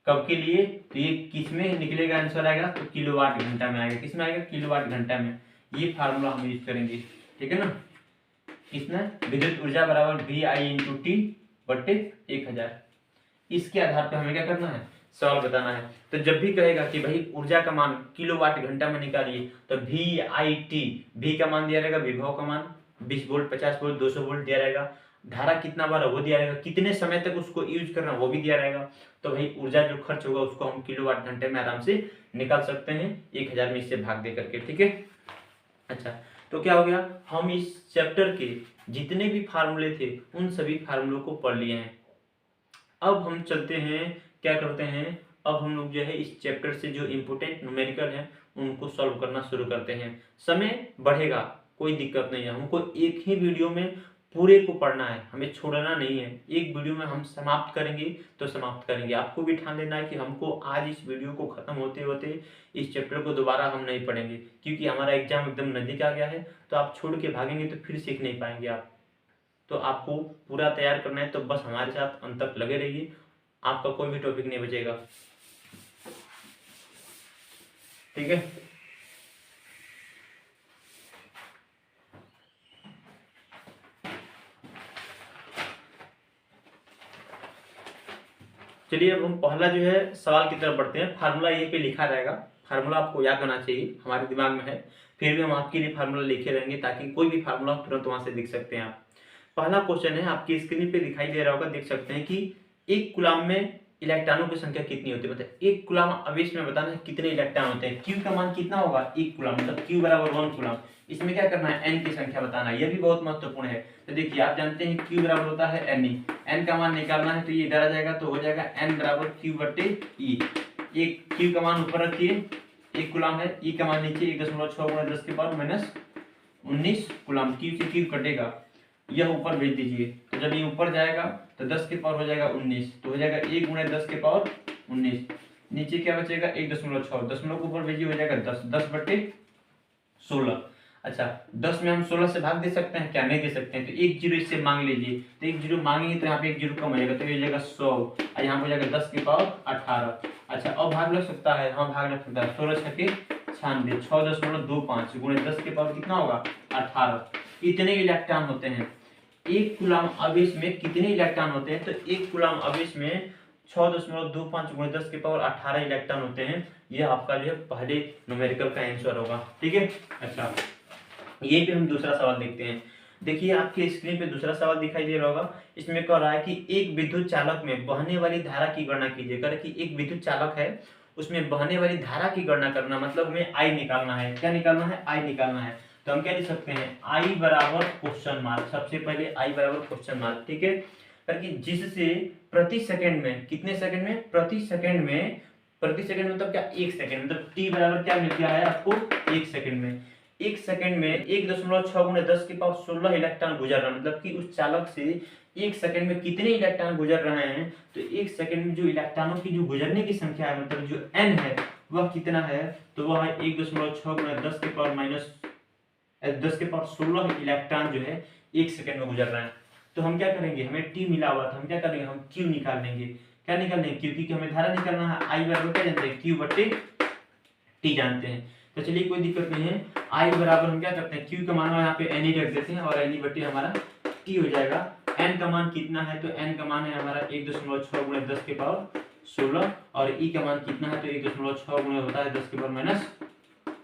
कब के लिए? तो ये किस में निकलेगा आंसर आएगा, तो किलोवाट घंटा में आएगा। किस में आएगा? किलोवाट घंटा में। ये फार्मूला हम यूज करेंगे। ठीक है ना? किसमें? विद्युत ऊर्जा बराबर VI/T बट्टे 1000। इसके आधार पर हमें क्या करना है, सवाल बताना है। तो जब भी कहेगा कि भाई ऊर्जा का मान किलोवाट घंटा में निकालिए, तो VI/T, V का मान दिया रहेगा, विभव का मान 20 वोल्ट, 50 वोल्ट, 200 वोल्ट दिया रहेगा, धारा कितना बार वो दिया रहेगा, कितने समय तक उसको यूज करना वो भी दिया रहेगा। तो भाई ऊर्जा जो खर्च होगा उसको हम किलोवाट घंटे में आराम से निकाल सकते हैं 1000 में इससे भाग दे करके। ठीक है, अच्छा तो क्या हो गया, हम इस चैप्टर के जितने भी फार्मूले थे उन सभी फार्मूलों को पढ़ लिए हैं। अब हम चलते हैं, क्या करते हैं, अब हम लोग जो है इस चैप्टर से जो इम्पोर्टेंट न्यूमेरिकल है उनको सॉल्व करना शुरू करते हैं। समय बढ़ेगा, कोई दिक्कत नहीं है, हमको एक ही वीडियो में पूरे को पढ़ना है, हमें छोड़ना नहीं है। एक वीडियो में हम समाप्त करेंगे तो समाप्त करेंगे। आपको भी ठान लेना है कि हमको आज इस वीडियो को खत्म होते होते इस चैप्टर को दोबारा हम नहीं पढ़ेंगे, क्योंकि हमारा एग्जाम एकदम नजदीक आ गया है। तो आप छोड़ के भागेंगे तो फिर सीख नहीं पाएंगे आप। तो आपको पूरा तैयार करना है, तो बस हमारे साथ अंत तक लगे रहिए, आपका कोई भी टॉपिक नहीं बचेगा। ठीक है, चलिए अब हम पहला जो है सवाल की तरफ बढ़ते हैं। फार्मूला यहीं पे लिखा रहेगा, फार्मूला आपको याद होना चाहिए, हमारे दिमाग में है, फिर भी हम आपके लिए फार्मूला लिखे रहेंगे ताकि कोई भी फार्मूला तुरंत वहां से दिख सकते हैं आप। पहला क्वेश्चन है, आपकी स्क्रीन पे दिखाई दे रहा होगा, देख सकते हैं कि एक कूलम में इलेक्ट्रॉनों की संख्या कितनी होती है। मतलब एक कूलम आवेश में बताना है कितने इलेक्ट्रॉन होते हैं। क्यू का मान कितना होगा, एक कूलम मतलब क्यू बराबर 1 कूलम। इसमें क्या करना है, एन की संख्या बताना है, यह भी बहुत महत्वपूर्ण है। तो देखिए आप जानते हैं क्यू बराबर होता है एन ई, एन का मान निकालना है तो ये इधर आ जाएगा, तो हो जाएगा एन बराबर क्यू बटे ई। एक क्यू का मान ऊपर रखिए, एक कूलम है, ई का मान नीचे 1.6 गुणा 10 के पावर माइनस 19 कूलम। क्यू से क्यू कटेगा, यह ऊपर भेज दीजिए, तो जब ये ऊपर जाएगा तो 10 के पावर हो जाएगा 19, तो हो जाएगा 1 गुणा 10 के पावर 19। नीचे क्या बचेगा 1.6, दशमलव को ऊपर भेजिए हो जाएगा 10, 10 बटे 16। अच्छा 10 में हम 16 से भाग दे सकते हैं क्या, नहीं दे सकते हैं, तो एक जीरो इससे मांग लीजिए, तो एक जीरो मांगेंगे तो यहाँ पे एक जीरो कम हो जाएगा, तो ये हो जाएगा 100 और यहाँ पे हो जाएगा 10 के पावर 18। अच्छा अब भाग लग सकता है, हाँ भाग लग सकता है, 16 छके 96, 6.25 गुणे 10 के पावर कितना होगा 18। इतने इलेक्ट्रॉन होते हैं। एक कूलम आवेश में कितने इलेक्ट्रॉन होते हैं, तो एक कूलम आवेश में 6.25 गुणे 10 के पावर 18 इलेक्ट्रॉन होते हैं। यह आपका जो है पहले न्यूमेरिकल का आंसर होगा, ठीक है। अच्छा ये पे हम दूसरा सवाल देखते हैं। देखिए आपके स्क्रीन पे दूसरा सवाल दिखाई दे रहा होगा, इसमें कह रहा है कि एक विद्युत चालक में बहने वाली धारा की गणना कीजिए। कर कि एक विद्युत चालक है, उसमें बहने वाली धारा की गणना करना, मतलब हमें आई निकालना है। क्या निकालना है, आई निकालना है। तो हम क्या लिख सकते हैं, आई बराबर क्वेश्चन मार्क, सबसे पहले आई बराबर क्वेश्चन मार्क, ठीक है। करके जिससे प्रति सेकंड में, कितने सेकंड में, प्रति सेकंड में, प्रति सेकंड मतलब क्या, एक सेकंड, मतलब टी बराबर क्या मिल गया है आपको, एक सेकंड में। एक सेकंड में 1.6 गुणे 10 के पावर 16 इलेक्ट्रॉन गुजर रहा है, मतलब कि उस चालक से एक सेकंड में कितने इलेक्ट्रॉन गुजर रहे हैं। तो एक सेकंड में जो इलेक्ट्रॉनों की जो गुजरने की संख्या है, मतलब जो एन है वह कितना है, तो वह है 1.6 गुणे 10 के पावर माइनस 10 के पावर 16 इलेक्ट्रॉन जो है एक सेकंड में गुजर रहा है। तो हम क्या करेंगे, हमें टी मिला हुआ था, हम क्या करेंगे, हम क्यू निकाल लेंगे। क्या निकाल लेंगे, क्योंकि हमें धारा निकालना है। आई बराबर क्या जानते हैं, क्यू बटे टी जानते हैं। तो चलिए कोई दिक्कत नहीं है, आई बराबर हम क्या करते हैं, क्यू का मान यहाँ पे एन ही रख देते हैं और एन ही बटे हमारा टी हो जाएगा। एन का मान कितना है, तो एन का मान है हमारा 1.6 गुणे 10 के पावर 16 और ई का मान कितना है, तो 1.6 गुणे होता है 10 के पावर माइनस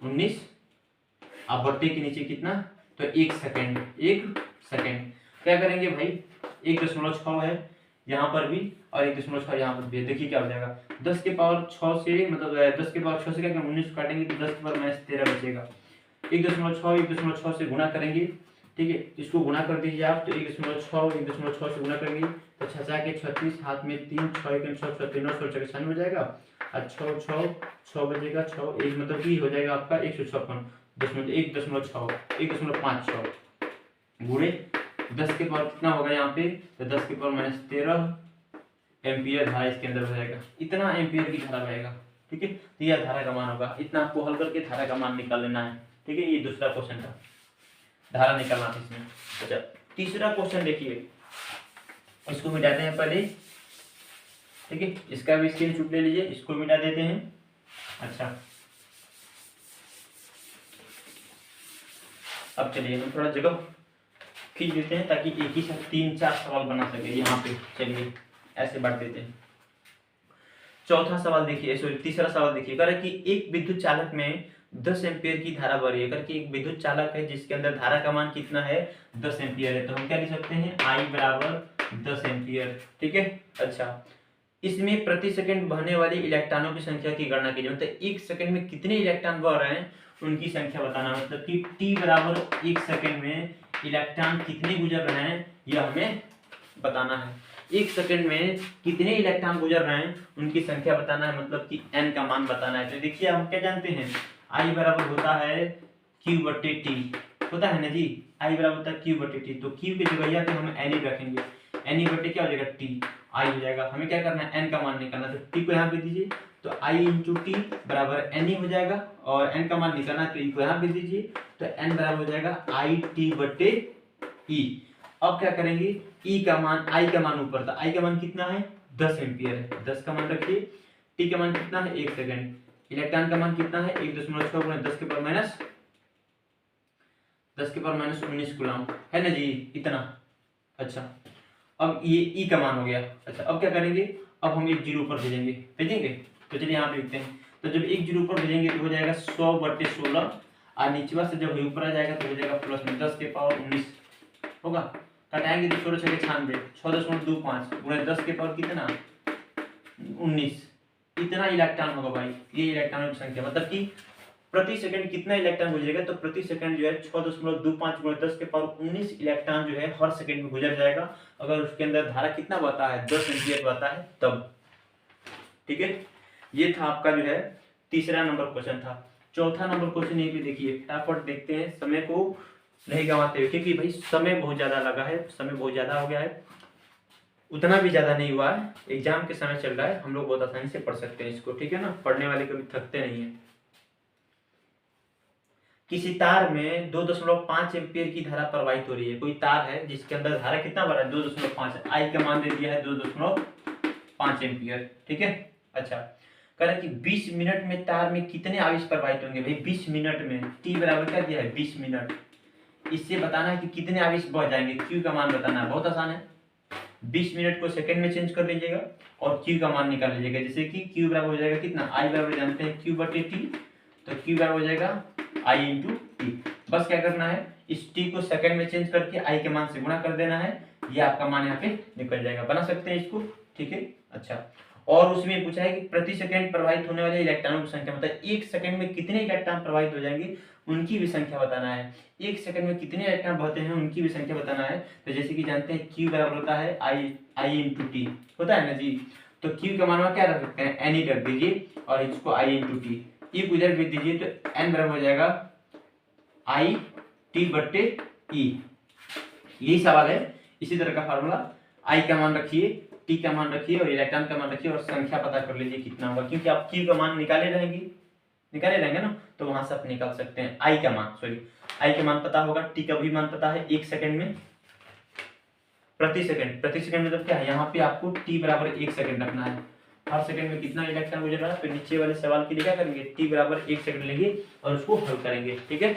19। अब बट्टे के नीचे कितना, तो एक सेकंड, एक सेकंड। क्या करेंगे भाई, 1.6 है यहाँ पर भी और 1.6 यहाँ पर भी, देखिए क्या हो जाएगा 10 के पावर 6 से, मतलब 10 के पावर 6 से क्या करेंगे 19 काटेंगे तो 10 के पावर माइनस 13 बचेगा। 1.6 से गुणा करेंगे, ठीक है, इसको गुणा कर दीजिए आप, तो 1.6 से गुणा करेंगे तो 6 के 36, हाथ में 3, 6 के 6 6 3 16 96 हो जाएगा और 6 6 6 बचेगा, 6 1 मतलब कि हो जाएगा आपका 156 1.56 गुणे 10 के पावर कितना होगा यहाँ पे, तो 10 के पावर माइनस 13 एम्पियर धारा इसके अंदर हो जाएगा। इतना एम्पियर की धारा बहेगा, ठीक है। तो यह धारा का मान होगा, इतना आपको हल करके धारा का मान निकाल लेना है, ठीक है। ये दूसरा क्वेश्चन था, धारा निकालना था इसमें। अच्छा तीसरा क्वेश्चन देखिए, इसको मिटाते हैं पहले, ठीक है, इसका भी स्क्रीनशॉट ले लीजिए, इसको मिटा देते हैं। अच्छा अब चलिए हम थोड़ा जगह खींच देते हैं ताकि एक ही साथ 3-4 सवाल बना सके यहाँ पे। चलिए ऐसे बांट देते हैं। चौथा सवाल देखिए, सॉरी तीसरा सवाल देखिए, कह रहा है कि एक विद्युत चालक में 10 एम्पियर की धारा बह रही है। करके एक विद्युत चालक है जिसके अंदर धारा का मान कितना है, 10 एम्पियर है। तो हम क्या लिख सकते हैं, आई बराबर 10 एम्पियर, ठीक है। अच्छा इसमें प्रति सेकंड बहने वाली इलेक्ट्रॉनों की संख्या की गणना कीजिए, मतलब एक सेकंड में कितने इलेक्ट्रॉन बह रहे हैं उनकी संख्या बताना, मतलब कि टी बराबर एक सेकंड में इलेक्ट्रॉन कितने गुजर रहे हैं यह हमें बताना है। एक सेकंड में कितने इलेक्ट्रॉन गुजर रहे हैं उनकी संख्या बताना है, मतलब कि एन का मान बताना है। तो देखिए हम क्या जानते हैं, आई बराबर होता है क्यू बटे टी, होता है ना जी, आई बराबर होता है क्यू बटे टी। तो क्यू की जगह पे हम एन ही रखेंगे, एन ही बटे क्या हो जाएगा टी, आई हो जाएगा। हमें क्या करना है, एन का मान निकालना, तो टी को यहाँ पे दीजिए, तो आई इंटू टी बराबर एन ही हो जाएगा, और एन का मान निकालना तो ई को यहाँ पे दीजिए, तो एन बराबर हो जाएगा आई टी बटे ई। अब क्या करेंगे, ई का मान, आई का मान ऊपर था, आई का मान कितना है 10 एम्पियर है, 10 का मान रखिए। टी का मान कितना है, एक सेकंड। इलेक्ट्रॉन का मान कितना है, 1.6 गुणा 10 के पावर माइनस 19 कूलम है ना जी, इतना। अच्छा अब ये ई का मान हो गया। अच्छा अब क्या करेंगे, अब हम एक जीरो ऊपर भेजेंगे तो चलिए यहाँ पे लिखते हैं। तो जब एक जीरो ऊपर भेजेंगे तो हो जाएगा 100/16 और नीचे से जब ऊपर आ जाएगा तो हो जाएगा प्लस में 10 के पावर 19 होगा। घटाएंगे तो 16 6 96 6.25 गुणे 10 के पावर कितना 19 इतना इलेक्ट्रॉन होगा भाई। ये इलेक्ट्रॉनों की संख्या मतलब कि प्रति सेकंड कितना इलेक्ट्रॉन गुजरेगा, तो प्रति सेकंड जो है 6.25 गुणे 10 के पावर 19 इलेक्ट्रॉन जो है हर सेकंड में गुजर जाएगा। अगर उसके अंदर धारा कितना बहता है 10 एम्पीयर बहता है तब। ठीक है, ये था आपका जो है तीसरा नंबर क्वेश्चन था। चौथा नंबर क्वेश्चन ये भी देखिए, फटाफट देखते हैं, समय को नहीं गंवाते हुए, क्योंकि भाई समय बहुत ज्यादा लगा है, समय बहुत ज्यादा हो गया है, उतना भी ज्यादा नहीं हुआ है, एग्जाम के समय चल रहा है, हम लोग बहुत आसानी से पढ़ सकते हैं इसको। ठीक है ना, पढ़ने वाले कभी थकते नहीं है। किसी तार में 2.5 एम्पीयर की धारा प्रवाहित हो रही है। कोई तार है जिसके अंदर धारा कितना भरा है 2.5, आई का मान दे दिया है 2.5 एम्पीयर। ठीक है, अच्छा कह रहा है कि 20 मिनट में तार में कितने आवेश प्रवाहित होंगे। भाई 20 मिनट में टी बराबर क्या दिया है 20 मिनट, इससे बताना है कि कितने आवेश बह जाएंगे, क्यू का मान बताना है। बहुत आसान है, 20 मिनट को सेकंड में चेंज कर लीजिएगा और क्यू का मान निकाल लीजिएगा। जैसे कि क्यू बराबर हो जाएगा कितना, आई बराबर जानते हैं Q/T, तो क्यू बराबर हो जाएगा I × T। बस क्या करना है, इस T को सेकंड में चेंज करके I के मान से गुणा कर देना है, ये आपका मान यहाँ पे निकल जाएगा। बना सकते हैं इसको। ठीक है, अच्छा और उसमें पूछा है कि प्रति सेकंड प्रवाहित होने वाले इलेक्ट्रॉनों की संख्या, मतलब एक सेकंड में कितने इलेक्ट्रॉन प्रवाहित हो जाएंगे उनकी भी संख्या बताना है। एक सेकंड में कितने इलेक्ट्रॉन बहते हैं उनकी भी संख्या बताना है। तो जैसे कि जानते हैं Q बराबर होता है I × T होता है ना जी, तो Q का मान क्या रख सकते हैं, N ही रख दीजिए और इसको I × T, ये इधर भेज दीजिए तो N बराबर हो जाएगा I/T/E। यही सवाल है, इसी तरह का फार्मूला, I का मान रखिए, T का मान रखिए और इलेक्ट्रॉन का मान रखिए और संख्या पता कर लीजिए कितना होगा, क्योंकि आप Q का मान निकाले रहेंगे ना, तो वहां से आप निकाल सकते हैं I का मान, I का मान पता होगा, T का भी मान पता है। एक सेकंड में प्रति सेकंड मतलब क्या है, यहाँ पे आपको T बराबर 1 सेकंड रखना है। हर सेकंड में कितना इलेक्ट्रॉन गुजर रहा है, तो नीचे वाले सवाल के लिए क्या करेंगे, T बराबर 1 सेकंड लेंगे और उसको हल करेंगे। ठीक है,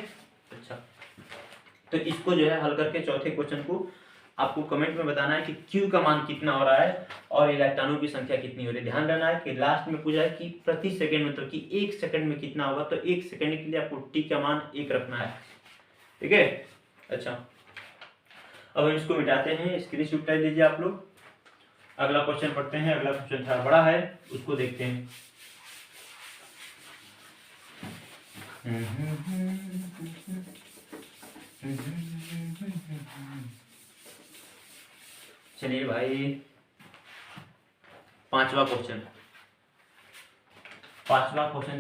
अच्छा तो इसको जो है हल करके चौथे क्वेश्चन को आपको कमेंट में बताना है कि Q का मान कितना हो रहा है और इलेक्ट्रॉनों की संख्या कितनी हो रही है। ध्यान रखना है कि लास्ट में पूछा है कि प्रति सेकंड मतलब कि एक सेकंड में कितना होगा, तो एक सेकंड के लिए आपको T का मान 1 रखना है। ठीक है, अच्छा अब हम इसको मिटाते हैं, स्क्रीनशॉट ले लीजिए आप लोग। अगला क्वेश्चन पढ़ते हैं, अगला क्वेश्चन थोड़ा बड़ा है, उसको देखते हैं। चलिए भाई, पांचवा क्वेश्चन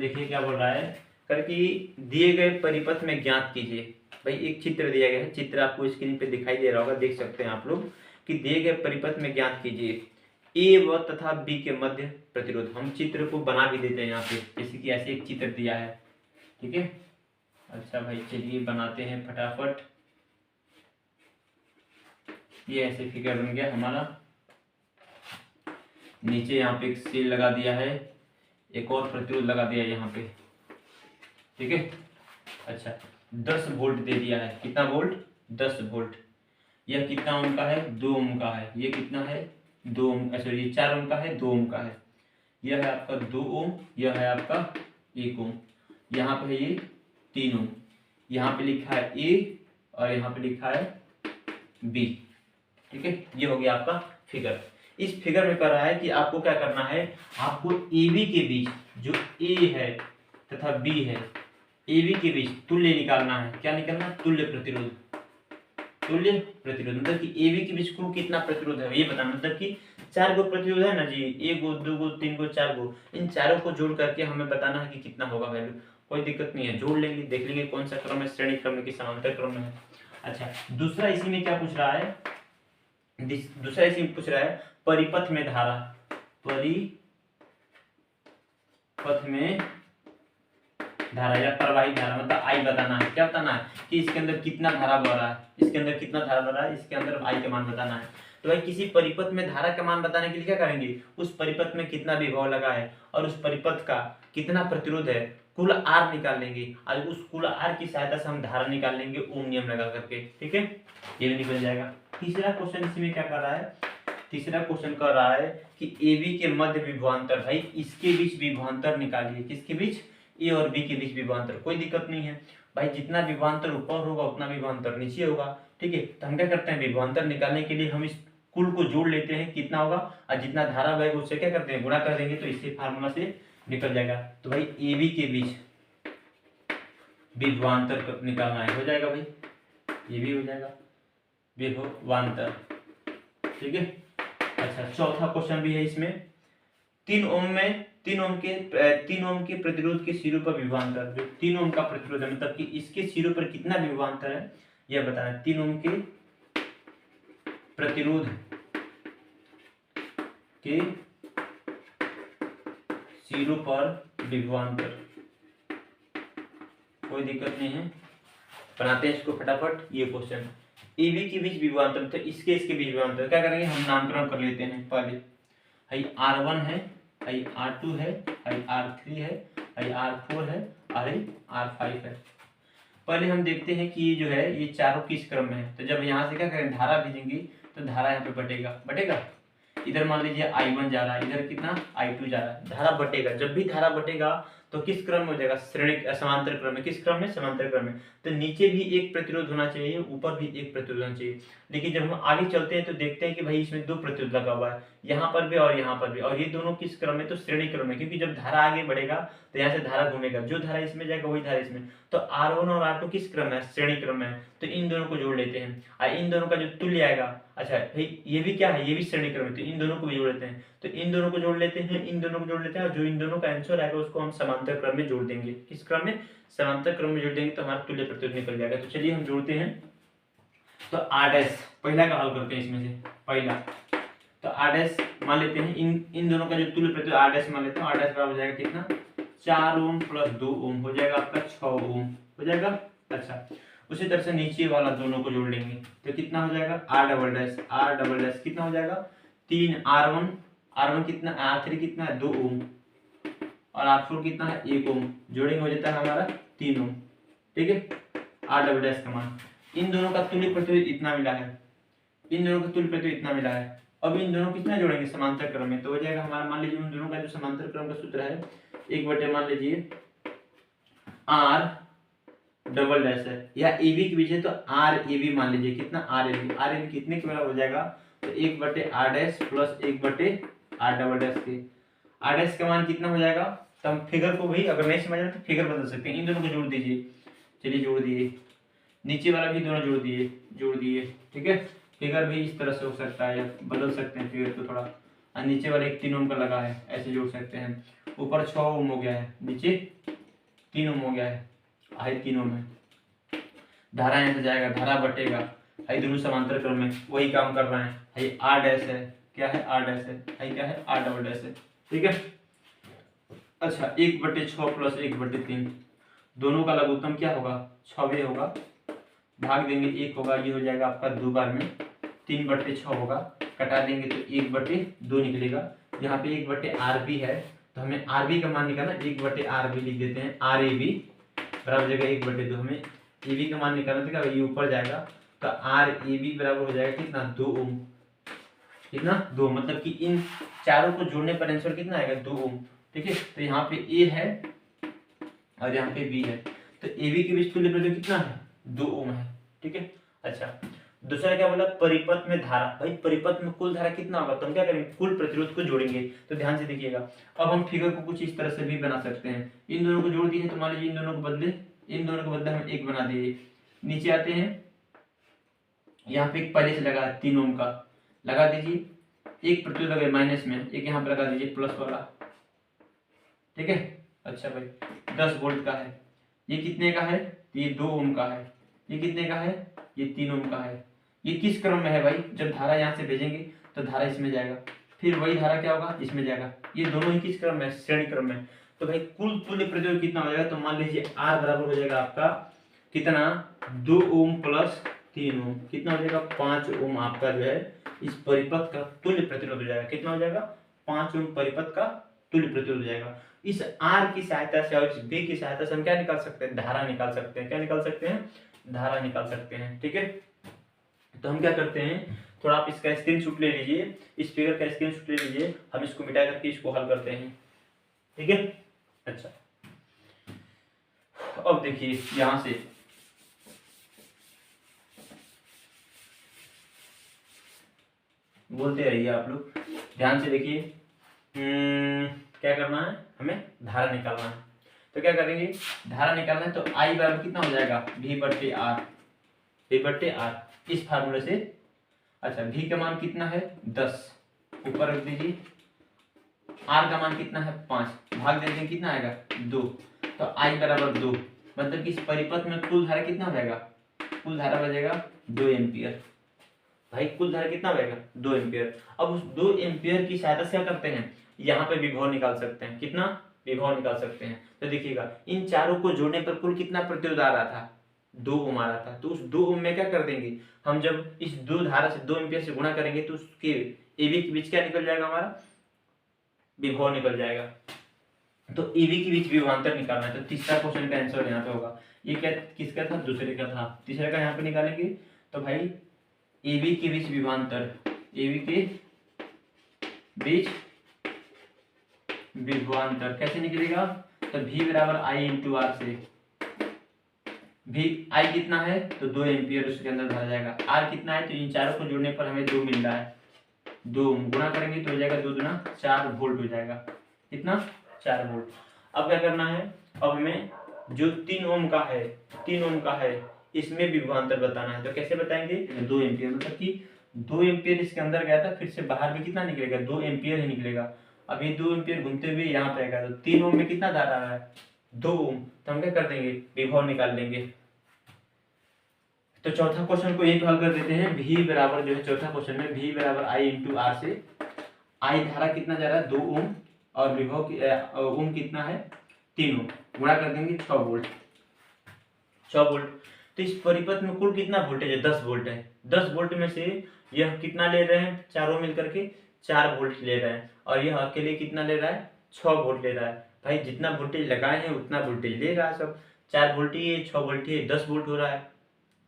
देखिए क्या बोल रहा है, करके दिए गए परिपथ में ज्ञात कीजिए। भाई एक चित्र दिया गया है, चित्र आपको स्क्रीन पे दिखाई दे रहा होगा, देख सकते हैं आप लोग कि दिए गए परिपथ में ज्ञात कीजिए A व तथा B के मध्य प्रतिरोध। हम चित्र को बना भी देते हैं यहाँ पे, जैसे कि ऐसे एक चित्र दिया है। ठीक है, अच्छा भाई चलिए बनाते हैं फटाफट। ये ऐसे फिगर बन गया हमारा, नीचे यहाँ पे एक सेल लगा दिया है, एक और प्रतिरोध लगा दिया है यहाँ पे। ठीक है, अच्छा 10 वोल्ट दे दिया है, कितना वोल्ट 10 वोल्ट। यह कितना ओम का है 2 ओम का है, ये कितना है 2 ओम, सॉरी 4 ओम का है 2 ओम का है। यह है आपका 2 ओम, यह है आपका 1 ओम, यहाँ पे है ये 3 ओम, यहाँ पे लिखा है A और यहाँ पे लिखा है B। ठीक है, ये हो गया आपका फिगर। इस फिगर में कह रहा है कि आपको क्या करना है, आपको AB के बीच जो A है तथा B है, AB के बीच तुल्य निकालना है। क्या निकालना है, तुल्य प्रतिरोध। मतलब कि AB के बीच को कितना प्रतिरोध है ये बताना, मतलब कि 4 गो प्रतिरोध है ना जी, 1 गो 2 गो 3 गो 4 गो, इन चारों को जोड़ करके हमें बताना है कि कितना होगा वैल्यू। कोई दिक्कत नहीं है, जोड़ लेंगे, देख लेंगे कौन सा क्रम है, श्रेणी क्रम में कि समांतर क्रम में है। अच्छा दूसरा इसी में क्या पूछ रहा है, दूसरा इसी में पूछ रहा है परिपथ में धारा, परिपथ में धारा या प्रवाहित धारा, मतलब I बताना है। क्या बताना है कि इसके अंदर कितना धारा बह रहा है, इसके अंदर कितना धारा बह रहा है, इसके अंदर I का मान बताना है। तो भाई किसी परिपथ में धारा का मान बताने के लिए क्या करेंगे, उस परिपथ में कितना विभव लगा है और उस परिपथ का कितना प्रतिरोध है, कुल R निकाल लेंगे और उस कुल R की सहायता से हम धारा निकाल लेंगे ओम नियम लगा करके। ठीक है, ये भी निकल जाएगा। तीसरा क्वेश्चन इसी में क्या कर रहा है, तीसरा क्वेश्चन कर रहा है कि ए बी के मध्य विभवांतर, भाई इसके बीच विभवांतर निकालिए। किसके बीच? ए और बी के बीच विभवांतर। कोई दिक्कत नहीं है भाई, जितना विभवांतर ऊपर होगा उतना विभवांतर नीचे होगा, ठीक है। तो हम क्या करते हैं, विभवांतर निकालने के लिए हम इस कुल को जोड़ लेते हैं, कितना होगा, और जितना धारा बहेगा उससे क्या करते हैं, गुणा कर देंगे, तो इससे फार्मूला से निकल जाएगा। तो भाई ए बी के बीच विभवांतर निकालना है, हो जाएगा भाई, ये भी हो जाएगा विभवांतर, ठीक है। अच्छा, चौथा क्वेश्चन भी है इसमें, 3 ओम के प्रतिरोध के सिरों पर विभवांतर। जो 3 ओम का प्रतिरोध है, मतलब कि इसके सिरों पर कितना विभवांतर है यह बताना। 3 ओम के प्रतिरोध के सिरों पर विभवांतर, कोई दिक्कत नहीं है, बनाते हैं इसको फटाफट। ये क्वेश्चन ए बी के बीच विभवांतर, तो इसके बीच विभवांतर क्या करेंगे, हम नामकरण कर लेते हैं। पहले आई R1 है, आई R2 है, आई R3 है, आई R4 है, और आई R5 है। पहले हम देखते हैं कि ये जो है ये चारों किस क्रम में है। तो जब यहाँ से क्या करें, धारा भेजेंगे, तो धारा यहाँ पे बटेगा। इधर मान लीजिए I1 जा रहा है, इधर कितना I2 जा रहा है, धारा बटेगा। जब भी धारा बटेगा तो किस क्रम में हो जाएगा, श्रेणी समांतर क्रम में। किस क्रम में, समांतर क्रम में। तो नीचे भी एक प्रतिरोध होना चाहिए, ऊपर भी एक प्रतिरोध होना चाहिए। लेकिन जब हम आगे चलते हैं तो देखते हैं कि भाई इसमें 2 प्रतिरोध लगा हुआ है, यहाँ पर भी और यहाँ पर भी, और ये दोनों किस क्रम में, तो श्रेणी क्रम में। क्योंकि जब धारा आगे बढ़ेगा तो यहाँ से धारा घूमेगा, जो धारा इसमें जाएगा वही धारा इसमें। तो R1 और R2 किस क्रम में, श्रेणी क्रम में है। तो इन दोनों को जोड़ लेते हैं, और इन दोनों का जो तुल्य आएगा, अच्छा भाई ये भी क्या है, ये भी श्रेणी क्रम है, तो इन दोनों को भी जोड़ लेते हैं। तो इन दोनों को जोड़ लेते हैं, इन दोनों को जोड़ लेते हैं, और जो इन दोनों का आंसर आएगा उसको हम समांतर क्रम में जोड़ देंगे। किस क्रम में, समांतर क्रम में जोड़ देंगे, तो हमारा तुल्य प्रतिरोध निकल जाएगा। तो चलिए हम जोड़ते हैं। तो R' पहला का हल करते हैं, इसमें से पहला। तो R' मान लेते हैं, इन दोनों का जो तुल्य प्रतिरोध R' मान लेते हैं। R' बराबर हो जाएगा कितना, 4 ओम प्लस 2 ओम, हो जाएगा आपका 6 ओम, हो जाएगा। अच्छा, उसी तरह से नीचे वाला दोनों को जोड़ लेंगे, तो कितना हो जाएगा, R" कितना हो जाएगा, 3 R1 कितना, R3 कितना है 2 ओम, और R4 कितना है 1 ओम, जोड़ेंगे हो जाता है हमारा 3 ओम, ठीक है। R" का मान, इन दोनों का तुल्य प्रतिरोध इतना मिला है, इन दोनों का तुल्य प्रतिरोध इतना मिला है। अब इन दोनों कितना जोड़ेंगे, समांतर क्रम में, तो हो जाएगा हमारा, मान लीजिए उन दोनों का जो समांतर क्रम का सूत्र है, 1 मान लीजिए R" है, या AB के बीच है तो RAB मान लीजिए, कितना RAB कितने के बराबर हो जाएगा, तो 1/R' प्लस 1/R" के। R' का मान कितना हो जाएगा, तो हम फिगर को भी अगर नहीं समझ रहे तो फिगर बदल सकते हैं। इन दोनों को जोड़ दीजिए, चलिए जोड़ दिए, नीचे वाला भी दोनों जोड़ दिए, ठीक है। फिगर भी इस तरह से हो सकता है, या बदल सकते हैं फिगर को थोड़ा, और नीचे वाले 3 ओम का लगा है, ऐसे जोड़ सकते हैं। ऊपर 6 ओम हो गया है, नीचे 3 ओम हो गया है, आई 3 ओम है। धारा यहाँ से जाएगा, धारा बटेगा, आई दोनों समांतर क्रम में, वही काम कर रहे हैं। आई R' है, क्या है R' है, आई क्या है R" है, ठीक है। अच्छा, 1/6 प्लस 1/3, दोनों का लघुत्तम क्या होगा, 6 होगा, भाग देंगे 1 होगा, ये हो जाएगा आपका 2 बार में, 3/6 होगा, कटा देंगे तो 1/2 निकलेगा। यहाँ पे 1/RB है, तो हमें RB का मान निकालना, 1/RB लिख देते हैं, RAB बराबर जगह 1/2, हमें AB का मान निकालना था, ये ऊपर जाएगा, तो RAB बराबर हो जाएगा कितना, 2 ओम, कितना 2, मतलब कि इन चारों को जोड़ने पर आंसर कितना आएगा, 2 ओम, ठीक है। तो यहाँ पे A है और यहाँ पे B है, तो AB के बीच तुल्य प्रतिरोध कितना है, 2 ओम है, ठीक है। अच्छा, दूसरा क्या बोला, परिपथ में धारा, भाई परिपथ में कुल धारा कितना होगा, तो हम क्या करेंगे, कुल प्रतिरोध को जोड़ेंगे। तो ध्यान से देखिएगा, अब हम फिगर को कुछ इस तरह से भी बना सकते हैं। इन दोनों को जोड़ दिए, तो मान लीजिए इन दोनों को बदले हम 1 बना दिए। नीचे आते हैं, यहाँ पे एक पहले से लगा 3 ओम का, लगा दीजिए, एक प्रतिरोध लगे माइनस में, एक यहाँ पे लगा दीजिए प्लस वाला, ठीक है। अच्छा भाई, 10 वोल्ट का है, ये कितने का है, ये 2 ओम का है, ये कितने का है, ये 3 ओम का है। ये किस क्रम में है भाई, जब धारा यहाँ से भेजेंगे तो धारा इसमें जाएगा, फिर वही धारा क्या होगा, इसमें जाएगा। ये दोनों ही किस क्रम में, श्रेणी क्रम में। तो भाई कुल तुल्य प्रतिरोध कितना हो जाएगा, तो मान लीजिए R बराबर हो जाएगा आपका कितना, 2 ओम प्लस 3 ओम, कितना हो जाएगा, 5 ओम आपका जो है इस परिपथ का तुल्य प्रतिरोध हो जाएगा। कितना हो जाएगा, 5 ओम परिपथ का तुल्य प्रतिरोध हो जाएगा। इस R की सहायता से और इस B की सहायता से हम क्या निकाल सकते हैं, धारा निकाल सकते हैं। क्या निकाल सकते हैं, धारा निकाल सकते हैं, ठीक है। तो हम क्या करते हैं, थोड़ा आप इसका स्क्रीनशॉट ले लीजिए, इस फिगर का स्क्रीनशॉट ले लीजिए, हम इसको मिटा करके इसको हल करते हैं, ठीक है। अच्छा, अब देखिए यहां से बोलते रहिए आप लोग, ध्यान से देखिए। क्या करना है, हमें धारा निकालना है। तो क्या करेंगे, धारा निकालना है तो आई बराबर कितना हो जाएगा, V बट्टे आर, V बट्टे आर, इस फार्मूले से। अच्छा, V का मान कितना है 10, ऊपर रख दीजिए। R का मान कितना है 5, भाग देते कितना आएगा 2, तो I बराबर 2, मतलब कि इस परिपथ में कुल धारा कितना हो जाएगा, कुल धारा बजेगा 2 एम्पियर। भाई कुल धारा कितना बनेगा 2 एम्पियर। अब उस 2 एम्पियर की सहायता से क्या करते हैं, यहाँ पे विभव निकाल सकते हैं, कितना विभव निकाल सकते हैं। तो देखिएगा इन चारों को जोड़ने पर कुल कितना प्रतिरोध आ रहा था, 2 ओम आ रहा था। तो उस 2 ओम में क्या कर देंगे हम, जब इस 2 धारा से 2 एम्पियर से गुणा करेंगे तो उसके एबी के बीच क्या निकल जाएगा, हमारा विभव निकल जाएगा। तो एबी के बीच विभवांतर निकालना है। तो तीसरा क्वेश्चन का आंसर यहाँ पे होगा। ये क्या किसका था, दूसरे का था, तीसरे का यहाँ पे निकालेंगे। तो भाई AB के बीच विभवांतर, AB के बीच विभवांतर कैसे निकलेगा, तो V बराबर I इंटू आर से। V I कितना है तो 2 एम्पियर उसके अंदर भरा जाएगा, R कितना है तो इन चारों को जोड़ने पर हमें 2 मिल रहा है, 2 गुणा करेंगे तो हो जाएगा 2 दूना 4 वोल्ट हो जाएगा, कितना 4 वोल्ट। अब क्या करना है, अब हमें जो 3 ओम का है, 3 ओम का है इसमें विभवांतर बताना है। तो कैसे बताएंगे, 2 एम्पियर, मतलब कि 2 एम्पियर इसके अंदर गया था, फिर से बाहर भी कितना निकलेगा 2 एम्पियर ही निकलेगा। अब ये 2 एम्पियर घूमते हुए यहाँ पे आएगा, तो 3 ओम में कितना धारा आ रहा है 2 ओम, तो हम क्या कर देंगे विभव निकाल लेंगे। तो चौथा क्वेश्चन को एक हल कर देते हैं। V बराबर जो है चौथा क्वेश्चन में V बराबर I इंटू आर से। I धारा कितना जा रहा है 2 ओम, और विभव ओम कितना है 3 ओम, गुणा कर देंगे 6 वोल्ट, 6 वोल्ट। तो इस परिपथ में कुल कितना वोल्टेज है 10 वोल्ट है। 10 वोल्ट में से यह कितना ले रहे हैं, चारों मिलकर के 4 वोल्ट ले रहे हैं, और यह अकेले कितना ले रहा है 6 वोल्ट ले रहा है। भाई जितना वोल्टेज लगाए हैं उतना वोल्टेज ले रहा है सब, 4 वोल्ट ही है, 6 वोल्ट ही है, 10 वोल्ट हो रहा है।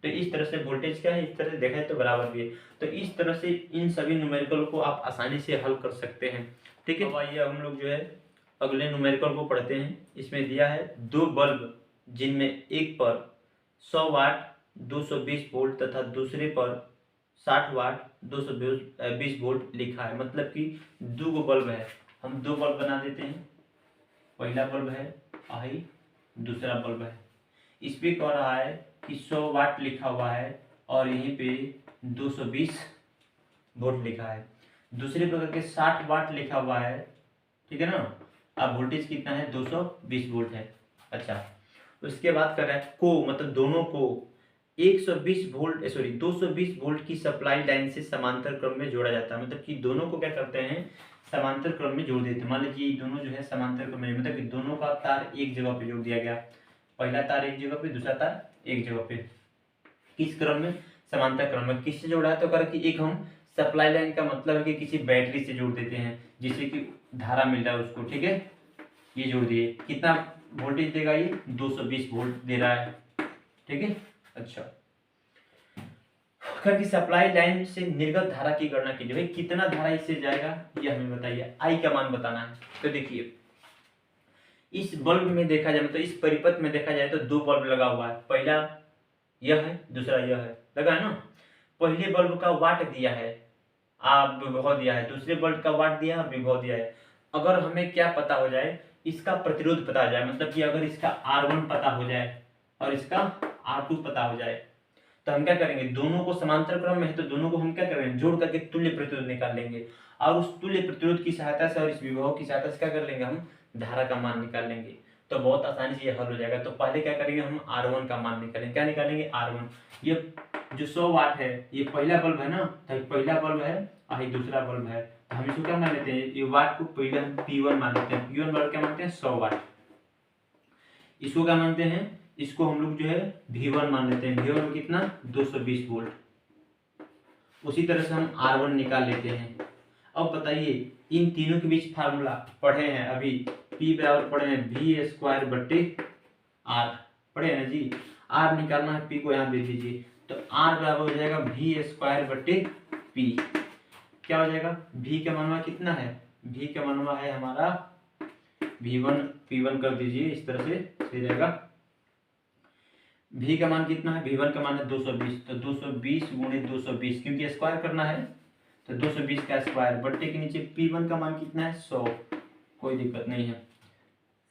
तो इस तरह से वोल्टेज क्या है, इस तरह से देखा है तो बराबर भी है। तो इस तरह से इन सभी न्यूमेरिकल को आप आसानी से हल कर सकते हैं, ठीक है। अब आइए हम लोग जो है अगले न्यूमेरिकल को पढ़ते हैं। इसमें दिया है 2 बल्ब जिनमें एक पर 100 वाट 220 वोल्ट तथा दूसरे पर 60 वाट 220 वोल्ट लिखा है। मतलब कि 2 बल्ब है, हम 2 बल्ब बना देते हैं। पहला बल्ब है आई, दूसरा बल्ब है, इस पे कह रहा है कि 100 वाट लिखा हुआ है और यहीं पे 220 वोल्ट लिखा है। दूसरे पर करके 60 वाट लिखा हुआ है, ठीक है ना। अब वोल्टेज कितना है 220 वोल्ट है। अच्छा, उसके बाद कर रहा है को, मतलब दोनों को 220 वोल्ट की सप्लाई लाइन से समांतर क्रम में जोड़ा जाता है। मतलब कि दोनों को क्या करते हैं समांतर क्रम में जोड़ देते हैं। मान लीजिए दोनों जो है समांतर क्रम में, मतलब कि दोनों का तार एक जगह पे जोड़ दिया गया, पहला तार एक जगह पे, दूसरा तार एक जगह पे, किस क्रम में समांतर क्रम में। किससे जोड़ा है तो कर कि एक हम सप्लाई लाइन का मतलब है कि किसी बैटरी से जोड़ देते हैं जिससे कि धारा मिल रहा है उसको, ठीक है। ये जोड़ दिए, कितना वोल्टेज देगा ये 220 वोल्ट दे रहा है, ठीक है। अच्छा, अगर की सप्लाई लाइन से निर्गत धारा की गणना कीजिए। भाई कितना धारा इससे जाएगा ये हमें बताइए, आई का मान बताना है। तो देखिए इस बल्ब में देखा जाए, मतलब इस परिपथ में देखा जाए तो 2 बल्ब लगा हुआ है, पहला यह है, दूसरा यह है, लगा है ना। पहले बल्ब का वाट दिया है, आप विभव दिया है, दूसरे बल्ब का वाट दिया है, विभव दिया है। अगर हमें क्या पता हो जाए, इसका प्रतिरोध पता हो जाए, मतलब कि अगर इसका R1 पता हो जाए और इसका R2 पता हो जाए, तो हम क्या करेंगे, दोनों को समांतर क्रम में है तो दोनों को हम क्या करेंगे जोड़ करके तुल्य प्रतिरोध निकाल लेंगे, और उस तुल्य प्रतिरोध की सहायता से और इस विभव की सहायता से क्या कर लेंगे हम धारा का मान निकाल लेंगे। तो बहुत आसानी से ये हल हो जाएगा। तो पहले क्या करेंगे हम R1 का मान निकालेंगे। क्या निकालेंगे R1, ये जो 100 वाट है ये पहला बल्ब है ना, तो पहला बल्ब है और ये दूसरा बल्ब है, तो हम इसको क्या मान लेते हैं, ये वाट को पहले हम P1 मान लेते हैं। P1 बल्ब क्या मानते हैं 100 वाट। इसको क्या मानते हैं, इसको हम लोग जो है V1 मान लेते हैं। V1 कितना 220 वोल्ट। उसी तरह से हम R1 निकाल लेते हैं। अब बताइए इन तीनों के बीच फार्मूला पढ़े हैं अभी, P बराबर पढ़े हैं V² बट्टे R, पढ़े हैं ना जी। R निकालना है, P को यहाँ दे दीजिए, तो R बराबर हो जाएगा V² बट्टे पी, क्या हो जाएगा, V का मानवा कितना है, V का मानवा है हमारा V1 P1 कर दीजिए इस तरह से सही रहेगा। V का मान कितना है, V1 का मान है 220, तो 220 गुणे 220 क्योंकि स्क्वायर करना है तो 220 का स्क्वायर बट्टे के नीचे P1 का मान कितना है 100, कोई दिक्कत नहीं है।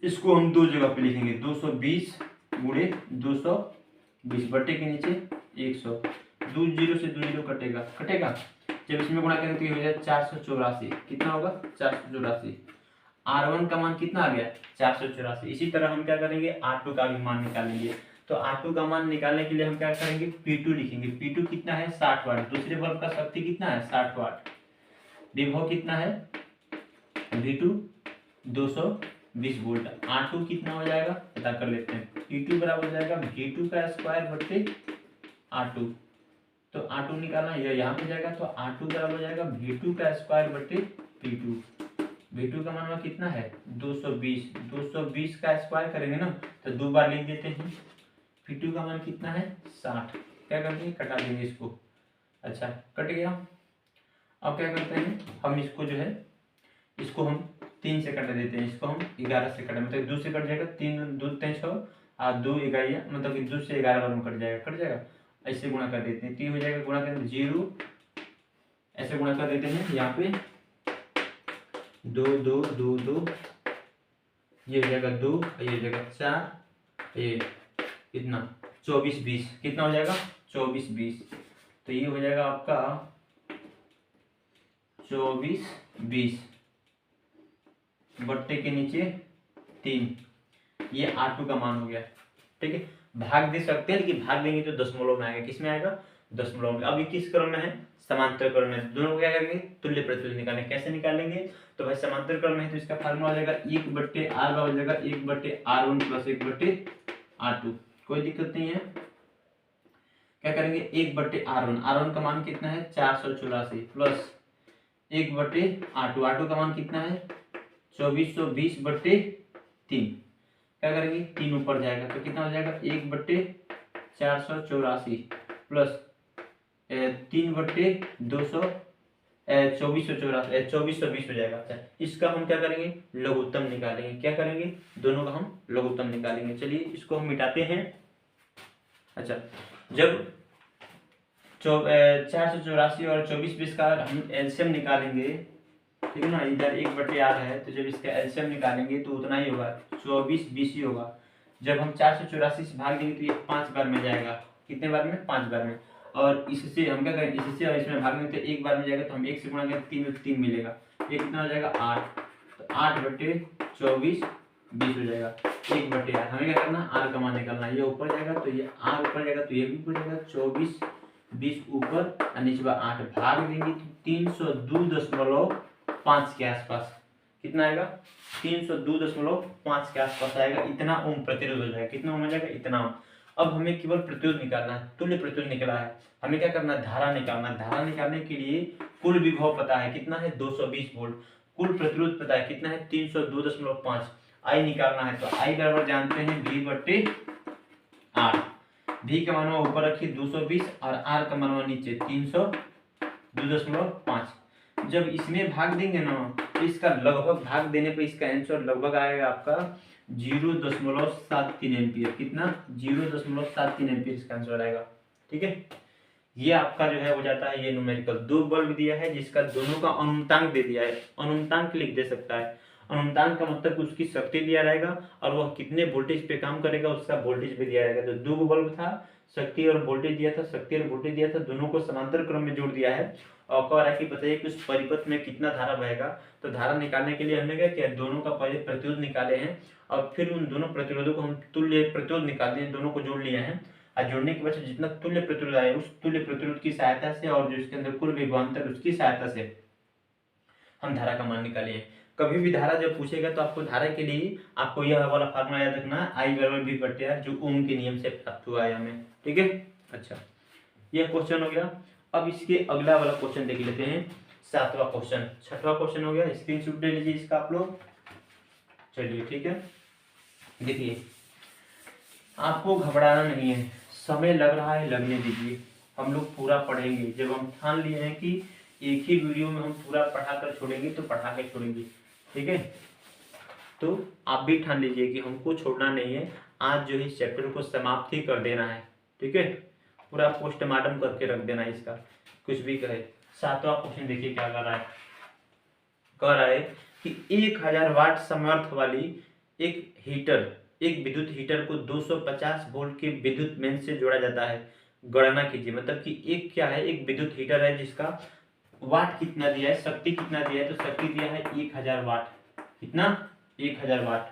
इसको हम दो जगह पे लिखेंगे 220 गुणे 220 बट्टे के नीचे 100, 2 जीरो से 2 जीरो कटेगा। जब इसमें गुणा करेंगे तो ये हो जाएगा 484, कितना होगा 484। R1 का मान कितना आ गया 484। इसी तरह हम क्या करेंगे R2 का भी मान निकालेंगे। तो R2 का मान निकालने के लिए हम क्या करेंगे P2 लिखेंगे। P2 कितना है 60 वाट, दूसरे बल्ब का शक्ति कितना है 60 वाट, विभव कितना है V2 220 वोल्ट। R2 कितना हो जाएगा पता कर लेते हैं। P2 बराबर हो जाएगा V2 का स्क्वायर बट्टे R2, तो R2 निकालना ये यहाँ पे जाएगा तो R2 बराबर हो जाएगा V2 का स्क्वायर बट्टे P2। V2 का मान कितना है 220, 220 का स्क्वायर करेंगे ना तो दो बार लिख देते हैं। P2 का मान कितना है 60, क्या करते हैं कटा देंगे इसको, अच्छा कट गया। अब क्या करते हैं हम इसको जो है इसको हम 3 से कट देते हैं, इसको हम 11 से कट मतलब 2 से कट जाएगा, 3 2 3 6 और 2 11 मतलब कि 2 से 11 बार में कट जाएगा। ऐसे गुणा कर देते हैं, 3 हो जाएगा, गुणा करें 0, ऐसे गुणा कर देते हैं यहाँ पे 2 2 2 2, ये हो जाएगा 2, ये हो जाएगा 4, ये कितना 24 20, कितना हो जाएगा 24 20, तो ये हो जाएगा आपका 24 20 बट्टे के नीचे 3, ये R2 का मान हो गया। ठीक है, भाग दे सकते हैं लेकिन भाग देंगे तो दशमलव में आएगा, किसमें आएगा दशमलव में। अब ये किस क्रम में है समांतर क्रम में, दोनों को क्या करेंगे तुल्य प्रतिरोध निकालेंगे। कैसे निकालेंगे तो भाई समांतर क्रम में है तो इसका फार्मूला हो जाएगा 1/R का हो जाएगा 1/R1 प्लस 1/R2, कोई दिक्कत नहीं है। क्या करेंगे 1/R1, R1 का मान कितना है 484 प्लस 1/R2, R2 का मान कितना है 2420/3, क्या करेंगे 3 ऊपर जाएगा तो कितना हो जाएगा 1/484 प्लस 3/200 2420 हो जाएगा। अच्छा इसका हम क्या करेंगे लघुत्तम निकालेंगे, क्या करेंगे दोनों का हम लघुत्तम निकालेंगे। चलिए इसको हम मिटाते हैं। अच्छा जब 484 और 2420 का हम एलसीएम निकालेंगे, ठीक है ना, इधर 1/R है तो जब इसका एलसीएम निकालेंगे तो उतना ही होगा 2420 ही होगा। जब हम 484 से भाग देंगे तो ये 5 बार में जाएगा, कितने बार में 5 बार में। और इससे हम क्या करें इससे और इसमें भाग देंगे तो 1 बार में जाएगा तो हम 1 से गुणा करेंगे 3 मिलेगा, ये कितना हो जाएगा 8, तो 8/2420 हो जाएगा 1/R। हमें क्या करना R का मान निकालना, ये ऊपर जाएगा तो ये R ऊपर जाएगा तो ये भी ऊपर जाएगा, 2420 ऊपर और नीचे 8 भाग देंगे तो 302.5 के आसपास, कितना आएगा 302.5 के आसपास आएगा। इतना ओम प्रतिरोध हो जाएगा, कितना ओम हो जाएगा इतना ओम। अब हमें केवल प्रतिरोध निकालना है, तुल्य प्रतिरोध निकला है, हमें क्या करना है धारा निकालना है। धारा निकालने के लिए कुल विभव पता है कितना है 220 वोल्ट, कुल प्रतिरोध पता है कितना है 302.5, आई निकालना है तो आई बराबर जानते हैं V/R। V का मान ऊपर रखिए 220 और R का मान नीचे 302.5। जब इसमें भाग देंगे ना तो इसका लगभग भाग देने पे इसका आंसर लगभग आएगा आपका 0.73 एम्पियर, कितना 0.73 एम्पियर इसका आंसर आएगा। ठीक है, ये आपका जो है हो जाता है ये न्यूमेरिकल। दो बल्ब दिया है जिसका दोनों का अनुमतांक दे दिया है, अनुमतांक लिख दे सकता है। अनुमतांक का मतलब उसकी शक्ति दिया रहेगा और वह कितने वोल्टेज पे काम करेगा उसका वोल्टेज भी दिया रहेगा। तो दो बल्ब था, शक्ति और वोल्टेज दिया था, शक्ति और वोल्टेज दिया था, दोनों को समांतर क्रम में जोड़ दिया है और कह रहा है कि बताइए कि उस परिपथ में कितना धारा बहेगा। तो धारा निकालने के लिए हमने क्या किया, दोनों का पहले प्रतिरोध निकाले हैं और फिर उन दोनों प्रतिरोधों को हम तुल्य प्रतिरोध निकालते हैं, दोनों को जोड़ लिया है और जोड़ने के बाद जितना तुल्य प्रतिरोध आए उस तुल्य प्रतिरोध की सहायता से और जो इसके अंदर कुल विभवांतर उसकी सहायता से हम धारा का मान निकाले। कभी भी धारा जब पूछेगा तो आपको धारा के लिए आपको यह वाला फार्मूला याद रखना है, I बराबर V/R, जो ओम के नियम से प्राप्त हुआ है हमें। ठीक है, अच्छा यह क्वेश्चन हो गया। अब इसके अगला वाला क्वेश्चन देख लेते हैं, 7वां क्वेश्चन। 6वां क्वेश्चन हो गया, स्क्रीनशॉट ले लीजिए इसका आप लोग। चलिए ठीक है, देखिए आपको घबराना नहीं है, समय लग रहा है लगने दीजिए। हम लोग पूरा पढ़ेंगे। जब हम ठान लिए हैं कि एक ही वीडियो में हम पूरा पढ़ा कर छोड़ेंगे तो पढ़ा के छोड़ेंगे, ठीक है। तो आप भी ठान लीजिए कि हमको छोड़ना नहीं है, आज जो है इस चैप्टर को समाप्त ही कर देना है, ठीक है। पूरा पोस्टमार्टम करके रख देना है इसका, कुछ भी कहे। 7वां क्वेश्चन देखिए क्या कर रहा है। कह रहा है कि 1000 वाट सामर्थ्य वाली एक विद्युत हीटर को 250 वोल्ट के विद्युत मेन से जोड़ा जाता है। गणना कीजिए। मतलब कि एक क्या है, एक विद्युत हीटर है जिसका वाट कितना दिया है, शक्ति कितना दिया है, तो शक्ति दिया है 1000 वाट। कितना? 1000 वाट।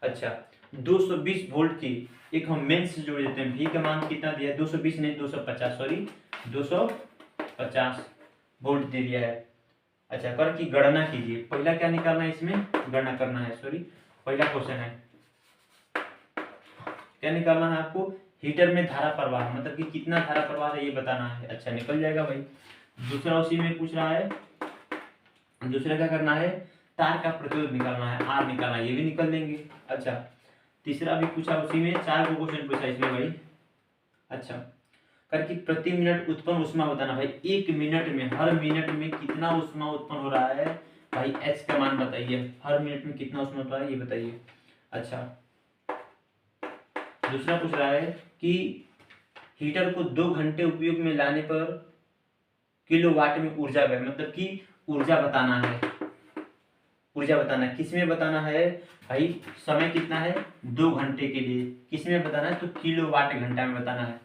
अच्छा, 220 वोल्ट की एक हम मेन से जोड़ देते हैं। भी का मान कितना दिया है, 220 नहीं 250, सॉरी 250 वोल्ट दे दिया है। अच्छा, कर की गणना कीजिए। पहला क्या निकालना है, इसमें गणना करना है, सॉरी पहला क्वेश्चन है क्या निकालना है आपको, हीटर में धारा प्रवाह, मतलब कि कितना धारा प्रवाह है ये बताना है। अच्छा, निकल जाएगा भाई। दूसरा उसी में पूछ रहा है, दूसरा क्या करना है, तार का प्रतिरोध निकालना है, आर निकालना है, ये भी निकल देंगे। अच्छा, तीसरा भी पूछा उसी में, 4 को क्वेश्चन पूछा इसमें भाई। अच्छा, करके प्रति मिनट उत्पन्न ऊष्मा बताना। भाई 1 मिनट में, हर मिनट में कितना ऊष्मा उत्पन्न हो रहा है भाई, एच का मान बताइए। हर मिनट में कितना ऊष्मा होता है ये बताइए। अच्छा, दूसरा पूछ रहा है कि हीटर को 2 घंटे उपयोग में लाने पर किलोवाट में ऊर्जा व्यय, मतलब कि ऊर्जा बताना है। ऊर्जा बताना है, किसमें बताना है भाई, समय कितना है 2 घंटे के लिए, किसमें बताना है तो किलोवाट घंटा में बताना है,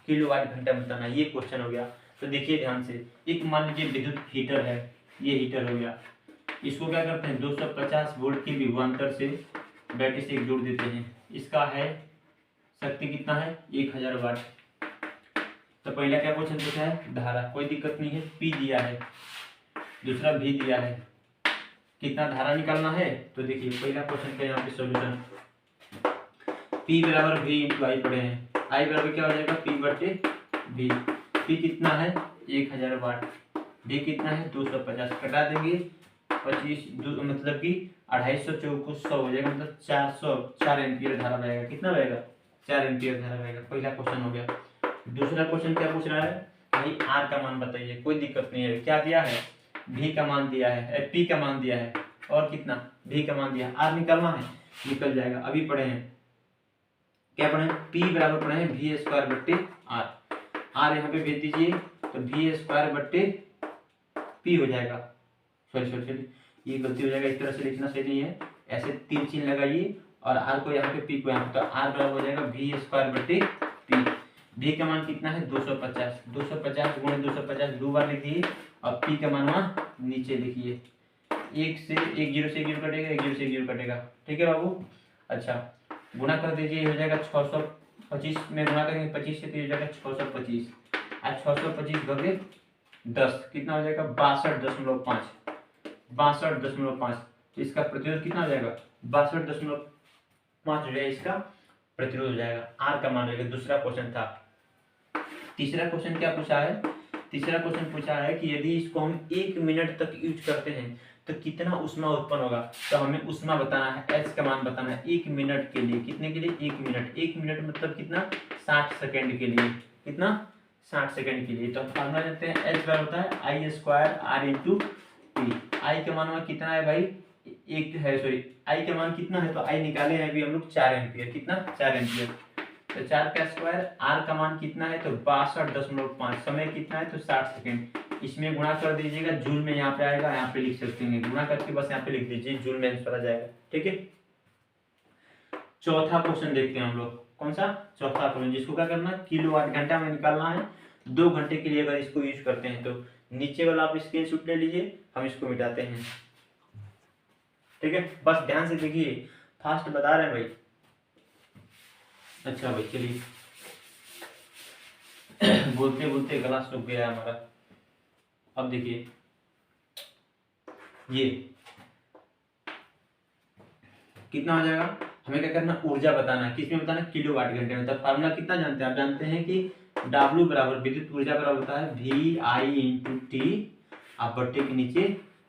किलोवाट घंटा में बताना है। ये क्वेश्चन हो गया। तो देखिए ध्यान से, एक मान लीजिए विद्युत हीटर है, ये हीटर हो गया, इसको क्या करते हैं 250 वोल्ट की विभवांतर से बैटरी से जोड़ देते हैं। इसका है शक्ति कितना है 1000 वाट। तो पहला क्या क्वेश्चन पूछा है, धारा, कोई दिक्कत नहीं है, पी दिया है, दूसरा भी दिया है, कितना धारा निकालना है। तो देखिए पहला क्वेश्चन का यहाँ पे सॉल्यूशन, P बराबर V इंटू आई पढ़े हैं, I बराबर क्या हो जाएगा P बटे V। P कितना है 1000 वाट, V कितना है 250, कटा देंगे 25, मतलब कि 250 चौको 100 हो जाएगा, मतलब 4 एम्पियर धारा बहेगा। कितना बहेगा 4 एम्पियर धारा बहेगा। पहला क्वेश्चन हो गया। दूसरा क्वेश्चन क्या पूछ रहा है भाई, आर का मान बताइए। कोई दिक्कत नहीं है, क्या दिया है भी का मान दिया है, पी का मान दिया है, और कितना भी का मान दिया है, आर निकालना है, निकल जाएगा। अभी पढ़े हैं क्या पढ़े, पी बराबर पढ़े हैं वी स्क्वायर बट्टे आर, आर यहाँ पे भेज दीजिए तो वी स्क्वायर बट्टे पी हो जाएगा। सॉरी ये गलती हो जाएगा, इस तरह से लिखना सही नहीं है, ऐसे 3 चिन्ह लगाइए और आर को यहाँ पे पी को यहाँ पे, तो आर बराबर हो जाएगा वी स्क्वायर बट्टे पी। भी का मान कितना है 250, 250 गुणे 250 दो बार लिख दिए, और पी का मान वहाँ नीचे लिखिए। 1 से 1 0 से 1 0 कटेगा, 1 0 से 1 0 कटेगा, ठीक है बाबू। अच्छा, गुणा कर दीजिए, हो जाएगा 625 में गुणा करेंगे 25 से तो हो जाएगा 625, आज 625 भागे 10 कितना हो जाएगा 62.5, 62.5। तो इसका प्रतिरोध कितना हो जाएगा 62.5 हो जाएगा, इसका प्रतिरोध हो जाएगा। आर का मान रहेगा। दूसरा क्वेश्चन था। तीसरा क्वेश्चन क्या पूछा है, तीसरा क्वेश्चन पूछा है कि यदि इसको हम 1 मिनट तक यूज करते हैं तो कितना ऊष्मा उत्पन्न होगा। तो हमें ऊष्मा बताना है, एच का मान बताना है 1 मिनट के लिए। कितने के लिए 1 मिनट, 1 मिनट मतलब कितना 60 सेकेंड के लिए, कितना 60 सेकेंड के लिए। तो हम फार्मूला जानते हैं, एच बराबर होता है आई स्क्वायर आर इंटू टी। आई का मान कितना है भाई, एक है, सॉरी आई का मान कितना है, तो आई निकाले हैं अभी हम लोग 4 एम्पियर, कितना 4 एम्पियर, तो 4 का स्क्वायर, आर का मान कितना है तो 62.5, समय कितना है तो 60 सेकेंड। इसमें गुणा कर दीजिएगा, जूल में यहाँ पे आएगा, यहाँ पे लिख सकते हैं, गुणा करके बस यहाँ पे लिख दीजिए, जूल में आंसर आ जाएगा, ठीक है। चौथा क्वेश्चन देखते हैं हम लोग, कौन सा चौथा क्वेश्चन, जिसको क्या करना है किलोवाट घंटा में निकालना है। 2 घंटे के लिए अगर इसको यूज करते हैं तो नीचे वाला आप स्क्रीनशॉट ले लीजिए, हम इसको मिटाते हैं, ठीक है। बस ध्यान से देखिए, फास्ट बता रहे हैं भाई। अच्छा भाई चलिए, बोलते बोलते गला सूख गया हमारा। अब देखिए, ये कितना हो जाएगा, हमें क्या करना ऊर्जा बताना है, किसमें बताना किलोवाट घंटे में। तब फार्मूला कितना जानते हैं आप, जानते हैं कि W बराबर विद्युत ऊर्जा बराबर होता है वी आई इंटू टी, आप बट्टे के नीचे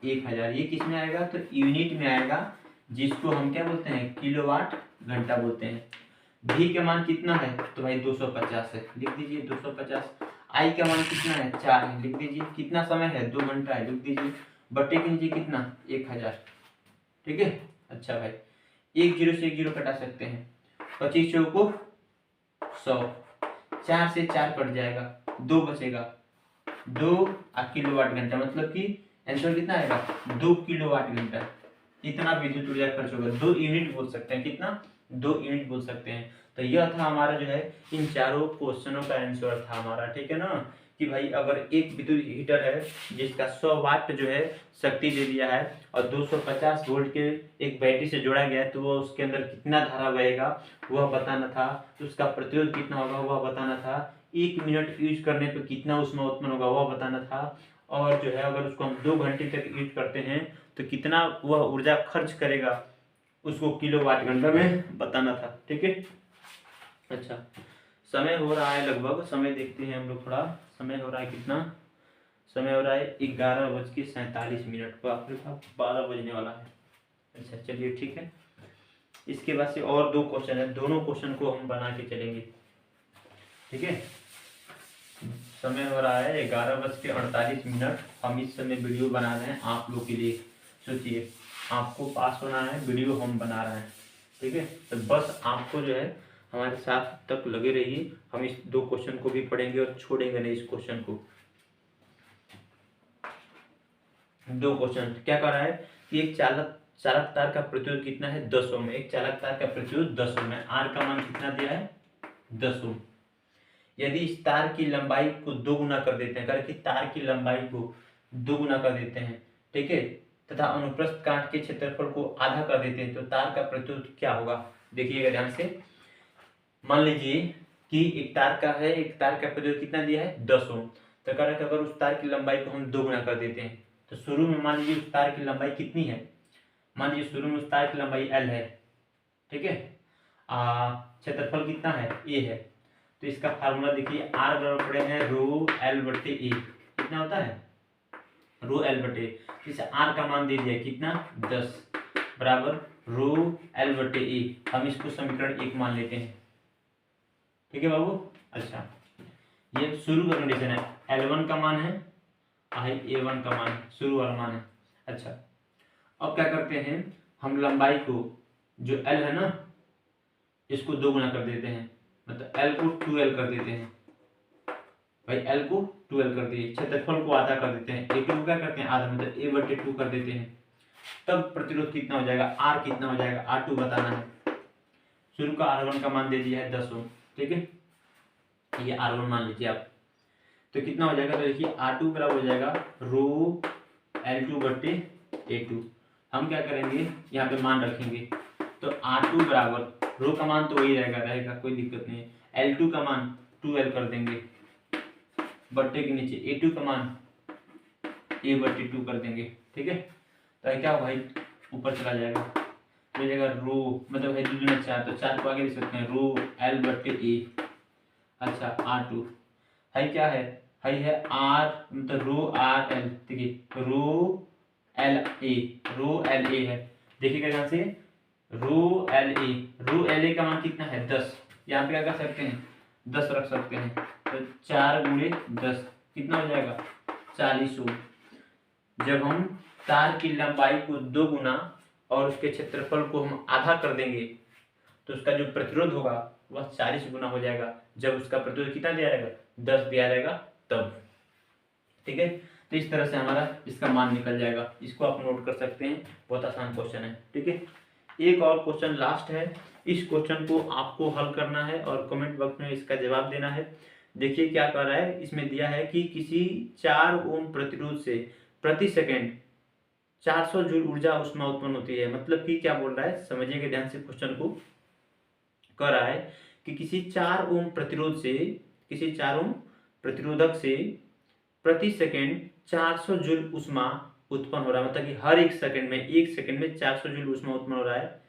1000। ये किस में आएगा तो यूनिट में आएगा, जिसको हम क्या बोलते हैं किलोवाट घंटा बोलते हैं। भी का मान कितना है तो भाई 250 है, लिख दीजिए 250। आई का मान कितना है 4 है, लिख दीजिए। कितना समय है 2 घंटा है, लिख दीजिए। बटे के नीचे कितना 1000, ठीक है। अच्छा भाई, एक जीरो से एक जीरो कटा सकते हैं, 25 चौको 100, 4 से 4 कट जाएगा, 2 बचेगा, 2 किलोवाट घंटा, मतलब कि आंसर कितना आएगा 2 किलोवाट घंटा। इतना विद्युत ऊर्जा खर्च होगा, 2 यूनिट बोल सकते हैं, कितना 2 यूनिट बोल सकते हैं। तो यह था हमारा जो है इन चारों क्वेश्चनों का आंसर था हमारा, ठीक है ना। कि भाई अगर एक विद्युत हीटर है जिसका 100 वाट जो है शक्ति दे दिया है और 250 वोल्ट के एक बैटरी से जोड़ा गया है, तो वो उसके अंदर कितना धारा बहेगा वह बताना था, तो उसका प्रतिरोध कितना होगा वह बताना था, 1 मिनट यूज करने पर कितना ऊष्मा उत्पन्न होगा वह बताना था, और जो है अगर उसको हम 2 घंटे तक यूज करते हैं तो कितना वह ऊर्जा खर्च करेगा उसको किलोवाट घंटा में बताना था, ठीक है। अच्छा, समय हो रहा है लगभग, समय देखते हैं हम लोग थोड़ा, समय हो रहा है कितना, समय हो रहा है 11:47। बाप रे बाप, 12 बजने वाला है। अच्छा चलिए ठीक है, इसके बाद से और 2 क्वेश्चन है, दोनों क्वेश्चन को हम बना के चलेंगे, ठीक है। समय हो रहा है 11:48। हम इस समय वीडियो बना रहे हैं आप लोग के लिए। सोचिए, आपको पास होना है, वीडियो हम बना रहे हैं, ठीक है। तो बस आपको जो है हमारे साथ तक लगे रहिए, हम इस 2 क्वेश्चन को भी पढ़ेंगे और छोड़ेंगे नहीं इस क्वेश्चन को। 2 क्वेश्चन क्या कर रहा है कि एक चालक तार का प्रतिरोध कितना है 10 ओम, एक चालक तार का प्रतिरोध 10 ओम है, आर का मान कितना दिया है 10 ओम। यदि इस तार की लंबाई को 2 गुना कर देते हैं, अगर कि तार की लंबाई को 2 गुना कर देते हैं, ठीक है, तथा अनुप्रस्थ काट के क्षेत्रफल को आधा कर देते हैं, तो तार का प्रतिरोध क्या होगा। देखिएगा ध्यान से, मान लीजिए कि एक तार का है, एक तार का प्रतिरोध कितना दिया है 10 ओम, तो कह रहा है कि अगर उस तार की लंबाई को हम 2 गुना कर देते हैं, तो शुरू में मान लीजिए उस तार की लंबाई कितनी है, मान लीजिए शुरू में उस तार की लंबाई L है, ठीक है, क्षेत्रफल कितना है A है, तो इसका फार्मूला देखिए, R बराबर पड़े हैं रो L बटे A, कितना होता है रो L बटे, इसे R का मान दे दिया कितना 10 बराबर रो L बटे A, हम इसको समीकरण 1 मान लेते हैं, ठीक है बाबू। अच्छा, ये शुरू का कंडीशन है, L1 का मान है, A1 का मान शुरू वाला मान है। अच्छा, अब क्या करते हैं, हम लंबाई को जो L है ना इसको 2 गुना कर देते हैं, मतलब L को 2L कर देते हैं, भाई L को 2L कर दिए, क्षेत्रफल को आधा कर देते हैं, A2 को क्या करते हैं आधा, मतलब A बटे 2 कर देते हैं, तब प्रतिरोध कितना हो जाएगा, R कितना हो जाएगा, R2 बताना है। शुरू का R1 का मान दे दिया है 10 ओम, ठीक है, ये R1 मान लीजिए आप, तो कितना हो जाएगा, तो देखिए R2 बराबर हो जाएगा रो L2 बटे A2। हम क्या करेंगे यहाँ पे मान रखेंगे, तो R2 बराबर रो का मान तो वही रहेगा, कोई दिक्कत नहीं है, L2 का मान 2L कर देंगे, बट्टे के नीचे A2 का मान A बटे 2 कर देंगे, ठीक है। तो क्या होगा भाई, ऊपर चला जाएगा, तो जाएगा रो, मतलब है 2 दूना 4, तो 4 को आगे लिख सकते हैं रो L बटे A। अच्छा, R2 है क्या है R, मतलब रो R L, देखिए रो L A है, देखिएगा ध्यान से, रो L A का मान कितना है 10, यहाँ पे क्या कर सकते हैं 10 रख सकते हैं, तो 4 गुणे 10 कितना हो जाएगा 40 ओम। जब हम तार की लंबाई को 2 गुना और उसके क्षेत्रफल को हम आधा कर देंगे, तो उसका जो प्रतिरोध होगा वह 40 गुना हो जाएगा, जब उसका प्रतिरोध कितना दिया रहेगा 10 दिया रहेगा तब, ठीक है। तो इस तरह से हमारा इसका मान निकल जाएगा, इसको आप नोट कर सकते हैं, बहुत आसान क्वेश्चन है, ठीक है। एक और क्वेश्चन लास्ट है, इस क्वेश्चन को आपको हल करना है और कमेंट बॉक्स में इसका जवाब देना है। देखिए क्या कर रहा है, इसमें दिया है कि किसी 4 ओम प्रतिरोध से प्रति सेकंड 400 जूल ऊर्जा उष्मा उत्पन्न होती है, मतलब कि क्या बोल रहा है समझिएगा ध्यान से, क्वेश्चन को कर रहा है कि किसी 4 ओम प्रतिरोधक से प्रति सेकंड 400 जूल उष्मा उत्पन्न हो रहा है, मतलब कि हर एक सेकंड में 400 जूल उष्मा उत्पन्न हो रहा है।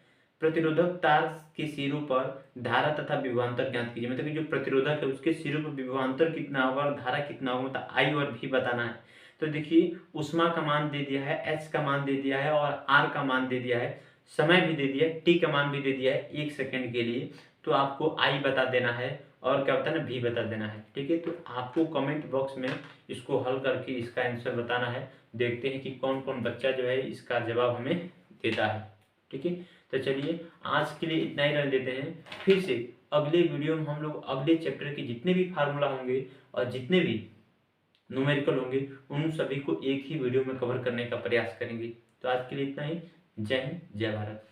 प्रतिरोधक तार के सिरों पर धारा तथा विभवांतर ज्ञात कीजिए, मतलब कि जो प्रतिरोधक है उसके सिरों पर विभवांतर कितना होगा और धारा कितना होगा, मतलब I और V बताना है। तो देखिए उष्मा का मान दे दिया है, H का मान दे दिया है और R का मान दे दिया है, समय भी दे दिया है, T का मान भी दे दिया है 1 सेकंड के लिए, तो आपको I बता देना है और क्या होता है ना भी बता देना है। ठीक है, तो आपको कमेंट बॉक्स में इसको हल करके इसका आंसर बताना है। देखते हैं कि कौन कौन बच्चा जो है इसका जवाब हमें देता है। ठीक है, तो चलिए आज के लिए इतना ही रहने देते हैं। फिर से अगले वीडियो में हम लोग अगले चैप्टर के जितने भी फार्मूला होंगे और जितने भी न्यूमेरिकल होंगे उन सभी को एक ही वीडियो में कवर करने का प्रयास करेंगे। तो आज के लिए इतना ही। जय हिंद, जय भारत।